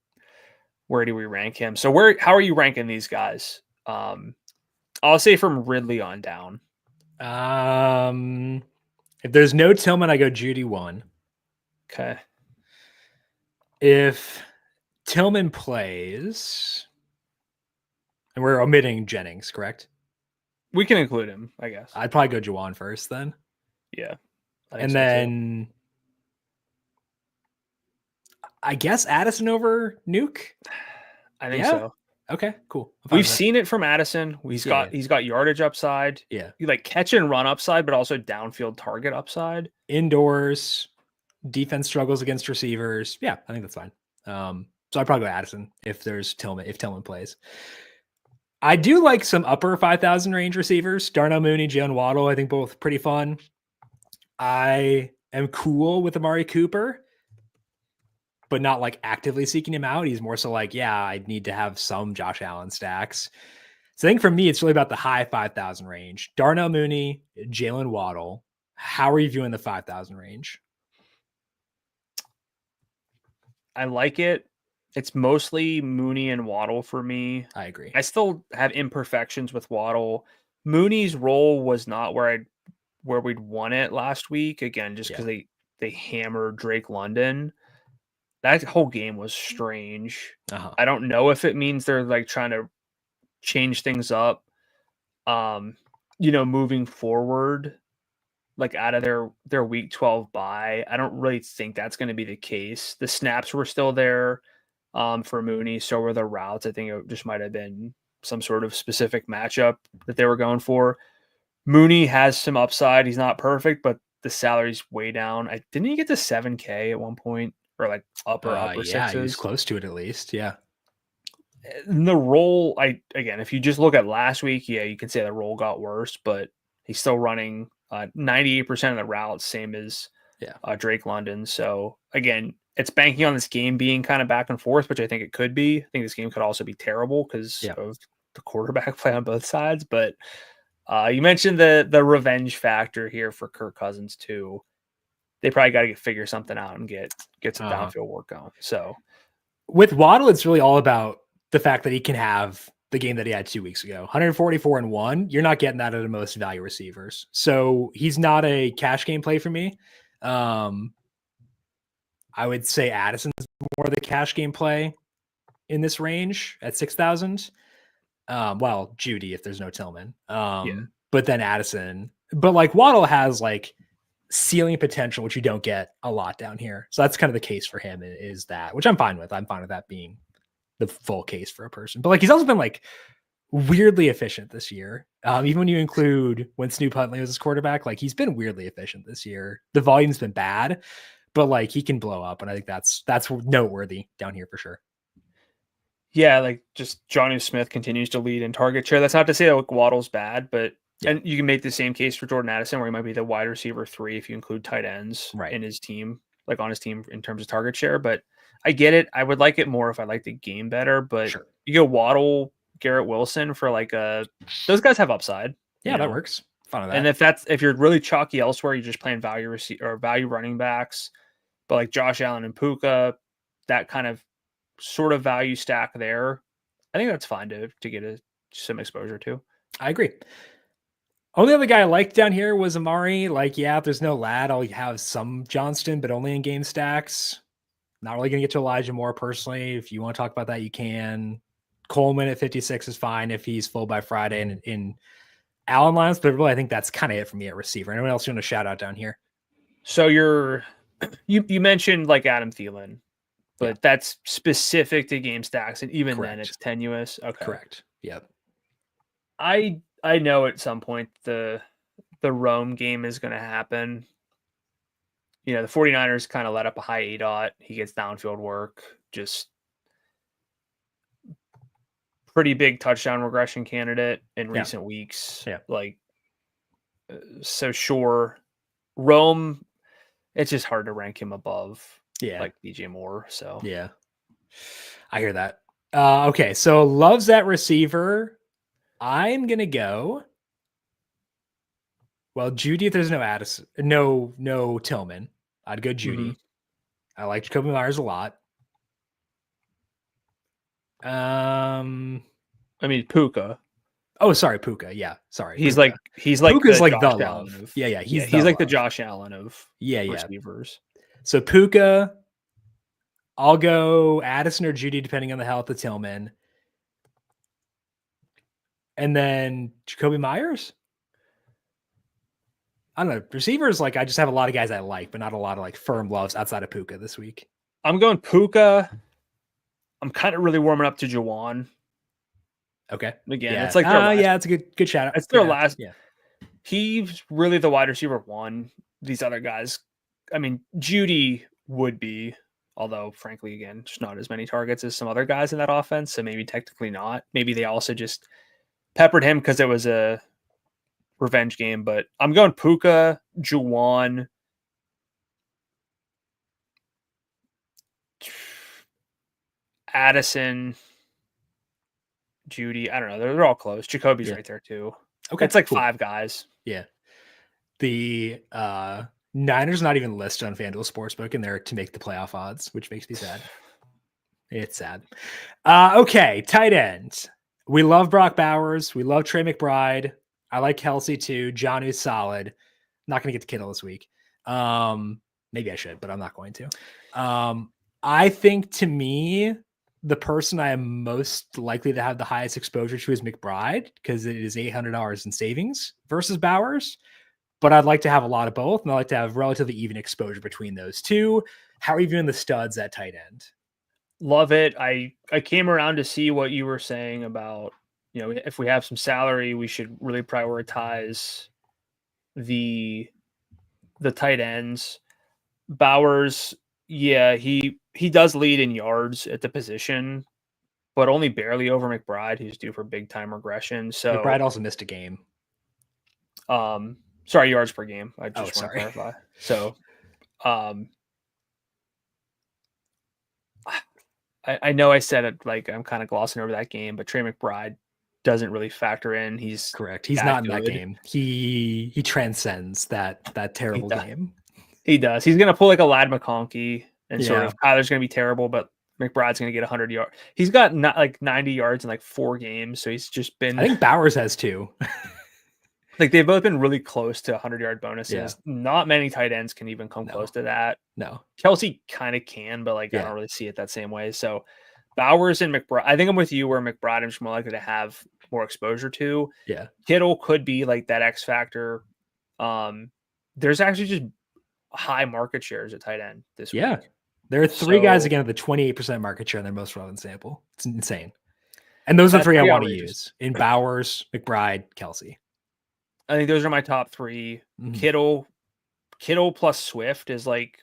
where do we rank him? So how are you ranking these guys? I'll say from Ridley on down. If there's no Tillman, I go Judy 1. Okay. If Tillman plays, and we're omitting Jennings, correct? We can include him, I guess. I'd probably go Juwan first then. Yeah. And then I guess Addison over Nuke. I think so. Okay, cool. We've seen it from Addison. He's got yardage upside. Yeah. You like catch and run upside, but also downfield target upside. Indoors, defense struggles against receivers. Yeah, I think that's fine. So I'd probably go Addison if Tillman plays. I do like some upper 5,000 range receivers. Darnell Mooney, Jalen Waddle, I think both pretty fun. I am cool with Amari Cooper, but not like actively seeking him out. He's more so like, yeah, I need to have some Josh Allen stacks. So I think for me, it's really about the high 5,000 range. Darnell Mooney, Jalen Waddle. How are you viewing the 5,000 range? I like it. It's mostly Mooney and Waddle for me. I agree. I still have imperfections with Waddle. Mooney's role was not where we'd won it last week. Again, just because they hammered Drake London. That whole game was strange. I don't know if it means they're like trying to change things up. Moving forward, like out of their week 12 bye. I don't really think that's going to be the case. The snaps were still there for Mooney. So were the routes. I think it just might have been some sort of specific matchup that they were going for. Mooney has some upside. He's not perfect, but the salary's way down. Didn't he get to 7K at one point, or like upper sixes? Yeah, he was close to it at least. Yeah. The role, if you just look at last week, yeah, you can say the role got worse, but he's still running 98% of the routes, same as Drake London. So again, it's banking on this game being kind of back and forth, which I think it could be. I think this game could also be terrible because of the quarterback play on both sides. But you mentioned the revenge factor here for Kirk Cousins too. They probably got to figure something out and get some downfield work going. So with Waddle, it's really all about the fact that he can have the game that he had 2 weeks ago, 144-1. You're not getting that out of most value receivers. So he's not a cash game play for me. I would say Addison's more the cash game play in this range at 6,000. Well, Judy, if there's no Tillman. But then Addison. But like Waddle has like ceiling potential, which you don't get a lot down here. So that's kind of the case for him, is that, which I'm fine with. I'm fine with that being the full case for a person. But like he's also been like weirdly efficient this year. Even when you include when Snoop Huntley was his quarterback, like he's been weirdly efficient this year. The volume's been bad, but like he can blow up, and I think that's noteworthy down here for sure. Yeah, like just Jonnu Smith continues to lead in target share. That's not to say that like Waddle's bad, but and you can make the same case for Jordan Addison, where he might be the wide receiver 3 if you include tight ends in his team, like on his team in terms of target share. But I get it. I would like it more if I like the game better. But you go Waddle, Garrett Wilson for like those guys have upside. Yeah, that works. Fun with that. And if you're really chalky elsewhere, you're just playing value or value running backs. But like Josh Allen and Puka, that kind of sort of value stack there, I think that's fine to get some exposure to. I agree. Only other guy I liked down here was Amari. Like, if there's no Lad, I'll have some Johnston, but only in game stacks. Not really going to get to Elijah Moore personally. If you want to talk about that, you can. Coleman at 56 is fine if he's full by Friday and in Allen lines, but really I think that's kind of it for me at receiver. Anyone else you want to shout out down here? So you mentioned like Adam Thielen, but that's specific to game stacks, and even then it's tenuous. Okay. Correct. Yep. I know at some point the Rome game is going to happen. The 49ers kind of let up a high ADOT. He gets downfield work. Just pretty big touchdown regression candidate in recent weeks. Yeah. Like, so sure. Rome, it's just hard to rank him above like DJ Moore. So yeah, I hear that. Okay, so loves that receiver. I'm gonna go. Well, Judy, if there's no Addison, no Tillman, I'd go Judy. I like Jacoby Myers a lot. I mean Puka. Oh, sorry, Puka. Yeah, sorry. He's Puka. like Puka's like Josh the Allen love. of, Yeah, he's like the Josh Allen of receivers. So Puka, I'll go Addison or Judy depending on the health of Tillman, and then Jacoby Myers. I don't know. Receivers, like I just have a lot of guys I like, but not a lot of like firm loves outside of Puka this week. I'm going Puka. I'm kind of really warming up to Juwan. Okay. Again, it's like it's a good shout out. It's their last. Yeah. He's really the wide receiver one. These other guys, I mean, Judy would be, although frankly, again, just not as many targets as some other guys in that offense. So maybe technically not. Maybe they also just peppered him because it was a revenge game. But I'm going Puka, Juwan, Addison, Judy. I don't know. They're all close. Jacoby's right there too. Okay. It's like 5 guys. Yeah. The Niners not even listed on FanDuel Sportsbook, and they're to make the playoff odds, which makes me sad. It's sad. Okay, tight ends. We love Brock Bowers. We love Trey McBride. I like Kelsey too. Johnny's solid. Not going to get to Kittle this week. Maybe I should, but I'm not going to. I think to me, the person I am most likely to have the highest exposure to is McBride because it is $800 in savings versus Bowers. But I'd like to have a lot of both, and I like to have relatively even exposure between those two. How are you viewing the studs at tight end? Love it. I came around to see what you were saying about, if we have some salary, we should really prioritize the tight ends. Bowers, yeah, he does lead in yards at the position, but only barely over McBride, who's due for big time regression. So McBride also missed a game. Sorry, yards per game. I just want to clarify. So, I know I said it like I'm kind of glossing over that game, but Trey McBride doesn't really factor in. He's correct. He's not in that game. He transcends that terrible game. He does. He's going to pull like a Ladd McConkey and sort of Kyler's going to be terrible, but McBride's going to get 100 yards. He's got like 90 yards in like 4 games. So he's just been, I think Bowers has 2. Like they've both been really close to 100-yard bonuses. Yeah. Not many tight ends can even come close to that. No. Kelsey kind of can, but like I don't really see it that same way. So Bowers and McBride, I think I'm with you where McBride I'm just more likely to have more exposure to. Yeah. Kittle could be like that X factor. There's actually just high market shares at tight end this week. There are 3 guys again at the 28% market share in their most relevant sample. It's insane. And those are the 3 I want to use in Bowers, McBride, Kelsey. I think those are my top 3. Mm-hmm. Kittle plus Swift is like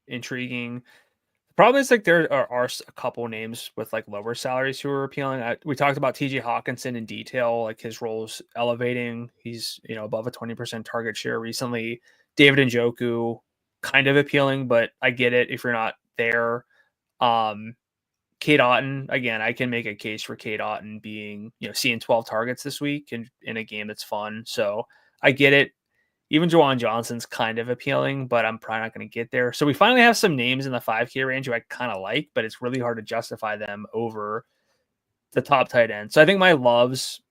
intriguing. The problem is like there are a couple names with like lower salaries who are appealing. We talked about TJ Hockenson in detail, like his role's elevating. He's above a 20% target share recently. David Njoku, kind of appealing, but I get it if you're not there. Cade Otton, again, I can make a case for Cade Otton being, seeing 12 targets this week in a game that's fun. So I get it. Even Juwan Johnson's kind of appealing, but I'm probably not going to get there. So we finally have some names in the 5K range who I kind of like, but it's really hard to justify them over the top tight end. So I think my love's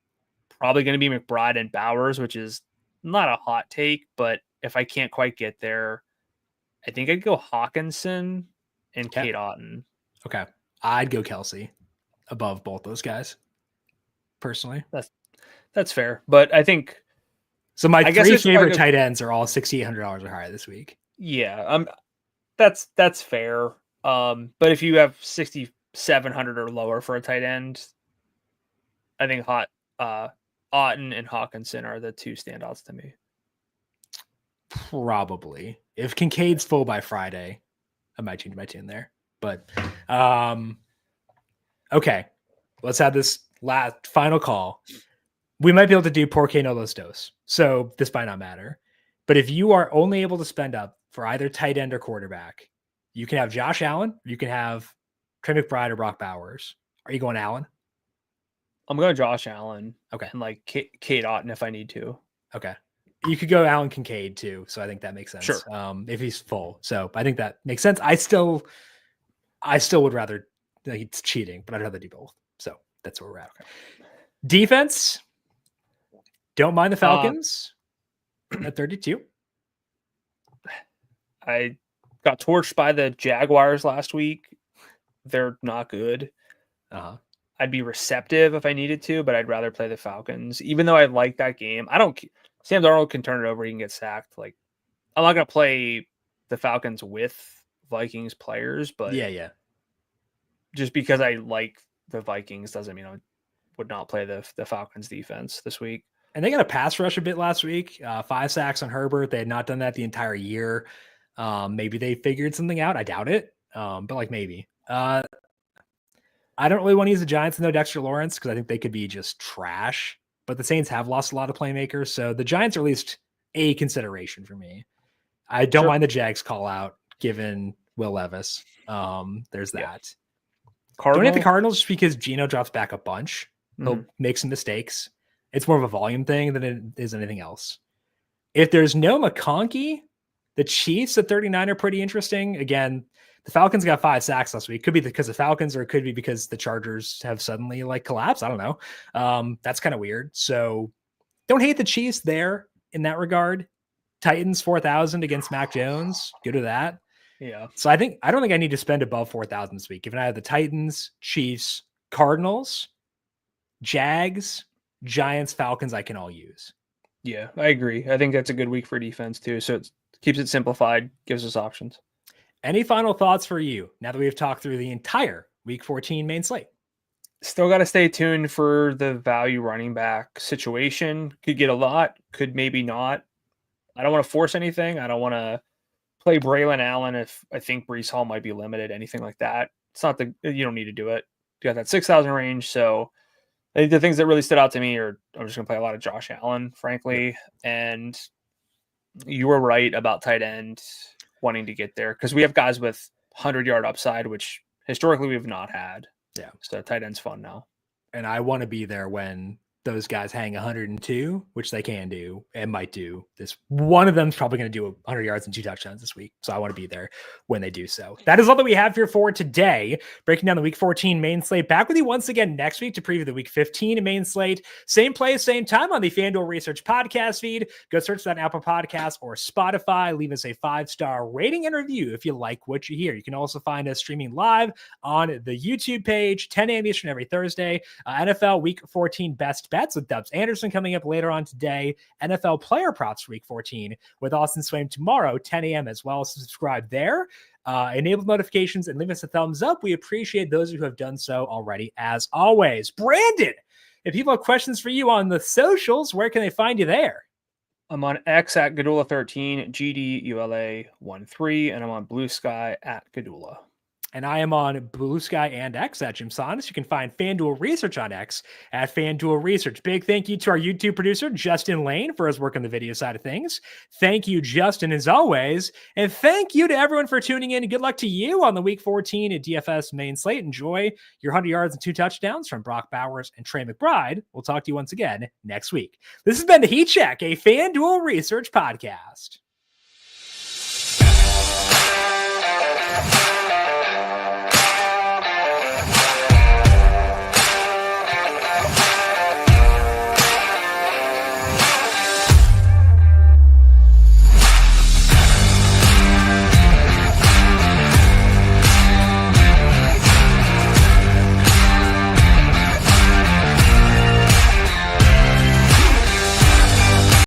probably going to be McBride and Bowers, which is not a hot take, but if I can't quite get there, I think I'd go Hockenson and Cade Otton. Okay. I'd go Kelsey above both those guys, personally. That's fair, but I think so. My 3 favorite tight ends are all $6,800 or higher this week. Yeah, that's fair. But if you have 6,700 or lower for a tight end, I think Otton and Hockenson are the 2 standouts to me. Probably, if Kincaid's full by Friday, I might change my tune there. But okay, let's have this last final call. We might be able to do Porque no los dos, so this might not matter. But if you are only able to spend up for either tight end or quarterback, you can have Josh Allen, you can have Trey McBride or Brock Bowers. Are you going Allen? I'm going Josh Allen. Okay. And like Kate Otten if I need to. Okay. You could go Allen Kincaid too. So I think that makes sense. Sure. If he's full. So I think that makes sense. I still would rather, like, it's cheating, but I'd rather do both. So that's where we're at. Okay. Defense. Don't mind the Falcons at 32. I got torched by the Jaguars last week. They're not good. I'd be receptive if I needed to, but I'd rather play the Falcons, even though I like that game. Sam Darnold can turn it over. He can get sacked. Like, I'm not going to play the Falcons with Vikings players, but yeah. Just because I like the Vikings doesn't mean I would not play the Falcons defense this week. And they got a pass rush a bit last week. 5 sacks on Herbert. They had not done that the entire year. Maybe they figured something out. I doubt it. But like maybe. I don't really want to use the Giants and no Dexter Lawrence because I think they could be just trash. But the Saints have lost a lot of playmakers, so the Giants are at least a consideration for me. I don't mind the Jags call out given Will Levis. There's that. Don't hit the Cardinals just because Geno drops back a bunch. He'll make some mistakes. It's more of a volume thing than it is anything else. If there's no McConkey, the Chiefs at 39 are pretty interesting. Again, the Falcons got 5 sacks last week. Could be because the Falcons, or it could be because the Chargers have suddenly like collapsed. I don't know. That's kind of weird. So don't hate the Chiefs there in that regard. Titans 4,000 against Mac Jones. Good with that. Yeah. So I don't think I need to spend above 4,000 this week. Given I have the Titans, Chiefs, Cardinals, Jags, Giants, Falcons, I can all use. Yeah, I agree. I think that's a good week for defense too. So it keeps it simplified, gives us options. Any final thoughts for you now that we've talked through the entire Week 14 main slate? Still got to stay tuned for the value running back situation. Could get a lot, could maybe not. I don't want to force anything. I don't want to play Braylon Allen if I think Breece Hall might be limited, anything like that. It's not you don't need to do it. You got that 6,000 range. So I think the things that really stood out to me are I'm just going to play a lot of Josh Allen, frankly. And you were right about tight end wanting to get there because we have guys with 100-yard upside, which historically we've not had. Yeah. So tight end's fun now. And I want to be there when those guys hang 102, which they can do and might do. This one of them's probably going to do 100 yards and 2 touchdowns this week. So I want to be there when they do so. That is all that we have here for today. Breaking down the Week 14 main slate. Back with you once again next week to preview the Week 15 main slate. Same place, same time on the FanDuel Research Podcast feed. Go search for that Apple Podcast or Spotify. Leave us a 5-star rating and review if you like what you hear. You can also find us streaming live on the YouTube page, 10 a.m. Eastern every Thursday. NFL Week 14 best bets with Dubs Anderson coming up later on today. NFL player props for Week 14 with Austin Swaim tomorrow, 10 a.m. as well. So subscribe there, enable notifications, and leave us a thumbs up. We appreciate those who have done so already, as always. Brandon, if people have questions for you on the socials, where can they find you there? I'm on X at Gdula13, GDULA13, and I'm on Blue Sky at Gdula. And I am on Blue Sky and X at JimSannes. You can find FanDuel Research on X at FanDuel Research. Big thank you to our YouTube producer, Justin Lane, for his work on the video side of things. Thank you, Justin, as always. And thank you to everyone for tuning in. Good luck to you on the Week 14 at DFS main slate. Enjoy your 100 yards and 2 touchdowns from Brock Bowers and Trey McBride. We'll talk to you once again next week. This has been the Heat Check, a FanDuel Research podcast.